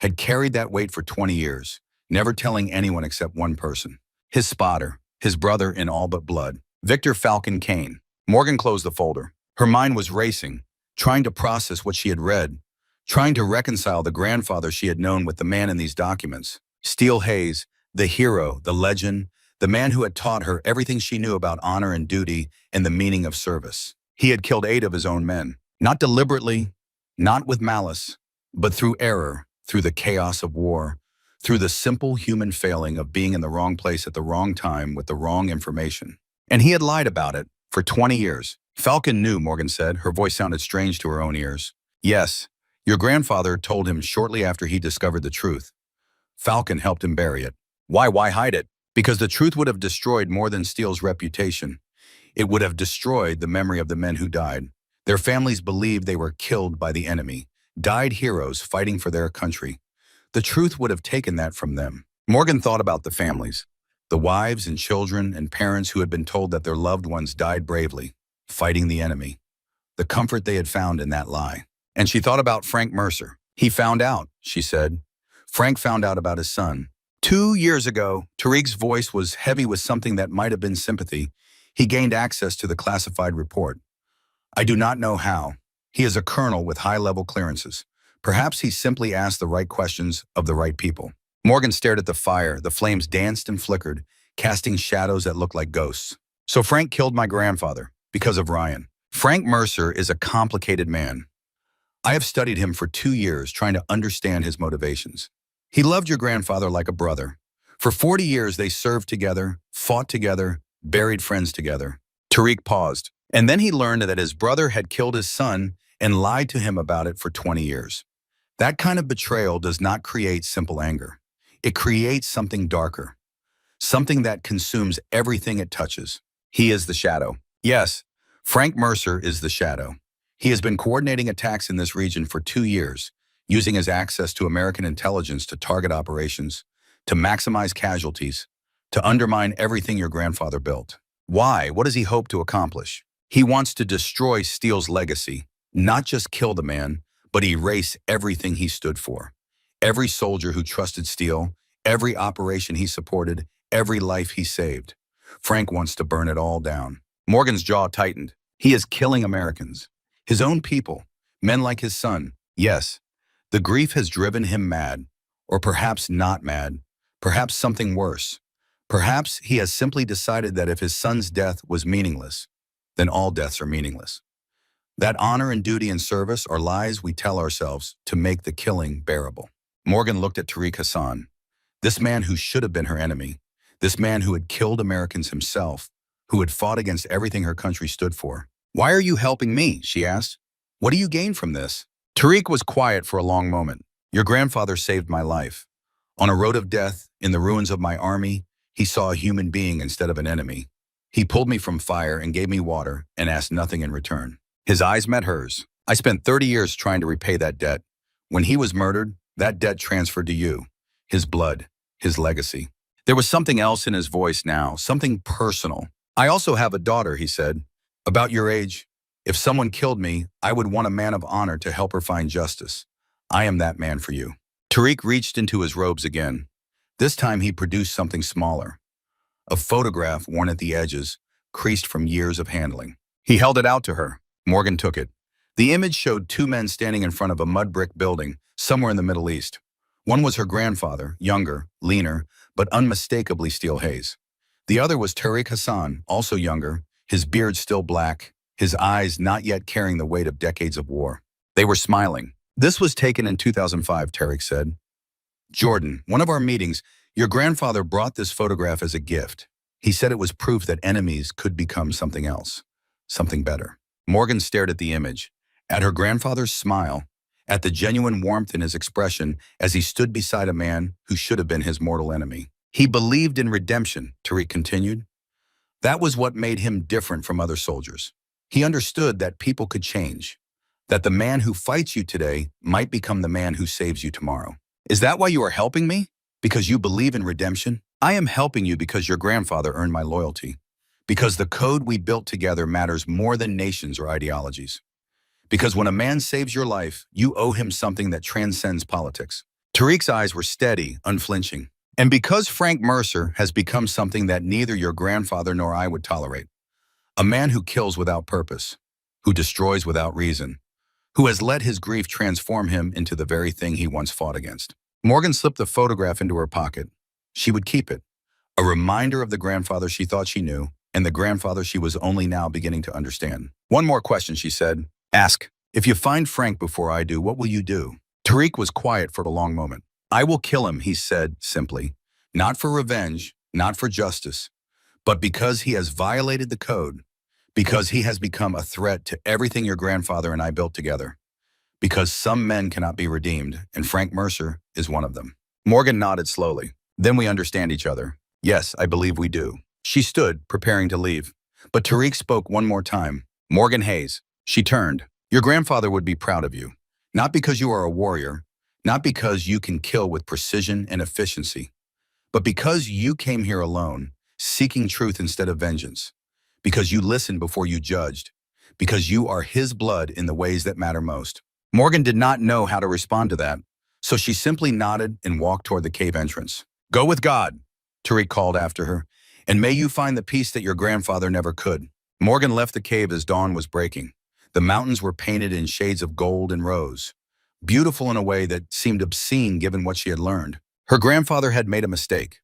had carried that weight for 20 years, never telling anyone except one person. His spotter, his brother in all but blood, Victor Falcon Kane. Morgan closed the folder. Her mind was racing, trying to process what she had read, trying to reconcile the grandfather she had known with the man in these documents. Steele Hayes, the hero, the legend, the man who had taught her everything she knew about honor and duty and the meaning of service. He had killed 8 of his own men, not deliberately, not with malice, but through error, through the chaos of war, through the simple human failing of being in the wrong place at the wrong time with the wrong information. And he had lied about it for 20 years. Falcon knew, Morgan said. Her voice sounded strange to her own ears. Yes, your grandfather told him shortly after he discovered the truth. Falcon helped him bury it. Why hide it? Because the truth would have destroyed more than Steele's reputation. It would have destroyed the memory of the men who died. Their families believed they were killed by the enemy, died heroes fighting for their country. The truth would have taken that from them. Morgan thought about the families, the wives and children and parents who had been told that their loved ones died bravely, fighting the enemy. The comfort they had found in that lie. And she thought about Frank Mercer. He found out, she said. Frank found out about his son. 2 years ago, Tariq's voice was heavy with something that might have been sympathy. He gained access to the classified report. I do not know how. He is a colonel with high-level clearances. Perhaps he simply asked the right questions of the right people. Morgan stared at the fire. The flames danced and flickered, casting shadows that looked like ghosts. So Frank killed my grandfather because of Ryan. Frank Mercer is a complicated man. I have studied him for 2 years, trying to understand his motivations. He loved your grandfather like a brother. For 40 years, they served together, fought together, buried friends together. Tariq paused, and then he learned that his brother had killed his son and lied to him about it for 20 years. That kind of betrayal does not create simple anger. It creates something darker, something that consumes everything it touches. He is the shadow. Yes, Frank Mercer is the shadow. He has been coordinating attacks in this region for 2 years, using his access to American intelligence to target operations, to maximize casualties, to undermine everything your grandfather built. Why? What does he hope to accomplish? He wants to destroy Steele's legacy, not just kill the man, but erase everything he stood for. Every soldier who trusted Steele, every operation he supported, every life he saved. Frank wants to burn it all down. Morgan's jaw tightened. He is killing Americans, his own people, men like his son. Yes, the grief has driven him mad, or perhaps not mad, perhaps something worse. Perhaps he has simply decided that if his son's death was meaningless, then all deaths are meaningless. That honor and duty and service are lies we tell ourselves to make the killing bearable. Morgan looked at Tariq Hassan, this man who should have been her enemy, this man who had killed Americans himself, who had fought against everything her country stood for. "Why are you helping me?" she asked. "What do you gain from this?" Tariq was quiet for a long moment. "Your grandfather saved my life. On a road of death, in the ruins of my army, he saw a human being instead of an enemy. He pulled me from fire and gave me water and asked nothing in return." His eyes met hers. "I spent 30 years trying to repay that debt. When he was murdered, that debt transferred to you. His blood, his legacy." There was something else in his voice now, something personal. "I also have a daughter," he said. "About your age. If someone killed me, I would want a man of honor to help her find justice. I am that man for you." Tariq reached into his robes again. This time he produced something smaller. A photograph worn at the edges, creased from years of handling. He held it out to her. Morgan took it. The image showed two men standing in front of a mud brick building somewhere in the Middle East. One was her grandfather, younger, leaner, but unmistakably Steele Hayes. The other was Tariq Hassan, also younger, his beard still black, his eyes not yet carrying the weight of decades of war. They were smiling. "This was taken in 2005, Tariq said. "Jordan, one of our meetings, your grandfather brought this photograph as a gift. He said it was proof that enemies could become something else, something better." Morgan stared at the image, at her grandfather's smile, at the genuine warmth in his expression as he stood beside a man who should have been his mortal enemy. "He believed in redemption," Tariq continued. "That was what made him different from other soldiers. He understood that people could change, that the man who fights you today might become the man who saves you tomorrow." "Is that why you are helping me? Because you believe in redemption?" "I am helping you because your grandfather earned my loyalty. Because the code we built together matters more than nations or ideologies. Because when a man saves your life, you owe him something that transcends politics." Tariq's eyes were steady, unflinching. "And because Frank Mercer has become something that neither your grandfather nor I would tolerate. A man who kills without purpose, who destroys without reason, who has let his grief transform him into the very thing he once fought against." Morgan slipped the photograph into her pocket. She would keep it, a reminder of the grandfather she thought she knew, and the grandfather she was only now beginning to understand. "One more question," she said. "Ask. If you find Frank before I do, what will you do?" Tariq was quiet for a long moment. "I will kill him," he said simply. "Not for revenge, not for justice, but because he has violated the code, because he has become a threat to everything your grandfather and I built together. Because some men cannot be redeemed, and Frank Mercer is one of them." Morgan nodded slowly. "Then we understand each other." "Yes, I believe we do." She stood, preparing to leave. But Tariq spoke one more time. "Morgan Hayes." She turned. "Your grandfather would be proud of you. Not because you are a warrior, not because you can kill with precision and efficiency, but because you came here alone, seeking truth instead of vengeance. Because you listened before you judged. Because you are his blood in the ways that matter most." Morgan did not know how to respond to that, so she simply nodded and walked toward the cave entrance. "Go with God," Tariq called after her, "and may you find the peace that your grandfather never could." Morgan left the cave as dawn was breaking. The mountains were painted in shades of gold and rose, beautiful in a way that seemed obscene given what she had learned. Her grandfather had made a mistake,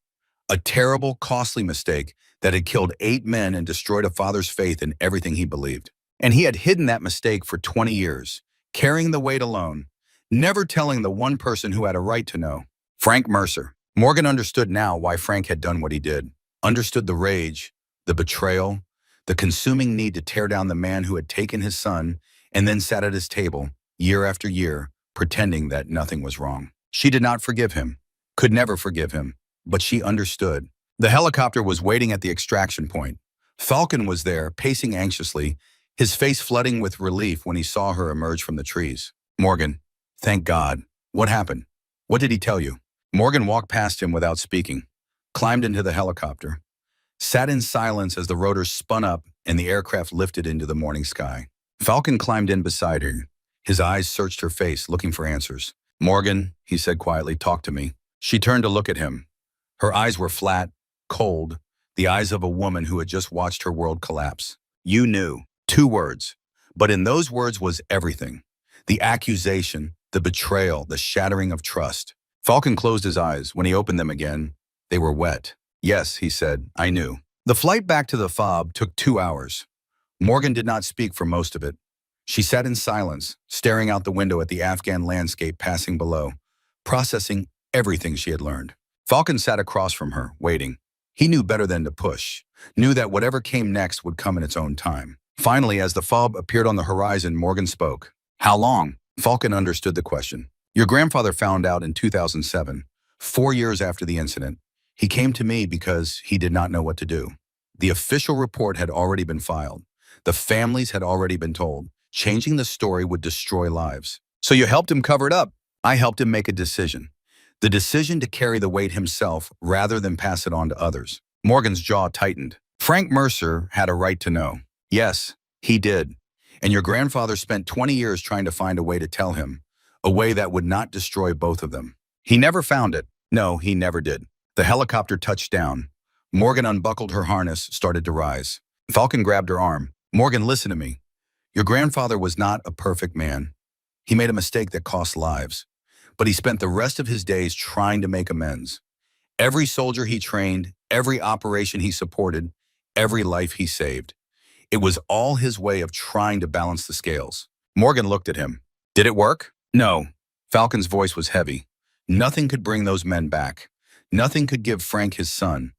a terrible, costly mistake that had killed 8 men and destroyed a father's faith in everything he believed. And he had hidden that mistake for 20 years, carrying the weight alone, never telling the one person who had a right to know. Frank Mercer. Morgan understood now why Frank had done what he did. Understood the rage, the betrayal, the consuming need to tear down the man who had taken his son and then sat at his table, year after year, pretending that nothing was wrong. She did not forgive him, could never forgive him, but she understood. The helicopter was waiting at the extraction point. Falcon was there, pacing anxiously, his face flooding with relief when he saw her emerge from the trees. "Morgan, thank God. What happened? What did he tell you?" Morgan walked past him without speaking, climbed into the helicopter, sat in silence as the rotors spun up and the aircraft lifted into the morning sky. Falcon climbed in beside her. His eyes searched her face, looking for answers. "Morgan," he said quietly, "talk to me." She turned to look at him. Her eyes were flat, cold, the eyes of a woman who had just watched her world collapse. "You knew." 2 words. But in those words was everything. The accusation, the betrayal, the shattering of trust. Falcon closed his eyes. When he opened them again, they were wet. "Yes," he said, "I knew." The flight back to the FOB took 2 hours. Morgan did not speak for most of it. She sat in silence, staring out the window at the Afghan landscape passing below, processing everything she had learned. Falcon sat across from her, waiting. He knew better than to push, knew that whatever came next would come in its own time. Finally, as the fog appeared on the horizon, Morgan spoke. How long? Falcon understood the question. Your grandfather found out in 2007, 4 years after the incident. He came to me because he did not know what to do. The official report had already been filed. The families had already been told. Changing the story would destroy lives. So you helped him cover it up. I helped him make a decision. The decision to carry the weight himself rather than pass it on to others. Morgan's jaw tightened. Frank Mercer had a right to know. Yes, he did. And your grandfather spent 20 years trying to find a way to tell him, a way that would not destroy both of them. He never found it. No, he never did. The helicopter touched down. Morgan unbuckled her harness, started to rise. Falcon grabbed her arm. Morgan, listen to me. Your grandfather was not a perfect man. He made a mistake that cost lives. But he spent the rest of his days trying to make amends. Every soldier he trained, every operation he supported, every life he saved. It was all his way of trying to balance the scales. Morgan looked at him. Did it work? No. Falcon's voice was heavy. Nothing could bring those men back. Nothing could give Frank his son.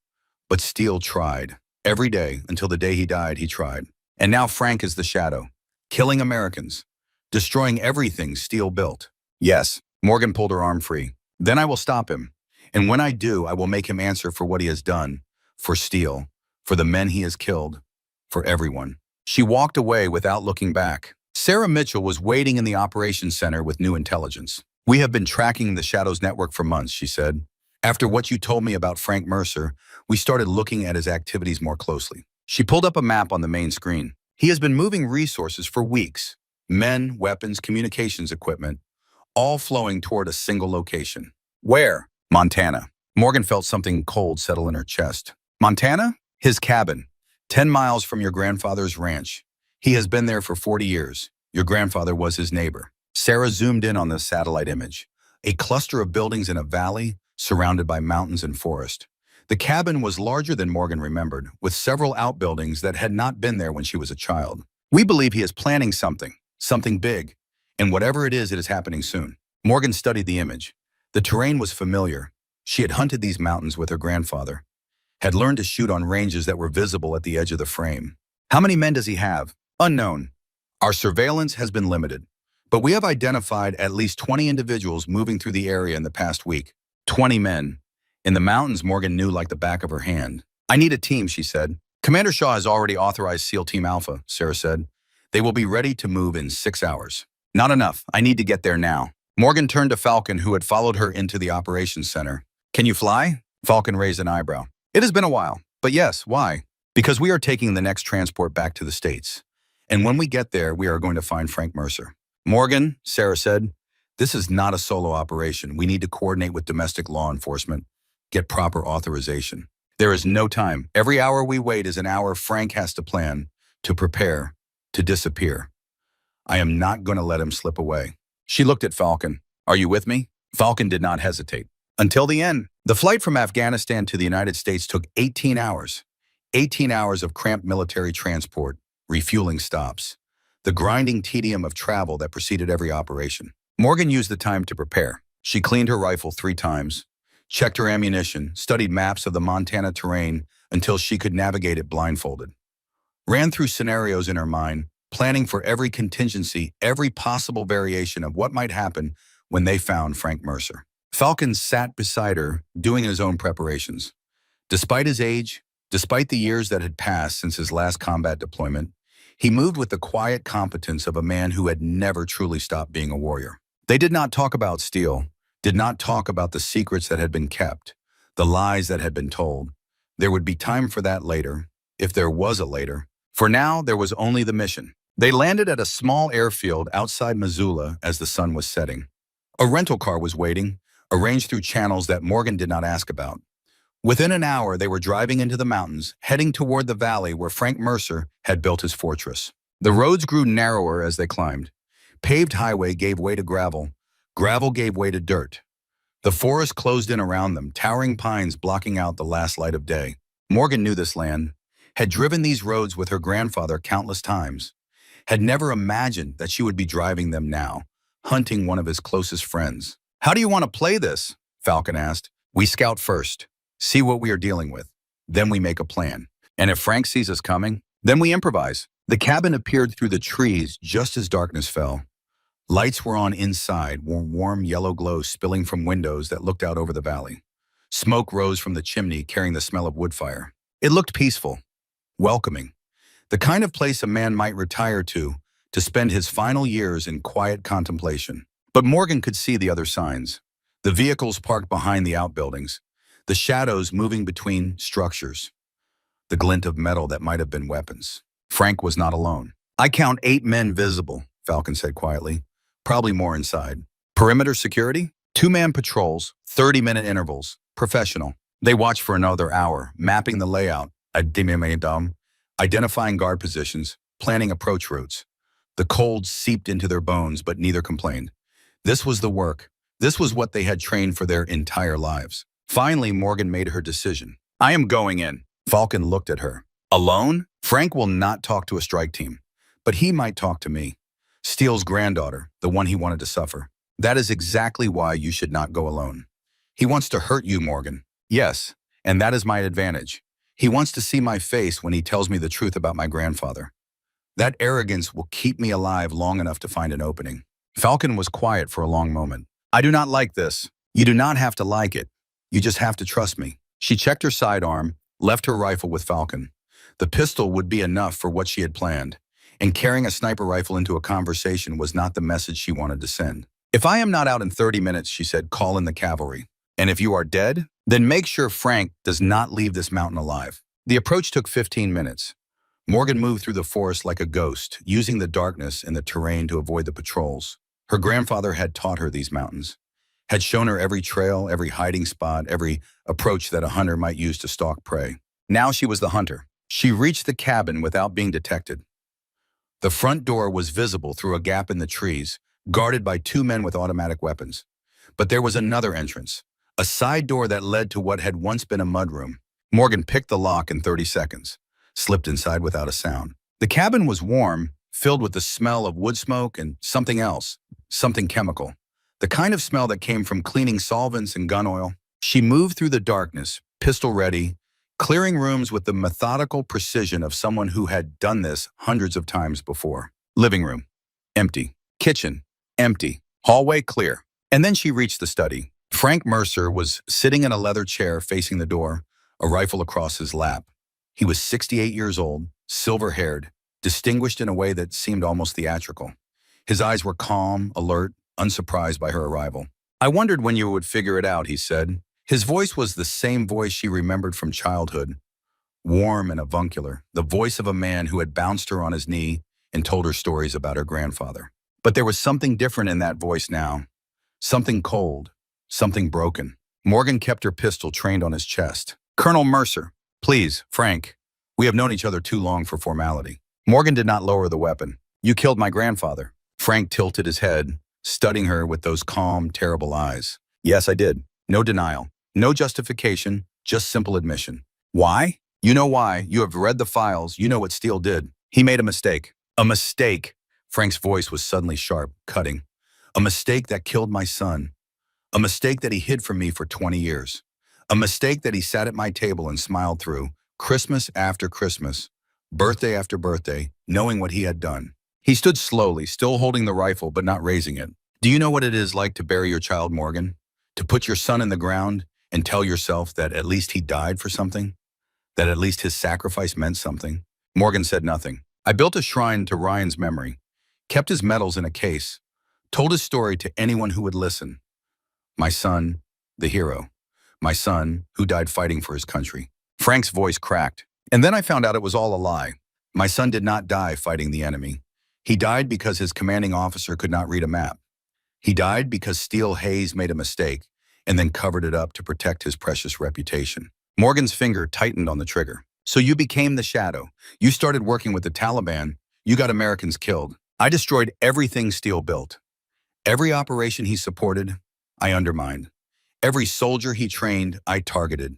But Steele tried. Every day, until the day he died, he tried. And now Frank is the shadow, killing Americans, destroying everything Steele built. Yes, Morgan pulled her arm free. Then I will stop him. And when I do, I will make him answer for what he has done, for Steele, for the men he has killed, for everyone. She walked away without looking back. Sarah Mitchell was waiting in the operations center with new intelligence. We have been tracking the Shadows network for months, she said. After what you told me about Frank Mercer, we started looking at his activities more closely. She pulled up a map on the main screen. He has been moving resources for weeks. Men, weapons, communications equipment, all flowing toward a single location. Where? Montana. Morgan felt something cold settle in her chest. Montana? His cabin. 10 miles from your grandfather's ranch. He has been there for 40 years. Your grandfather was his neighbor. Sarah zoomed in on the satellite image. A cluster of buildings in a valley surrounded by mountains and forest. The cabin was larger than Morgan remembered, with several outbuildings that had not been there when she was a child. We believe he is planning something big, and whatever it is happening soon. Morgan studied the image. The terrain was familiar. She had hunted these mountains with her grandfather, had learned to shoot on ranges that were visible at the edge of the frame. How many men does he have? Unknown. Our surveillance has been limited, but we have identified at least 20 individuals moving through the area in the past week. 20 men. In the mountains, Morgan knew like the back of her hand. I need a team, she said. Commander Shaw has already authorized SEAL Team Alpha, Sarah said. They will be ready to move in 6 hours. Not enough. I need to get there now. Morgan turned to Falcon, who had followed her into the operations center. Can you fly? Falcon raised an eyebrow. It has been a while, but yes, why? Because we are taking the next transport back to the States. And when we get there, we are going to find Frank Mercer. Morgan, Sarah said, this is not a solo operation. We need to coordinate with domestic law enforcement, get proper authorization. There is no time. Every hour we wait is an hour Frank has to plan, to prepare, to disappear. I am not going to let him slip away. She looked at Falcon. Are you with me? Falcon did not hesitate. Until the end. The flight from Afghanistan to the United States took 18 hours. 18 hours of cramped military transport, refueling stops, the grinding tedium of travel that preceded every operation. Morgan used the time to prepare. She cleaned her rifle 3 times, checked her ammunition, studied maps of the Montana terrain until she could navigate it blindfolded. Ran through scenarios in her mind, planning for every contingency, every possible variation of what might happen when they found Frank Mercer. Falcon sat beside her, doing his own preparations. Despite his age, despite the years that had passed since his last combat deployment, he moved with the quiet competence of a man who had never truly stopped being a warrior. They did not talk about Steele, did not talk about the secrets that had been kept, the lies that had been told. There would be time for that later, if there was a later. For now, there was only the mission. They landed at a small airfield outside Missoula as the sun was setting. A rental car was waiting, arranged through channels that Morgan did not ask about. Within an hour, they were driving into the mountains, heading toward the valley where Frank Mercer had built his fortress. The roads grew narrower as they climbed. Paved highway gave way to gravel. Gravel gave way to dirt. The forest closed in around them, towering pines blocking out the last light of day. Morgan knew this land, had driven these roads with her grandfather countless times, had never imagined that she would be driving them now, hunting one of his closest friends. How do you want to play this? Falcon asked. We scout first. See what we are dealing with. Then we make a plan. And if Frank sees us coming, then we improvise. The cabin appeared through the trees just as darkness fell. Lights were on inside, warm yellow glow spilling from windows that looked out over the valley. Smoke rose from the chimney, carrying the smell of wood fire. It looked peaceful, welcoming, the kind of place a man might retire to spend his final years in quiet contemplation. But Morgan could see the other signs. The vehicles parked behind the outbuildings, the shadows moving between structures, the glint of metal that might have been weapons. Frank was not alone. I count 8 men visible, Falcon said quietly. Probably more inside. Perimeter security? 2-man patrols, 30-minute intervals. Professional. They watched for another hour, mapping the layout, identifying guard positions, planning approach routes. The cold seeped into their bones, but neither complained. This was the work. This was what they had trained for their entire lives. Finally, Morgan made her decision. I am going in. Falcon looked at her. Alone? Frank will not talk to a strike team, but he might talk to me. Steele's granddaughter, the one he wanted to suffer. That is exactly why you should not go alone. He wants to hurt you, Morgan. Yes, and that is my advantage. He wants to see my face when he tells me the truth about my grandfather. That arrogance will keep me alive long enough to find an opening. Falcon was quiet for a long moment. I do not like this. You do not have to like it. You just have to trust me. She checked her sidearm, left her rifle with Falcon. The pistol would be enough for what she had planned, and carrying a sniper rifle into a conversation was not the message she wanted to send. If I am not out in 30 minutes, she said, call in the cavalry. And if you are dead, then make sure Frank does not leave this mountain alive. The approach took 15 minutes. Morgan moved through the forest like a ghost, using the darkness and the terrain to avoid the patrols. Her grandfather had taught her these mountains, had shown her every trail, every hiding spot, every approach that a hunter might use to stalk prey. Now she was the hunter. She reached the cabin without being detected. The front door was visible through a gap in the trees, guarded by 2 men with automatic weapons. But there was another entrance, a side door that led to what had once been a mudroom. Morgan picked the lock in 30 seconds, slipped inside without a sound. The cabin was warm, filled with the smell of wood smoke and something else, something chemical. The kind of smell that came from cleaning solvents and gun oil. She moved through the darkness, pistol ready, clearing rooms with the methodical precision of someone who had done this hundreds of times before. Living room, empty. Kitchen, empty. Hallway clear. And then she reached the study. Frank Mercer was sitting in a leather chair facing the door, a rifle across his lap. He was 68 years old, silver-haired, distinguished in a way that seemed almost theatrical. His eyes were calm, alert, unsurprised by her arrival. I wondered when you would figure it out, he said. His voice was the same voice she remembered from childhood, warm and avuncular, the voice of a man who had bounced her on his knee and told her stories about her grandfather. But there was something different in that voice now, something cold, something broken. Morgan kept her pistol trained on his chest. Colonel Mercer, please, Frank, we have known each other too long for formality. Morgan did not lower the weapon. You killed my grandfather. Frank tilted his head, studying her with those calm, terrible eyes. Yes, I did. No denial. No justification, just simple admission. Why? You know why. You have read the files. You know what Steele did. He made a mistake. A mistake. Frank's voice was suddenly sharp, cutting. A mistake that killed my son. A mistake that he hid from me for 20 years. A mistake that he sat at my table and smiled through, Christmas after Christmas, birthday after birthday, knowing what he had done. He stood slowly, still holding the rifle but not raising it. Do you know what it is like to bury your child, Morgan? To put your son in the ground and tell yourself that at least he died for something? That at least his sacrifice meant something? Morgan said nothing. I built a shrine to Ryan's memory, kept his medals in a case, told his story to anyone who would listen. My son, the hero. My son, who died fighting for his country. Frank's voice cracked. And then I found out it was all a lie. My son did not die fighting the enemy. He died because his commanding officer could not read a map. He died because Steele Hayes made a mistake and then covered it up to protect his precious reputation. Morgan's finger tightened on the trigger. So you became the shadow. You started working with the Taliban. You got Americans killed. I destroyed everything Steele built. Every operation he supported, I undermined. Every soldier he trained, I targeted.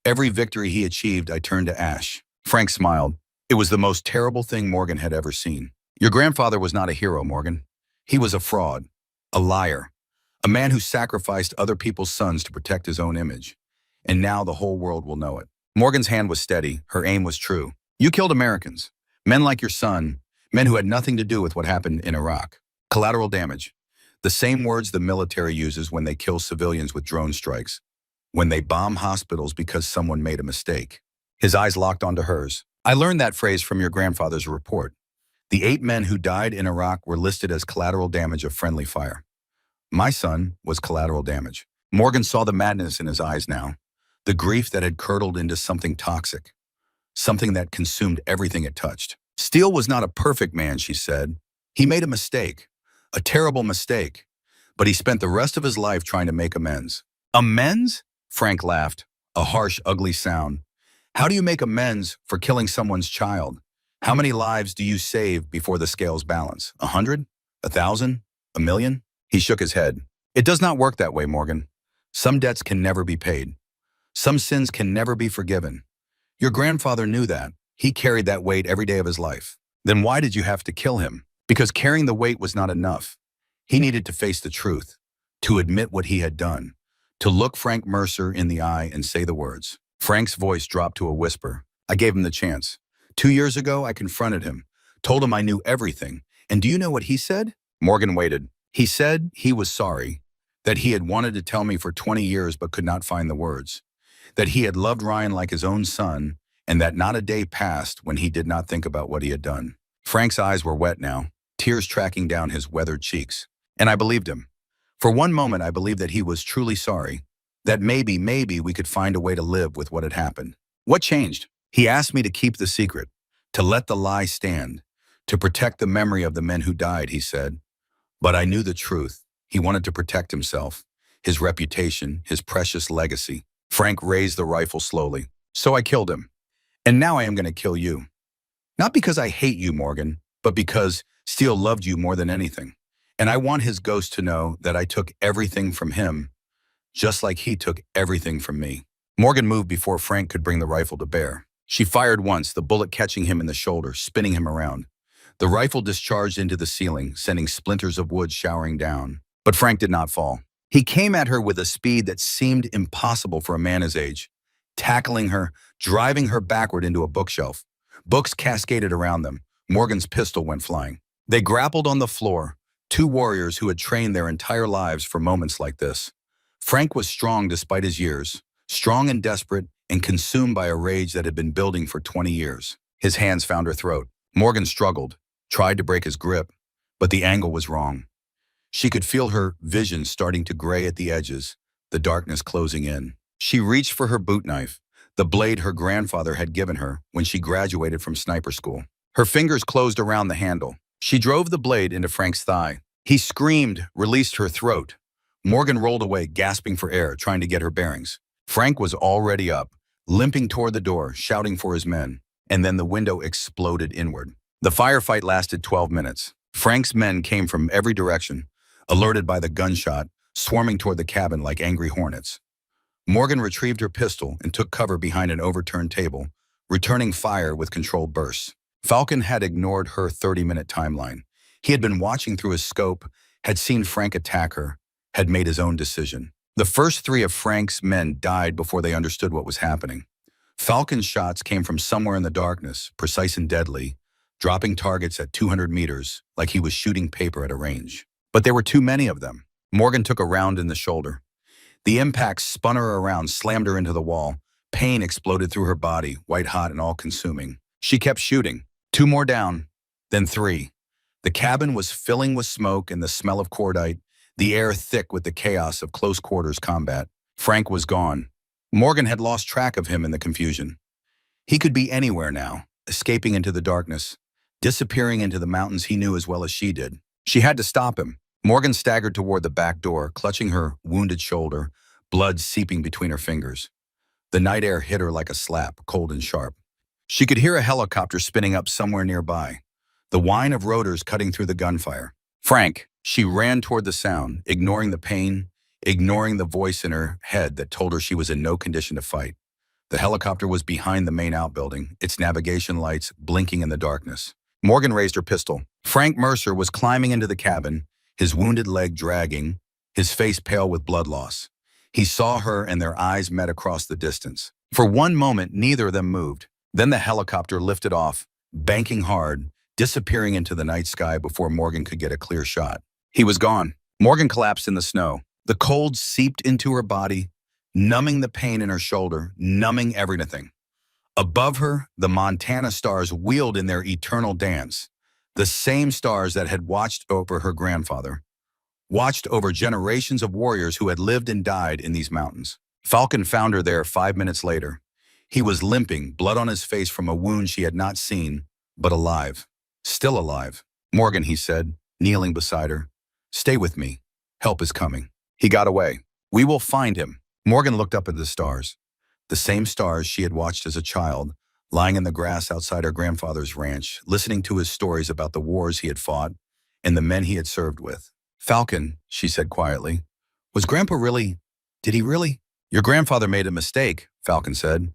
Every victory he achieved, I turned to ash. Frank smiled. It was the most terrible thing Morgan had ever seen. Your grandfather was not a hero, Morgan. He was a fraud, a liar, a man who sacrificed other people's sons to protect his own image. And now the whole world will know it. Morgan's hand was steady. Her aim was true. You killed Americans. Men like your son. Men who had nothing to do with what happened in Iraq. Collateral damage. The same words the military uses when they kill civilians with drone strikes. When they bomb hospitals because someone made a mistake. His eyes locked onto hers. I learned that phrase from your grandfather's report. The 8 men who died in Iraq were listed as collateral damage of friendly fire. My son was collateral damage. Morgan saw the madness in his eyes now. The grief that had curdled into something toxic. Something that consumed everything it touched. Steele was not a perfect man, she said. He made a mistake. A terrible mistake. But he spent the rest of his life trying to make amends. Amends? Frank laughed. A harsh, ugly sound. How do you make amends for killing someone's child? How many lives do you save before the scales balance? 100? 1,000? 1,000,000? He shook his head. It does not work that way, Morgan. Some debts can never be paid. Some sins can never be forgiven. Your grandfather knew that. He carried that weight every day of his life. Then why did you have to kill him? Because carrying the weight was not enough. He needed to face the truth, to admit what he had done, to look Frank Mercer in the eye and say the words. Frank's voice dropped to a whisper. I gave him the chance. 2 years ago, I confronted him, told him I knew everything. And do you know what he said? Morgan waited. He said he was sorry, that he had wanted to tell me for 20 years but could not find the words, that he had loved Ryan like his own son, and that not a day passed when he did not think about what he had done. Frank's eyes were wet now, tears tracking down his weathered cheeks. And I believed him. For one moment, I believed that he was truly sorry, that maybe we could find a way to live with what had happened. What changed? He asked me to keep the secret, to let the lie stand, to protect the memory of the men who died, he said. But I knew the truth. He wanted to protect himself, his reputation, his precious legacy. Frank raised the rifle slowly. So I killed him. And now I am going to kill you. Not because I hate you, Morgan, but because Steele loved you more than anything. And I want his ghost to know that I took everything from him, just like he took everything from me. Morgan moved before Frank could bring the rifle to bear. She fired once, the bullet catching him in the shoulder, spinning him around. The rifle discharged into the ceiling, sending splinters of wood showering down. But Frank did not fall. He came at her with a speed that seemed impossible for a man his age, tackling her, driving her backward into a bookshelf. Books cascaded around them. Morgan's pistol went flying. They grappled on the floor, 2 warriors who had trained their entire lives for moments like this. Frank was strong despite his years, strong and desperate and consumed by a rage that had been building for 20 years. His hands found her throat. Morgan struggled, tried to break his grip, but the angle was wrong. She could feel her vision starting to gray at the edges, the darkness closing in. She reached for her boot knife, the blade her grandfather had given her when she graduated from sniper school. Her fingers closed around the handle. She drove the blade into Frank's thigh. He screamed, released her throat. Morgan rolled away, gasping for air, trying to get her bearings. Frank was already up, limping toward the door, shouting for his men. And then the window exploded inward. The firefight lasted 12 minutes. Frank's men came from every direction, alerted by the gunshot, swarming toward the cabin like angry hornets. Morgan retrieved her pistol and took cover behind an overturned table, returning fire with controlled bursts. Falcon had ignored her 30-minute timeline. He had been watching through his scope, had seen Frank attack her, had made his own decision. The first 3 of Frank's men died before they understood what was happening. Falcon's shots came from somewhere in the darkness, precise and deadly, dropping targets at 200 meters, like he was shooting paper at a range. But there were too many of them. Morgan took a round in the shoulder. The impact spun her around, slammed her into the wall. Pain exploded through her body, white-hot and all-consuming. She kept shooting. 2 more down, then 3. The cabin was filling with smoke and the smell of cordite, the air thick with the chaos of close-quarters combat. Frank was gone. Morgan had lost track of him in the confusion. He could be anywhere now, escaping into the darkness, disappearing into the mountains he knew as well as she did. She had to stop him. Morgan staggered toward the back door, clutching her wounded shoulder, blood seeping between her fingers. The night air hit her like a slap, cold and sharp. She could hear a helicopter spinning up somewhere nearby, the whine of rotors cutting through the gunfire. Frank! She ran toward the sound, ignoring the pain, ignoring the voice in her head that told her she was in no condition to fight. The helicopter was behind the main outbuilding, its navigation lights blinking in the darkness. Morgan raised her pistol. Frank Mercer was climbing into the cabin, his wounded leg dragging, his face pale with blood loss. He saw her and their eyes met across the distance. For one moment, neither of them moved. Then the helicopter lifted off, banking hard, disappearing into the night sky before Morgan could get a clear shot. He was gone. Morgan collapsed in the snow. The cold seeped into her body, numbing the pain in her shoulder, numbing everything. Above her, the Montana stars wheeled in their eternal dance, the same stars that had watched over her grandfather, watched over generations of warriors who had lived and died in these mountains. Falcon found her there 5 minutes later. He was limping, blood on his face from a wound she had not seen, but alive. Still alive. "Morgan," he said, kneeling beside her. "Stay with me. Help is coming." He got away. "We will find him." Morgan looked up at the stars. The same stars she had watched as a child, lying in the grass outside her grandfather's ranch, listening to his stories about the wars he had fought and the men he had served with. "Falcon," she said quietly, "was Grandpa really, did he really?" "Your grandfather made a mistake," Falcon said.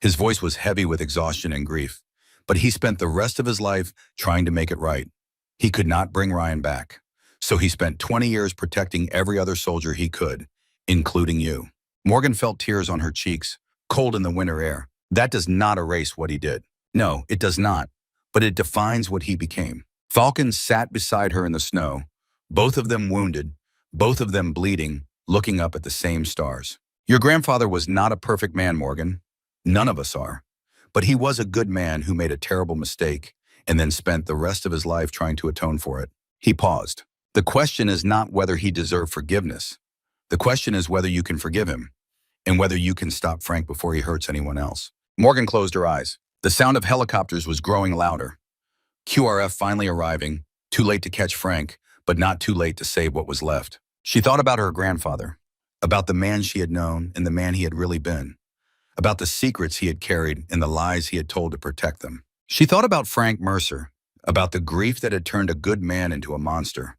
His voice was heavy with exhaustion and grief, but he spent the rest of his life trying to make it right. He could not bring Ryan back, so he spent 20 years protecting every other soldier he could, including you. Morgan felt tears on her cheeks, cold in the winter air. That does not erase what he did. No, it does not, but it defines what he became. Falcon sat beside her in the snow, both of them wounded, both of them bleeding, looking up at the same stars. "Your grandfather was not a perfect man, Morgan. None of us are. But he was a good man who made a terrible mistake and then spent the rest of his life trying to atone for it." He paused. "The question is not whether he deserved forgiveness. The question is whether you can forgive him and whether you can stop Frank before he hurts anyone else." Morgan closed her eyes. The sound of helicopters was growing louder. QRF finally arriving, too late to catch Frank, but not too late to save what was left. She thought about her grandfather, about the man she had known and the man he had really been, about the secrets he had carried and the lies he had told to protect them. She thought about Frank Mercer, about the grief that had turned a good man into a monster,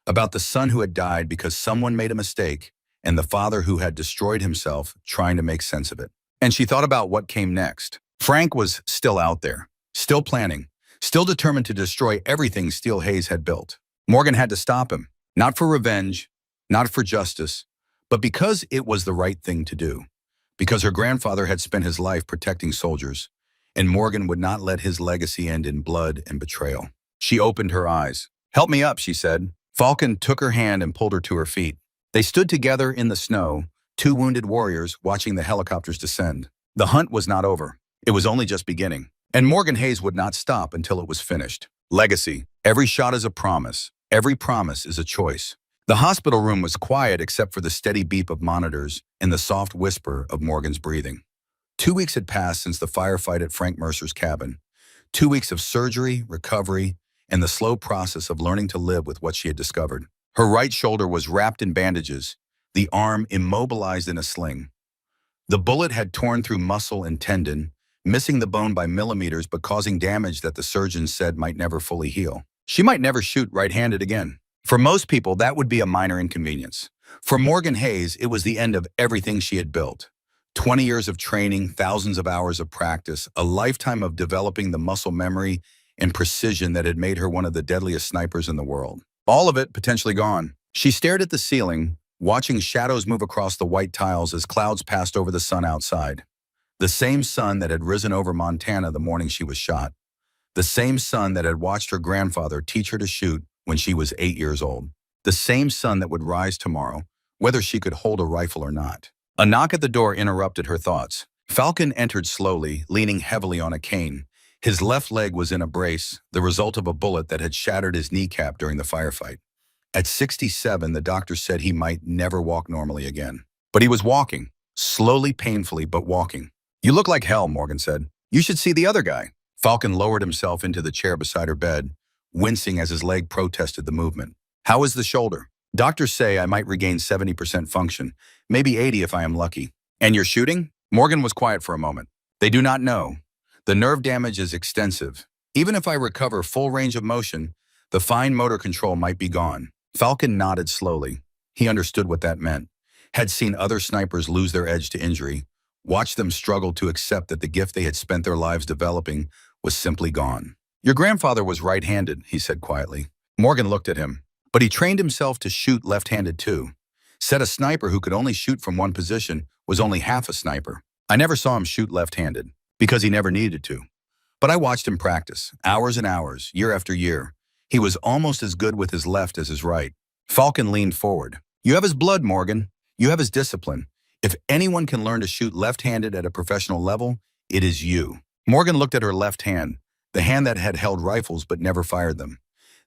about the son who had died because someone made a mistake, and the father who had destroyed himself trying to make sense of it. And she thought about what came next. Frank was still out there, still planning, still determined to destroy everything Steel Hayes had built. Morgan had to stop him, not for revenge, not for justice, but because it was the right thing to do. Because her grandfather had spent his life protecting soldiers, and Morgan would not let his legacy end in blood and betrayal. She opened her eyes. "Help me up," she said. Falcon took her hand and pulled her to her feet. They stood together in the snow, two wounded warriors watching the helicopters descend. The hunt was not over. It was only just beginning. And Morgan Hayes would not stop until it was finished. Legacy. Every shot is a promise. Every promise is a choice. The hospital room was quiet except for the steady beep of monitors and the soft whisper of Morgan's breathing. 2 weeks had passed since the firefight at Frank Mercer's cabin. 2 weeks of surgery, recovery, and the slow process of learning to live with what she had discovered. Her right shoulder was wrapped in bandages, the arm immobilized in a sling. The bullet had torn through muscle and tendon, missing the bone by millimeters but causing damage that the surgeons said might never fully heal. She might never shoot right-handed again. For most people, that would be a minor inconvenience. For Morgan Hayes, it was the end of everything she had built. 20 years of training, thousands of hours of practice, a lifetime of developing the muscle memory and precision that had made her one of the deadliest snipers in the world. All of it potentially gone. She stared at the ceiling, watching shadows move across the white tiles as clouds passed over the sun outside. The same sun that had risen over Montana the morning she was shot. The same sun that had watched her grandfather teach her to shoot when she was 8 years old. The same sun that would rise tomorrow, whether she could hold a rifle or not. A knock at the door interrupted her thoughts. Falcon entered slowly, leaning heavily on a cane. His left leg was in a brace, the result of a bullet that had shattered his kneecap during the firefight. At 67, the doctor said he might never walk normally again. But he was walking, slowly, painfully, but walking. "You look like hell," Morgan said. "You should see the other guy." Falcon lowered himself into the chair beside her bed, wincing as his leg protested the movement. "How is the shoulder?" "Doctors say I might regain 70% function, maybe 80 if I am lucky." "And you're shooting?" Morgan was quiet for a moment. "They do not know. The nerve damage is extensive. Even if I recover full range of motion, the fine motor control might be gone." Falcon nodded slowly. He understood what that meant. Had seen other snipers lose their edge to injury, watched them struggle to accept that the gift they had spent their lives developing was simply gone. "Your grandfather was right-handed," he said quietly. Morgan looked at him. "But he trained himself to shoot left-handed too. Said a sniper who could only shoot from one position was only half a sniper." I never saw him shoot left-handed, because he never needed to. But I watched him practice, hours and hours, year after year. He was almost as good with his left as his right. Falcon leaned forward. You have his blood, Morgan. You have his discipline. If anyone can learn to shoot left-handed at a professional level, it is you. Morgan looked at her left hand, the hand that had held rifles but never fired them,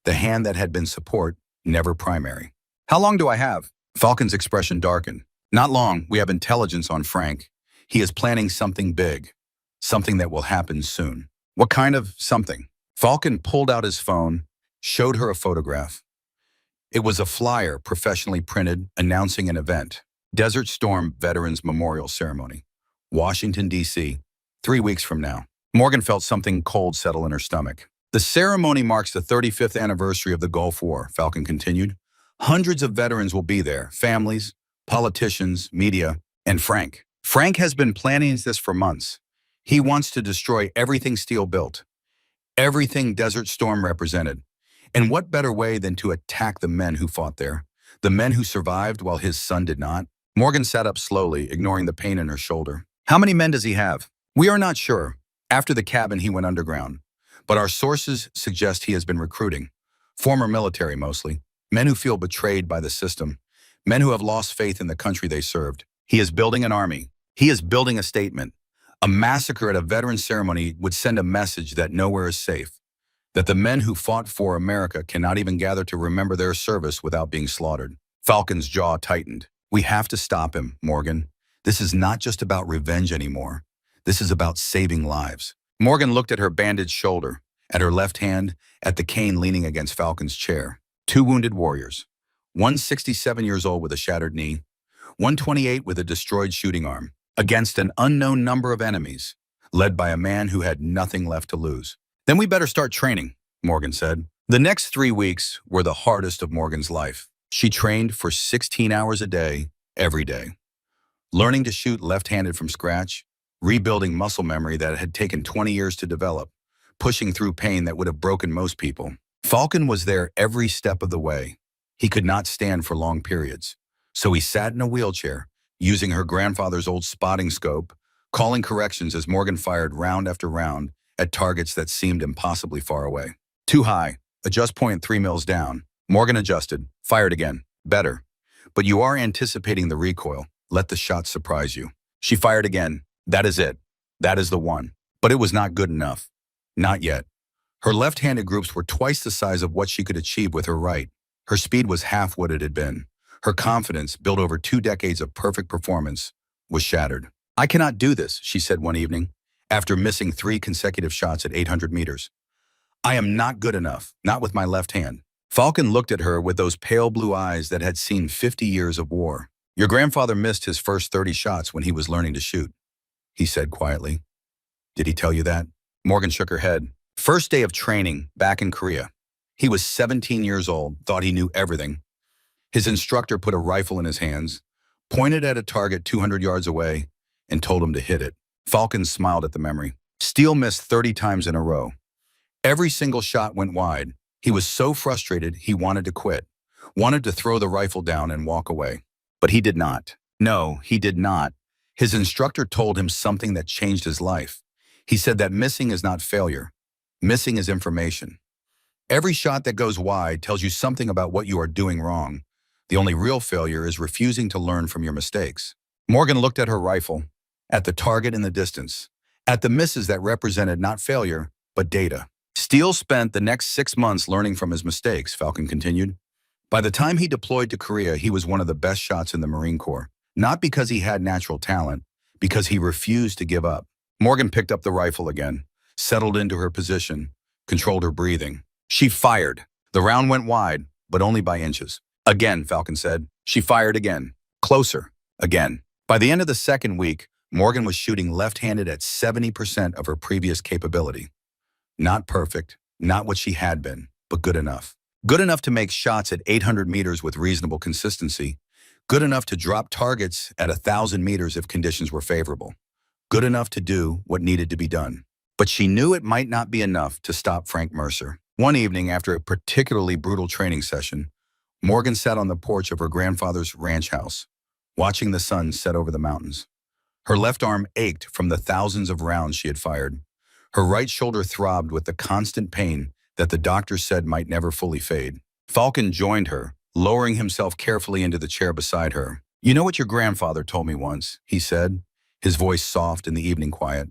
the hand that had been support, never primary. How long do I have? Falcon's expression darkened. Not long. We have intelligence on Frank. He is planning something big, something that will happen soon. What kind of something? Falcon pulled out his phone, showed her a photograph. It was a flyer professionally printed announcing an event. Desert Storm Veterans Memorial Ceremony. Washington, D.C., 3 weeks from now. Morgan felt something cold settle in her stomach. The ceremony marks the 35th anniversary of the Gulf War, Falcon continued. Hundreds of veterans will be there, families, politicians, media, and Frank. Frank has been planning this for months. He wants to destroy everything steel built, everything Desert Storm represented. And what better way than to attack the men who fought there, the men who survived while his son did not? Morgan sat up slowly, ignoring the pain in her shoulder. How many men does he have? We are not sure. After the cabin, he went underground. But our sources suggest he has been recruiting. Former military mostly. Men who feel betrayed by the system. Men who have lost faith in the country they served. He is building an army. He is building a statement. A massacre at a veteran ceremony would send a message that nowhere is safe. That the men who fought for America cannot even gather to remember their service without being slaughtered. Falcon's jaw tightened. We have to stop him, Morgan. This is not just about revenge anymore. This is about saving lives. Morgan looked at her bandaged shoulder, at her left hand, at the cane leaning against Falcon's chair. 2 wounded warriors. One 67 years old with a shattered knee, 128 with a destroyed shooting arm, against an unknown number of enemies, led by a man who had nothing left to lose. Then we better start training, Morgan said. The next 3 weeks were the hardest of Morgan's life. She trained for 16 hours a day, every day. Learning to shoot left-handed from scratch, rebuilding muscle memory that had taken 20 years to develop, pushing through pain that would have broken most people. Falcon was there every step of the way. He could not stand for long periods, so he sat in a wheelchair, using her grandfather's old spotting scope, calling corrections as Morgan fired round after round at targets that seemed impossibly far away. Too high, adjust point 3 mils down. Morgan adjusted, fired again, better. But you are anticipating the recoil. Let the shot surprise you. She fired again. That is it. That is the one. But it was not good enough. Not yet. Her left-handed groups were twice the size of what she could achieve with her right. Her speed was half what it had been. Her confidence, built over 2 decades of perfect performance, was shattered. I cannot do this, she said one evening, after missing 3 consecutive shots at 800 meters. I am not good enough, not with my left hand. Falcon looked at her with those pale blue eyes that had seen 50 years of war. Your grandfather missed his first 30 shots when he was learning to shoot, he said quietly. Did he tell you that? Morgan shook her head. First day of training, back in Korea. He was 17 years old, thought he knew everything. His instructor put a rifle in his hands, pointed at a target 200 yards away, and told him to hit it. Falcon smiled at the memory. Steele missed 30 times in a row. Every single shot went wide. He was so frustrated he wanted to quit, wanted to throw the rifle down and walk away. But he did not. No, he did not. His instructor told him something that changed his life. He said that missing is not failure. Missing is information. Every shot that goes wide tells you something about what you are doing wrong. The only real failure is refusing to learn from your mistakes. Morgan looked at her rifle, at the target in the distance, at the misses that represented not failure, but data. Steele spent the next 6 months learning from his mistakes, Falcon continued. By the time he deployed to Korea, he was one of the best shots in the Marine Corps. Not because he had natural talent, because he refused to give up. Morgan picked up the rifle again, settled into her position, controlled her breathing. She fired. The round went wide, but only by inches. Again, Falcon said. She fired again. Closer. Again. By the end of the second week, Morgan was shooting left-handed at 70% of her previous capability. Not perfect, not what she had been, but good enough. Good enough to make shots at 800 meters with reasonable consistency. Good enough to drop targets at 1,000 meters if conditions were favorable. Good enough to do what needed to be done. But she knew it might not be enough to stop Frank Mercer. One evening, after a particularly brutal training session, Morgan sat on the porch of her grandfather's ranch house, watching the sun set over the mountains. Her left arm ached from the thousands of rounds she had fired. Her right shoulder throbbed with the constant pain that the doctor said might never fully fade. Falcon joined her, lowering himself carefully into the chair beside her. "You know what your grandfather told me once," he said, his voice soft in the evening quiet.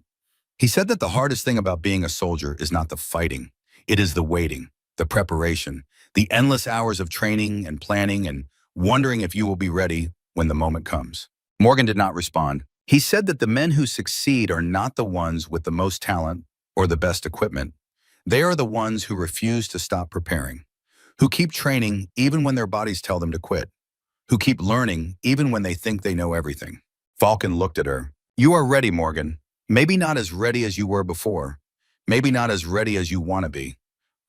"He said that the hardest thing about being a soldier is not the fighting. It is the waiting, the preparation, the endless hours of training and planning and wondering if you will be ready when the moment comes." Morgan did not respond. He said that the men who succeed are not the ones with the most talent or the best equipment. They are the ones who refuse to stop preparing, who keep training even when their bodies tell them to quit, who keep learning even when they think they know everything. Falcon looked at her. "You are ready, Morgan. Maybe not as ready as you were before. Maybe not as ready as you want to be,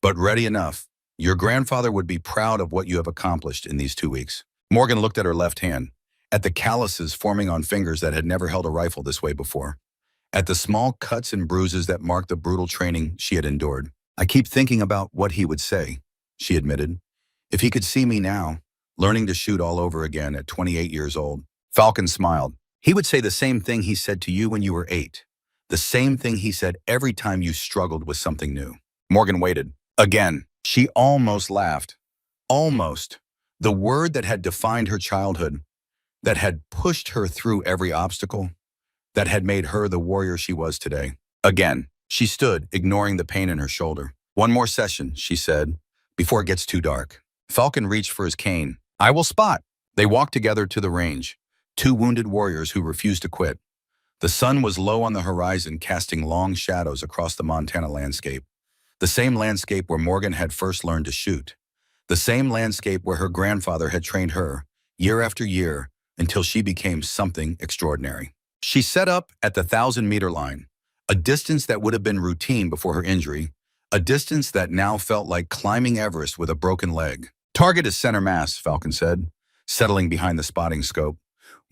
but ready enough. Your grandfather would be proud of what you have accomplished in these 2 weeks." Morgan looked at her left hand, at the calluses forming on fingers that had never held a rifle this way before, at the small cuts and bruises that marked the brutal training she had endured. "I keep thinking about what he would say," she admitted, "if he could see me now, learning to shoot all over again at 28 years old." Falcon smiled. "He would say the same thing he said to you when you were 8. The same thing he said every time you struggled with something new." Morgan waited. Again, she almost laughed. Almost. The word that had defined her childhood, that had pushed her through every obstacle, that had made her the warrior she was today. Again, she stood, ignoring the pain in her shoulder. "One more session," she said, "before it gets too dark." Falcon reached for his cane. "I will spot." They walked together to the range, two wounded warriors who refused to quit. The sun was low on the horizon, casting long shadows across the Montana landscape. The same landscape where Morgan had first learned to shoot. The same landscape where her grandfather had trained her, year after year, until she became something extraordinary. She set up at the 1,000-meter line, a distance that would have been routine before her injury, a distance that now felt like climbing Everest with a broken leg. "Target is center mass," Falcon said, settling behind the spotting scope.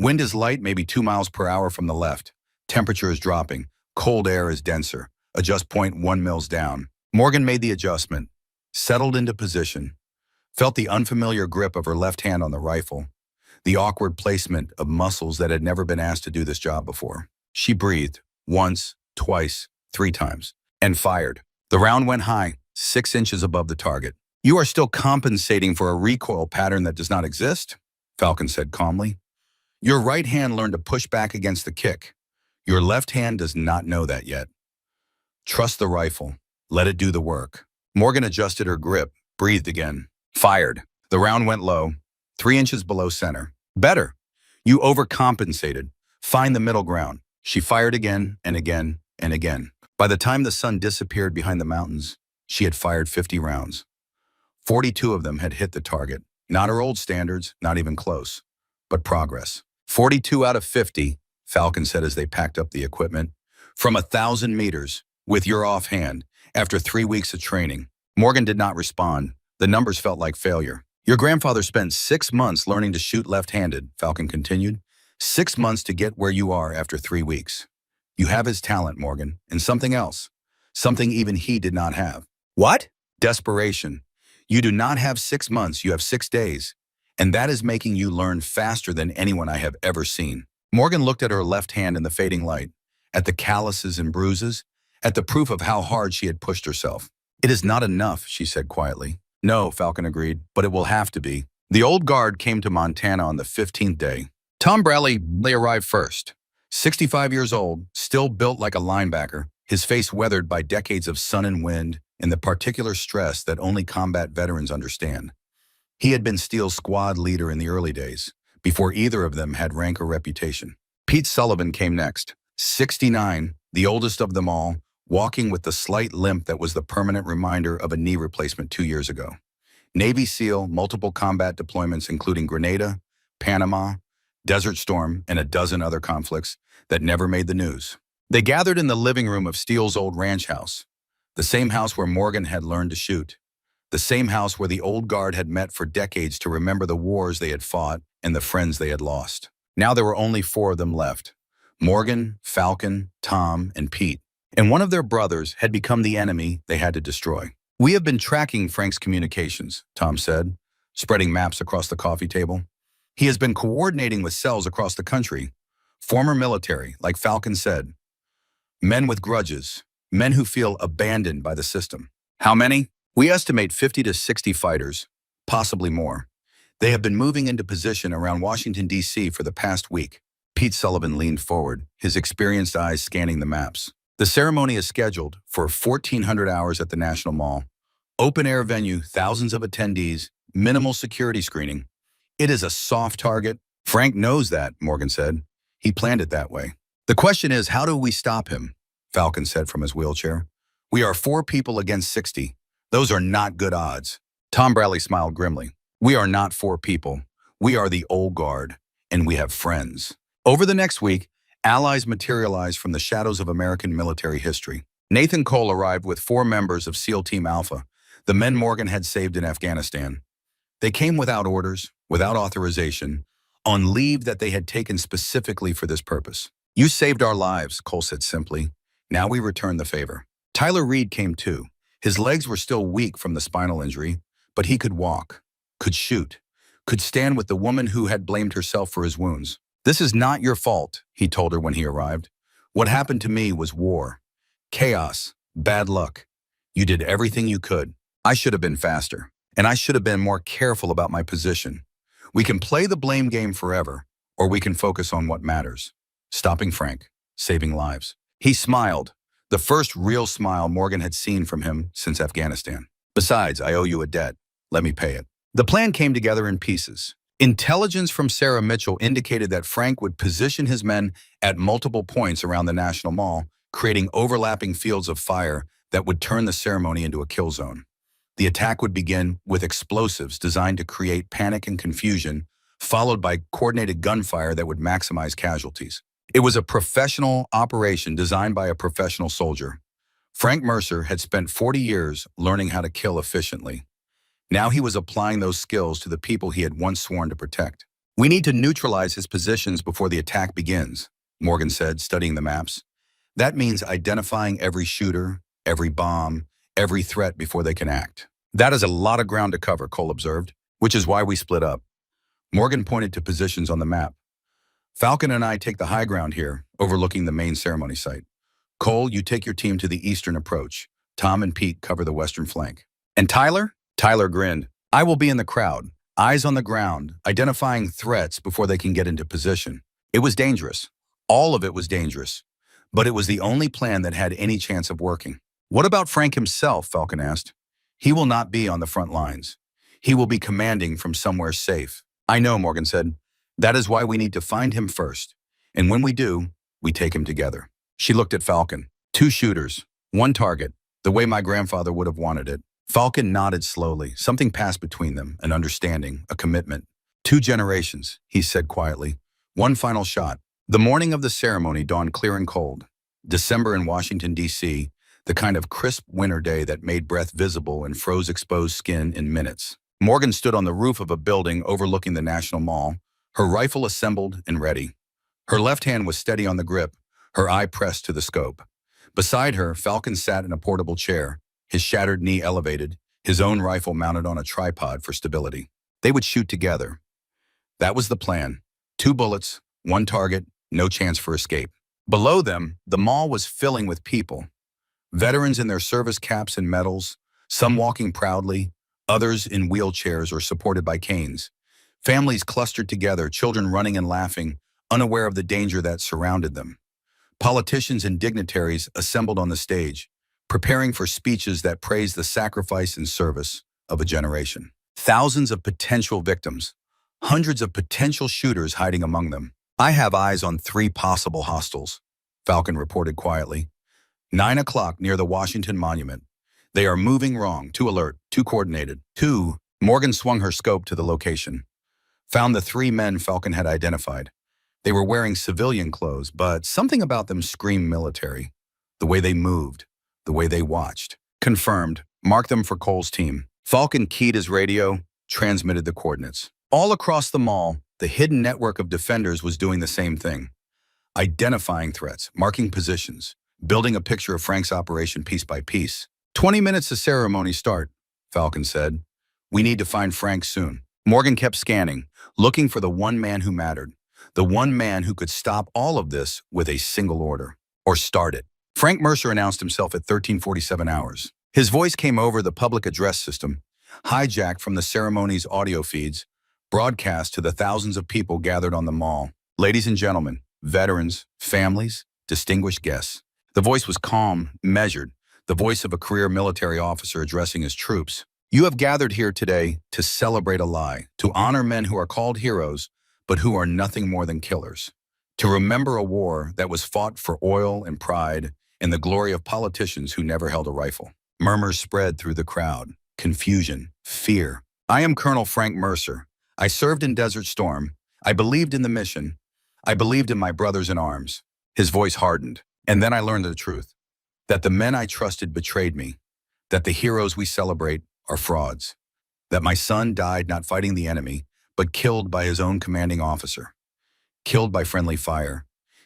"Wind is light, maybe 2 miles per hour from the left. Temperature is dropping. Cold air is denser. Adjust point 1 mils down." Morgan made the adjustment, settled into position, felt the unfamiliar grip of her left hand on the rifle, the awkward placement of muscles that had never been asked to do this job before. She breathed, once, twice, 3 times, and fired. The round went high, 6 inches above the target. "You are still compensating for a recoil pattern that does not exist," Falcon said calmly. "Your right hand learned to push back against the kick. Your left hand does not know that yet. Trust the rifle. Let it do the work." Morgan adjusted her grip, breathed again, fired. The round went low, 3 inches below center. "Better. You overcompensated. Find the middle ground." She fired again and again and again. By the time the sun disappeared behind the mountains, she had fired 50 rounds. 42 of them had hit the target. Not her old standards, not even close, but progress. 42 out of 50, Falcon said as they packed up the equipment. "From 1,000 meters, with your offhand, after 3 weeks of training." Morgan did not respond. The numbers felt like failure. "Your grandfather spent 6 months learning to shoot left-handed," Falcon continued. 6 months to get where you are after 3 weeks. You have his talent, Morgan, and something else. Something even he did not have." "What?" "Desperation. You do not have 6 months, you have 6 days. And that is making you learn faster than anyone I have ever seen." Morgan looked at her left hand in the fading light, at the calluses and bruises, at the proof of how hard she had pushed herself. "It is not enough," she said quietly. "No," Falcon agreed, "but it will have to be." The old guard came to Montana on the 15th day. Tom Bradley arrived first. 65 years old, still built like a linebacker, his face weathered by decades of sun and wind and the particular stress that only combat veterans understand. He had been Steele's squad leader in the early days, before either of them had rank or reputation. Pete Sullivan came next, 69, the oldest of them all, walking with the slight limp that was the permanent reminder of a knee replacement 2 years ago. Navy SEAL, multiple combat deployments including Grenada, Panama, Desert Storm, and a dozen other conflicts that never made the news. They gathered in the living room of Steele's old ranch house, the same house where Morgan had learned to shoot, the same house where the old guard had met for decades to remember the wars they had fought and the friends they had lost. Now there were only 4 of them left: Morgan, Falcon, Tom, and Pete. And one of their brothers had become the enemy they had to destroy. "We have been tracking Frank's communications," Tom said, spreading maps across the coffee table. "He has been coordinating with cells across the country. Former military, like Falcon said, men with grudges, men who feel abandoned by the system. How many? We estimate 50 to 60 fighters, possibly more. They have been moving into position around Washington, D.C. for the past week. Pete Sullivan leaned forward, his experienced eyes scanning the maps. The ceremony is scheduled for 1,400 hours at the National Mall. Open-air venue, thousands of attendees, minimal security screening. It is a soft target. Frank knows that, Morgan said. He planned it that way. The question is, how do we stop him? Falcon said from his wheelchair. We are 4 people against 60. Those are not good odds. Tom Bradley smiled grimly. We are not 4 people. We are the old guard, and we have friends. Over the next week, allies materialized from the shadows of American military history. Nathan Cole arrived with 4 members of SEAL Team Alpha, the men Morgan had saved in Afghanistan. They came without orders, without authorization, on leave that they had taken specifically for this purpose. You saved our lives, Cole said simply. Now we return the favor. Tyler Reed came too. His legs were still weak from the spinal injury, but he could walk, could shoot, could stand with the woman who had blamed herself for his wounds. This is not your fault, he told her when he arrived. What happened to me was war, chaos, bad luck. You did everything you could. I should have been faster, and I should have been more careful about my position. We can play the blame game forever, or we can focus on what matters. Stopping Frank, saving lives. He smiled, the first real smile Morgan had seen from him since Afghanistan. Besides, I owe you a debt. Let me pay it. The plan came together in pieces. Intelligence from Sarah Mitchell indicated that Frank would position his men at multiple points around the National Mall, creating overlapping fields of fire that would turn the ceremony into a kill zone. The attack would begin with explosives designed to create panic and confusion, followed by coordinated gunfire that would maximize casualties. It was a professional operation designed by a professional soldier. Frank Mercer had spent 40 years learning how to kill efficiently. Now he was applying those skills to the people he had once sworn to protect. We need to neutralize his positions before the attack begins, Morgan said, studying the maps. That means identifying every shooter, every bomb, every threat before they can act. That is a lot of ground to cover, Cole observed, which is why we split up. Morgan pointed to positions on the map. Falcon and I take the high ground here, overlooking the main ceremony site. Cole, you take your team to the eastern approach. Tom and Pete cover the western flank. And Tyler? Tyler grinned. I will be in the crowd, eyes on the ground, identifying threats before they can get into position. It was dangerous. All of it was dangerous. But it was the only plan that had any chance of working. What about Frank himself? Falcon asked. He will not be on the front lines. He will be commanding from somewhere safe. I know, Morgan said. That is why we need to find him first. And when we do, we take him together. She looked at Falcon. 2 shooters, 1 target, the way my grandfather would have wanted it. Falcon nodded slowly. Something passed between them, an understanding, a commitment. 2 generations, he said quietly. 1 final shot. The morning of the ceremony dawned clear and cold. December in Washington, D.C., the kind of crisp winter day that made breath visible and froze exposed skin in minutes. Morgan stood on the roof of a building overlooking the National Mall, her rifle assembled and ready. Her left hand was steady on the grip, her eye pressed to the scope. Beside her, Falcon sat in a portable chair, his shattered knee elevated, his own rifle mounted on a tripod for stability. They would shoot together. That was the plan. 2 bullets, 1 target, no chance for escape. Below them, the mall was filling with people. Veterans in their service caps and medals, some walking proudly, others in wheelchairs or supported by canes. Families clustered together, children running and laughing, unaware of the danger that surrounded them. Politicians and dignitaries assembled on the stage, preparing for speeches that praised the sacrifice and service of a generation. Thousands of potential victims, hundreds of potential shooters hiding among them. I have eyes on 3 possible hostiles, Falcon reported quietly. 9 o'clock near the Washington Monument. They are moving wrong, too alert, too coordinated. 2, Morgan swung her scope to the location. Found the 3 men Falcon had identified. They were wearing civilian clothes, but something about them screamed military. The way they moved, the way they watched. Confirmed. Mark them for Cole's team. Falcon keyed his radio, transmitted the coordinates. All across the mall, the hidden network of defenders was doing the same thing. Identifying threats, marking positions, building a picture of Frank's operation piece by piece. 20 minutes to ceremony start, Falcon said. We need to find Frank soon. Morgan kept scanning, looking for the one man who mattered. The one man who could stop all of this with a single order, or start it. Frank Mercer announced himself at 1347 hours. His voice came over the public address system, hijacked from the ceremony's audio feeds, broadcast to the thousands of people gathered on the mall. Ladies and gentlemen, veterans, families, distinguished guests. The voice was calm, measured, the voice of a career military officer addressing his troops. You have gathered here today to celebrate a lie, to honor men who are called heroes, but who are nothing more than killers. To remember a war that was fought for oil and pride and the glory of politicians who never held a rifle. Murmurs spread through the crowd. Confusion, fear. I am Colonel Frank Mercer. I served in Desert Storm. I believed in the mission. I believed in my brothers in arms. His voice hardened. And then I learned the truth. That the men I trusted betrayed me. That the heroes we celebrate are frauds. That my son died not fighting the enemy, but killed by his own commanding officer. Killed by friendly fire.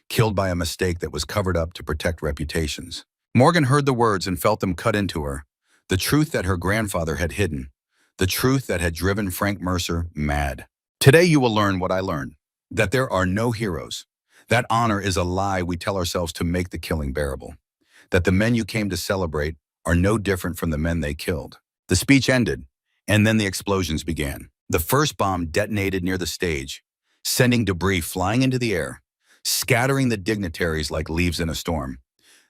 Killed by a mistake that was covered up to protect reputations. Morgan heard the words and felt them cut into her. The truth that her grandfather had hidden. The truth that had driven Frank Mercer mad. Today you will learn what I learned. That there are no heroes. That honor is a lie we tell ourselves to make the killing bearable. That the men you came to celebrate are no different from the men they killed. The speech ended, and then the explosions began. The first bomb detonated near the stage, sending debris flying into the air, scattering the dignitaries like leaves in a storm.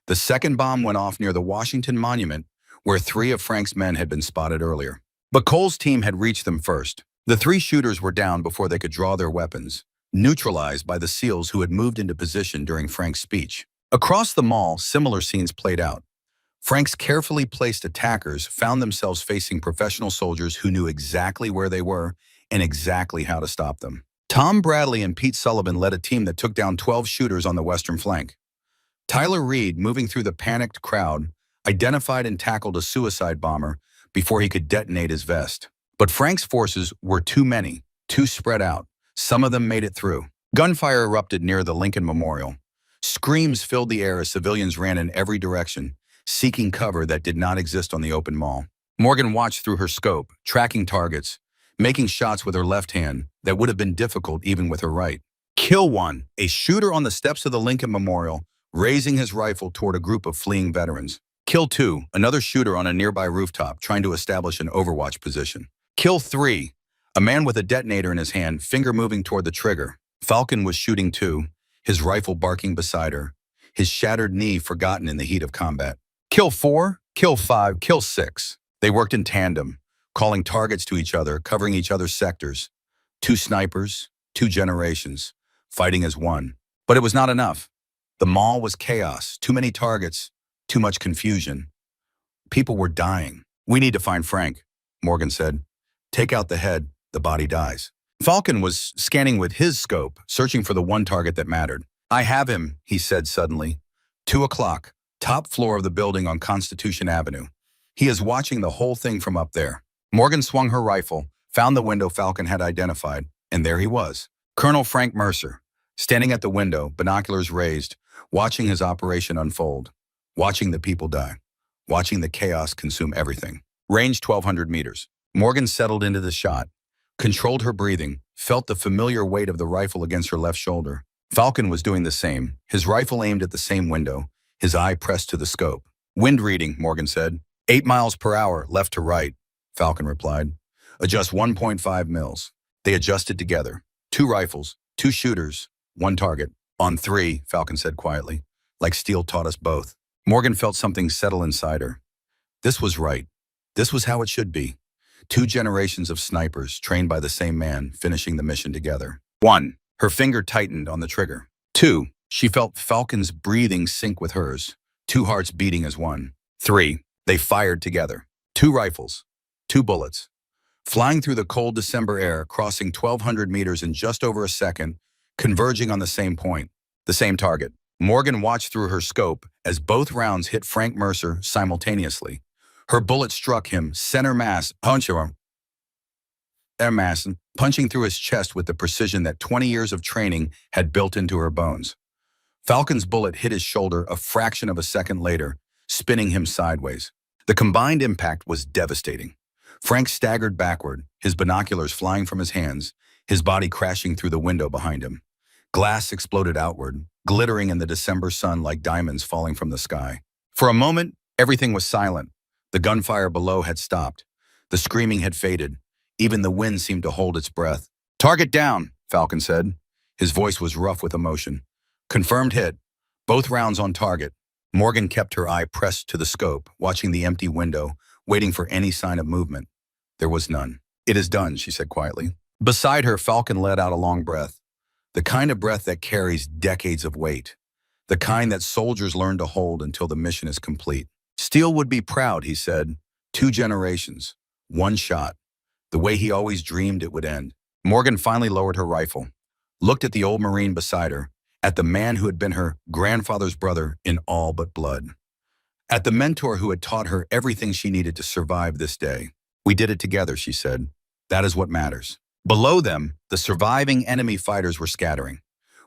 The second bomb went off near the Washington Monument, where 3 of Frank's men had been spotted earlier. But Cole's team had reached them first. The 3 shooters were down before they could draw their weapons, neutralized by the SEALs who had moved into position during Frank's speech. Across the mall, similar scenes played out. Frank's carefully placed attackers found themselves facing professional soldiers who knew exactly where they were and exactly how to stop them. Tom Bradley and Pete Sullivan led a team that took down 12 shooters on the western flank. Tyler Reed, moving through the panicked crowd, identified and tackled a suicide bomber before he could detonate his vest. But Frank's forces were too many, too spread out. Some of them made it through. Gunfire erupted near the Lincoln Memorial. Screams filled the air as civilians ran in every direction, seeking cover that did not exist on the open mall. Morgan watched through her scope, tracking targets, making shots with her left hand that would have been difficult even with her right. Kill 1, a shooter on the steps of the Lincoln Memorial, raising his rifle toward a group of fleeing veterans. Kill 2, another shooter on a nearby rooftop trying to establish an overwatch position. Kill 3, a man with a detonator in his hand, finger moving toward the trigger. Falcon was shooting too, his rifle barking beside her, his shattered knee forgotten in the heat of combat. Kill 4, kill 5, kill 6. They worked in tandem, calling targets to each other, covering each other's sectors. 2 snipers, 2 generations, fighting as one. But it was not enough. The mall was chaos, too many targets, too much confusion. People were dying. We need to find Frank, Morgan said. Take out the head, the body dies. Falcon was scanning with his scope, searching for the one target that mattered. I have him, he said suddenly. 2 o'clock, top floor of the building on Constitution Avenue. He is watching the whole thing from up there. Morgan swung her rifle, found the window Falcon had identified, and there he was. Colonel Frank Mercer, standing at the window, binoculars raised, watching his operation unfold, watching the people die, watching the chaos consume everything. Range 1,200 meters. Morgan settled into the shot, controlled her breathing, felt the familiar weight of the rifle against her left shoulder. Falcon was doing the same, his rifle aimed at the same window, his eye pressed to the scope. Wind reading, Morgan said. 8 miles per hour, left to right, Falcon replied. Adjust 1.5 mils. They adjusted together. 2 rifles, 2 shooters, 1 target. On 3, Falcon said quietly, like steel taught us both. Morgan felt something settle inside her. This was right. This was how it should be. 2 generations of snipers, trained by the same man, finishing the mission together. 1, her finger tightened on the trigger. 2, she felt Falcon's breathing sync with hers, 2 hearts beating as one. 3, they fired together. 2 rifles, 2 bullets. Flying through the cold December air, crossing 1,200 meters in just over a second, converging on the same point, the same target. Morgan watched through her scope as both rounds hit Frank Mercer simultaneously. Her bullet struck him, center mass, punching through his chest with the precision that 20 years of training had built into her bones. Falcon's bullet hit his shoulder a fraction of a second later, spinning him sideways. The combined impact was devastating. Frank staggered backward, his binoculars flying from his hands, his body crashing through the window behind him. Glass exploded outward, glittering in the December sun like diamonds falling from the sky. For a moment, everything was silent. The gunfire below had stopped. The screaming had faded. Even the wind seemed to hold its breath. "Target down," Falcon said. His voice was rough with emotion. "Confirmed hit. Both rounds on target." Morgan kept her eye pressed to the scope, watching the empty window, waiting for any sign of movement. There was none. "It is done," she said quietly. Beside her, Falcon let out a long breath. The kind of breath that carries decades of weight. The kind that soldiers learn to hold until the mission is complete. "Steele would be proud," he said. "2 generations. 1 shot. The way he always dreamed it would end." Morgan finally lowered her rifle, looked at the old Marine beside her, at the man who had been her grandfather's brother in all but blood, at the mentor who had taught her everything she needed to survive this day. "We did it together," she said. "That is what matters." Below them, the surviving enemy fighters were scattering.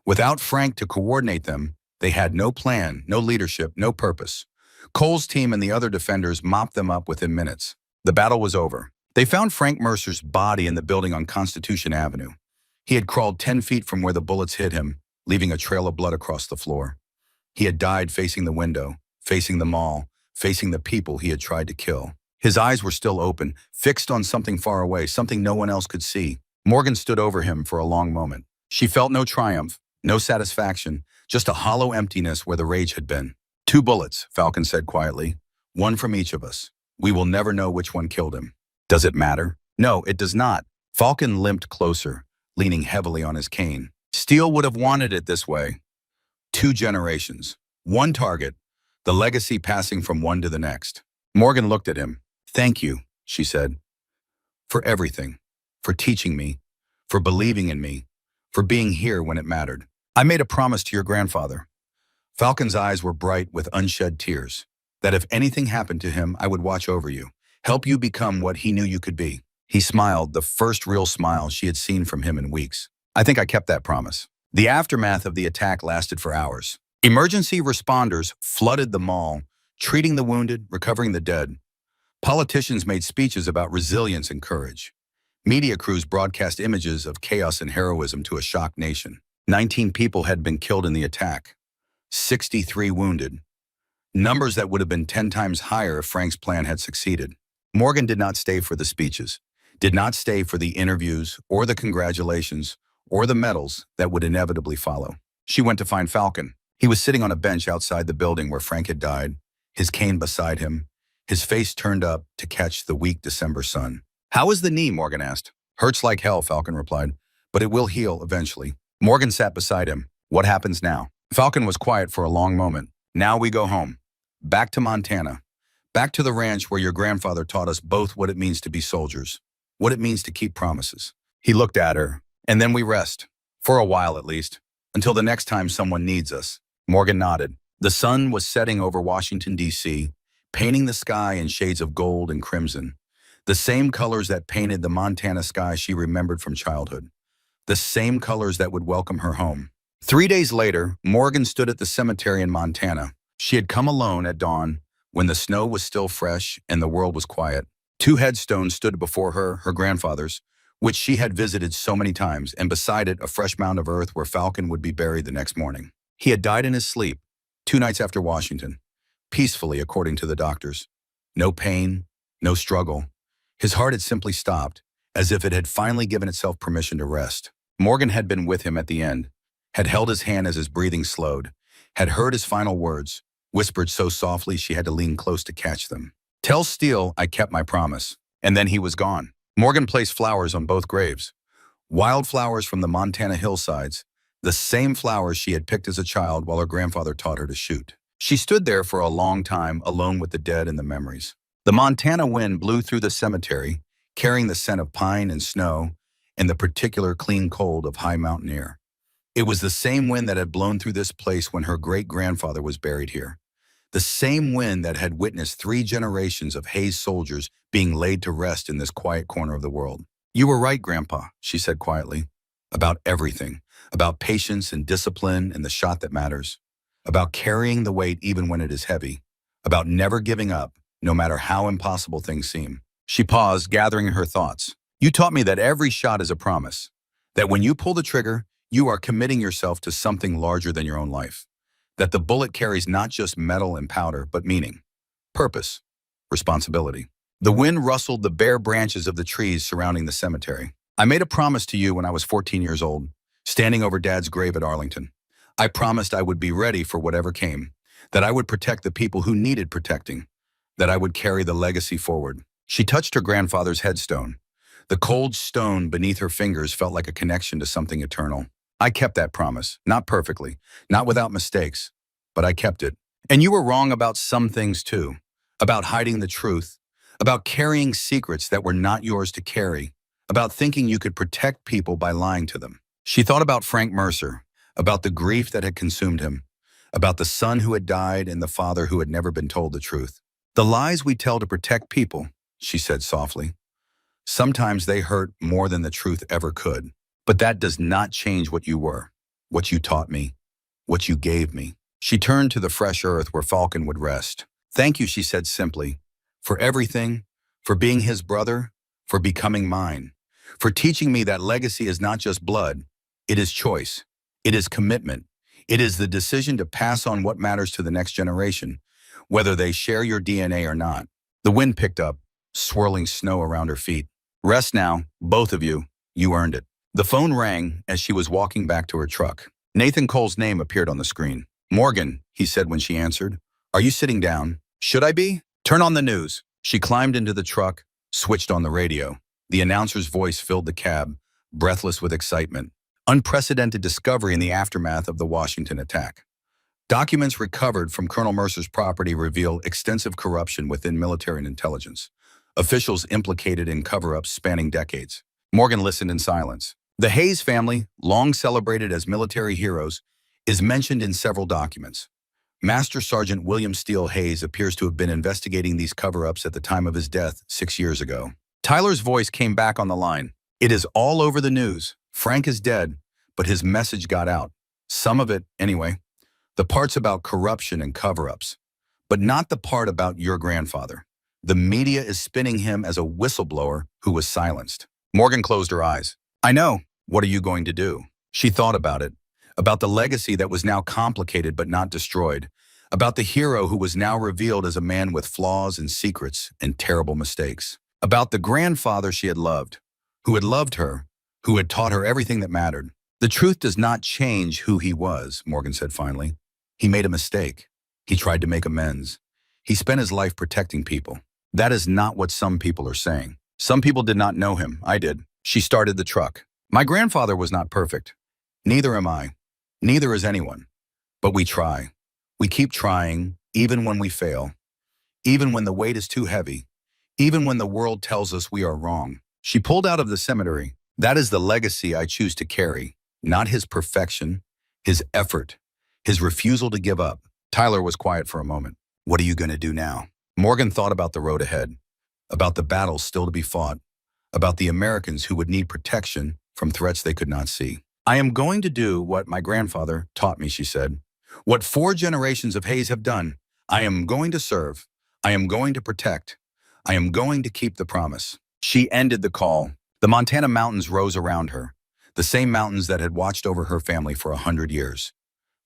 Without Frank to coordinate them, they had no plan, no leadership, no purpose. Cole's team and the other defenders mopped them up within minutes. The battle was over. They found Frank Mercer's body in the building on Constitution Avenue. He had crawled 10 feet from where the bullets hit him, leaving a trail of blood across the floor. He had died facing the window, facing the mall, facing the people he had tried to kill. His eyes were still open, fixed on something far away, something no one else could see. Morgan stood over him for a long moment. She felt no triumph, no satisfaction, just a hollow emptiness where the rage had been. "2 bullets," Falcon said quietly. "1 from each of us. We will never know which one killed him." "Does it matter?" "No, it does not." Falcon limped closer, leaning heavily on his cane. "Steele would have wanted it this way. 2 generations. 1 target. The legacy passing from one to the next." Morgan looked at him. "Thank you," she said. "For everything. For teaching me. For believing in me. For being here when it mattered. I made a promise to your grandfather." Falcon's eyes were bright with unshed tears. "That if anything happened to him, I would watch over you. Help you become what he knew you could be." He smiled, the first real smile she had seen from him in weeks. "I think I kept that promise." The aftermath of the attack lasted for hours. Emergency responders flooded the mall, treating the wounded, recovering the dead. Politicians made speeches about resilience and courage. Media crews broadcast images of chaos and heroism to a shocked nation. 19 people had been killed in the attack. 63 wounded. Numbers that would have been 10 times higher if Frank's plan had succeeded. Morgan did not stay for the speeches, did not stay for the interviews or the congratulations or the medals that would inevitably follow. She went to find Falcon. He was sitting on a bench outside the building where Frank had died, his cane beside him, his face turned up to catch the weak December sun. "How is the knee?" Morgan asked. "Hurts like hell," Falcon replied, "but it will heal eventually." Morgan sat beside him. "What happens now?" Falcon was quiet for a long moment. "Now we go home. Back to Montana. Back to the ranch where your grandfather taught us both what it means to be soldiers, what it means to keep promises." He looked at her. "And then we rest. For a while at least. Until the next time someone needs us." Morgan nodded. The sun was setting over Washington, D.C., painting the sky in shades of gold and crimson. The same colors that painted the Montana sky she remembered from childhood. The same colors that would welcome her home. 3 days later, Morgan stood at the cemetery in Montana. She had come alone at dawn, when the snow was still fresh and the world was quiet. 2 headstones stood before her, her grandfather's, which she had visited so many times, and beside it a fresh mound of earth where Falcon would be buried the next morning. He had died in his sleep, 2 nights after Washington, peacefully according to the doctors. No pain, no struggle. His heart had simply stopped, as if it had finally given itself permission to rest. Morgan had been with him at the end, had held his hand as his breathing slowed, had heard his final words, whispered so softly she had to lean close to catch them. "Tell Steele I kept my promise." And then he was gone. Morgan placed flowers on both graves. Wildflowers from the Montana hillsides, the same flowers she had picked as a child while her grandfather taught her to shoot. She stood there for a long time, alone with the dead and the memories. The Montana wind blew through the cemetery, carrying the scent of pine and snow and the particular clean cold of high mountain air. It was the same wind that had blown through this place when her great-grandfather was buried here. The same wind that had witnessed 3 generations of Hayes soldiers being laid to rest in this quiet corner of the world. "You were right, Grandpa," she said quietly, "about everything, about patience and discipline and the shot that matters, about carrying the weight even when it is heavy, about never giving up, no matter how impossible things seem." She paused, gathering her thoughts. "You taught me that every shot is a promise, that when you pull the trigger, You are committing yourself to something larger than your own life. That the bullet carries not just metal and powder, but meaning, purpose, responsibility. The wind rustled the bare branches of the trees surrounding the cemetery. I made a promise to you when I was 14 years old, standing over Dad's grave at Arlington. I promised I would be ready for whatever came, that I would protect the people who needed protecting, that I would carry the legacy forward. She touched her grandfather's headstone. The cold stone beneath her fingers felt like a connection to something eternal. I kept that promise, not perfectly, not without mistakes, but I kept it. And you were wrong about some things too, about hiding the truth, about carrying secrets that were not yours to carry, about thinking you could protect people by lying to them. She thought about Frank Mercer, about the grief that had consumed him, about the son who had died and the father who had never been told the truth. The lies we tell to protect people, she said softly, sometimes they hurt more than the truth ever could. But that does not change what you were, what you taught me, what you gave me. She turned to the fresh earth where Falcon would rest. Thank you, she said simply, for everything, for being his brother, for becoming mine, for teaching me that legacy is not just blood, it is choice, it is commitment, it is the decision to pass on what matters to the next generation, whether they share your DNA or not. The wind picked up, swirling snow around her feet. Rest now, both of you, you earned it. The phone rang as she was walking back to her truck. Nathan Cole's name appeared on the screen. Morgan, he said when she answered. Are you sitting down? Should I be? Turn on the news. She climbed into the truck, switched on the radio. The announcer's voice filled the cab, breathless with excitement. Unprecedented discovery in the aftermath of the Washington attack. Documents recovered from Colonel Mercer's property reveal extensive corruption within military and intelligence. Officials implicated in cover-ups spanning decades. Morgan listened in silence. The Hayes family, long celebrated as military heroes, is mentioned in several documents. Master Sergeant William Steele Hayes appears to have been investigating these cover-ups at the time of his death 6 years ago. Tyler's voice came back on the line. It is all over the news. Frank is dead, but his message got out. Some of it, anyway. The parts about corruption and cover-ups. But not the part about your grandfather. The media is spinning him as a whistleblower who was silenced. Morgan closed her eyes. I know. What are you going to do? She thought about it. About the legacy that was now complicated but not destroyed. About the hero who was now revealed as a man with flaws and secrets and terrible mistakes. About the grandfather she had loved, who had loved her, who had taught her everything that mattered. The truth does not change who he was, Morgan said finally. He made a mistake. He tried to make amends. He spent his life protecting people. That is not what some people are saying. Some people did not know him. I did. She started the truck. My grandfather was not perfect. Neither am I. Neither is anyone. But we try. We keep trying, even when we fail. Even when the weight is too heavy. Even when the world tells us we are wrong. She pulled out of the cemetery. That is the legacy I choose to carry. Not his perfection, his effort, his refusal to give up. Tyler was quiet for a moment. What are you going to do now? Morgan thought about the road ahead. About the battles still to be fought. About the Americans who would need protection from threats they could not see. I am going to do what my grandfather taught me, she said. What 4 generations of Hayes have done. I am going to serve. I am going to protect. I am going to keep the promise. She ended the call. The Montana mountains rose around her. The same mountains that had watched over her family for 100 years.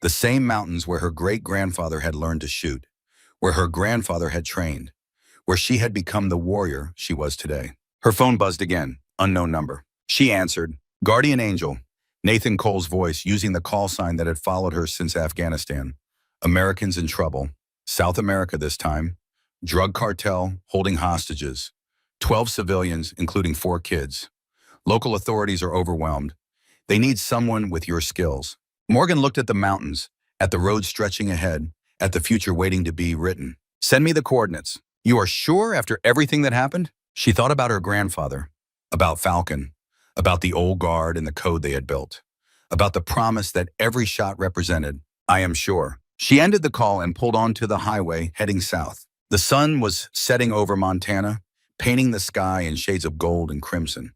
The same mountains where her great-grandfather had learned to shoot. Where her grandfather had trained. Where she had become the warrior she was today. Her phone buzzed again. Unknown number. She answered. Guardian Angel. Nathan Cole's voice using the call sign that had followed her since Afghanistan. Americans in trouble. South America this time. Drug cartel holding hostages. 12 civilians, including 4 kids. Local authorities are overwhelmed. They need someone with your skills. Morgan looked at the mountains, at the road stretching ahead, at the future waiting to be written. Send me the coordinates. You are sure after everything that happened? She thought about her grandfather, about Falcon, about the old guard and the code they had built, about the promise that every shot represented. I am sure. She ended the call and pulled onto the highway heading south. The sun was setting over Montana, painting the sky in shades of gold and crimson.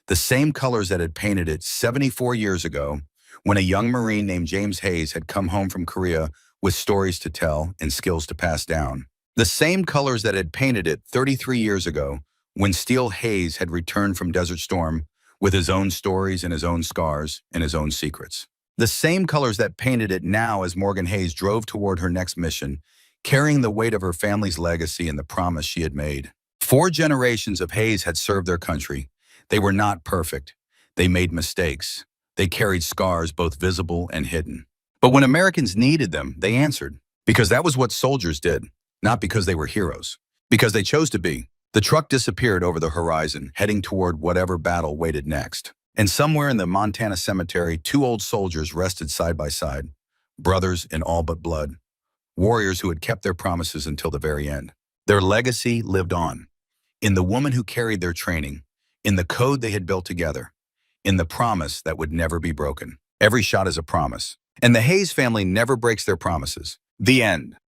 The same colors that had painted it 74 years ago when a young Marine named James Hayes had come home from Korea with stories to tell and skills to pass down. The same colors that had painted it 33 years ago when Steele Hayes had returned from Desert Storm with his own stories and his own scars and his own secrets. The same colors that painted it now as Morgan Hayes drove toward her next mission, carrying the weight of her family's legacy and the promise she had made. 4 generations of Hayes had served their country. They were not perfect. They made mistakes. They carried scars both visible and hidden. But when Americans needed them, they answered. Because that was what soldiers did, not because they were heroes. Because they chose to be. The truck disappeared over the horizon, heading toward whatever battle waited next. And somewhere in the Montana cemetery, 2 old soldiers rested side by side, brothers in all but blood, warriors who had kept their promises until the very end. Their legacy lived on, in the woman who carried their training, in the code they had built together, in the promise that would never be broken. Every shot is a promise, and the Hayes family never breaks their promises. The end.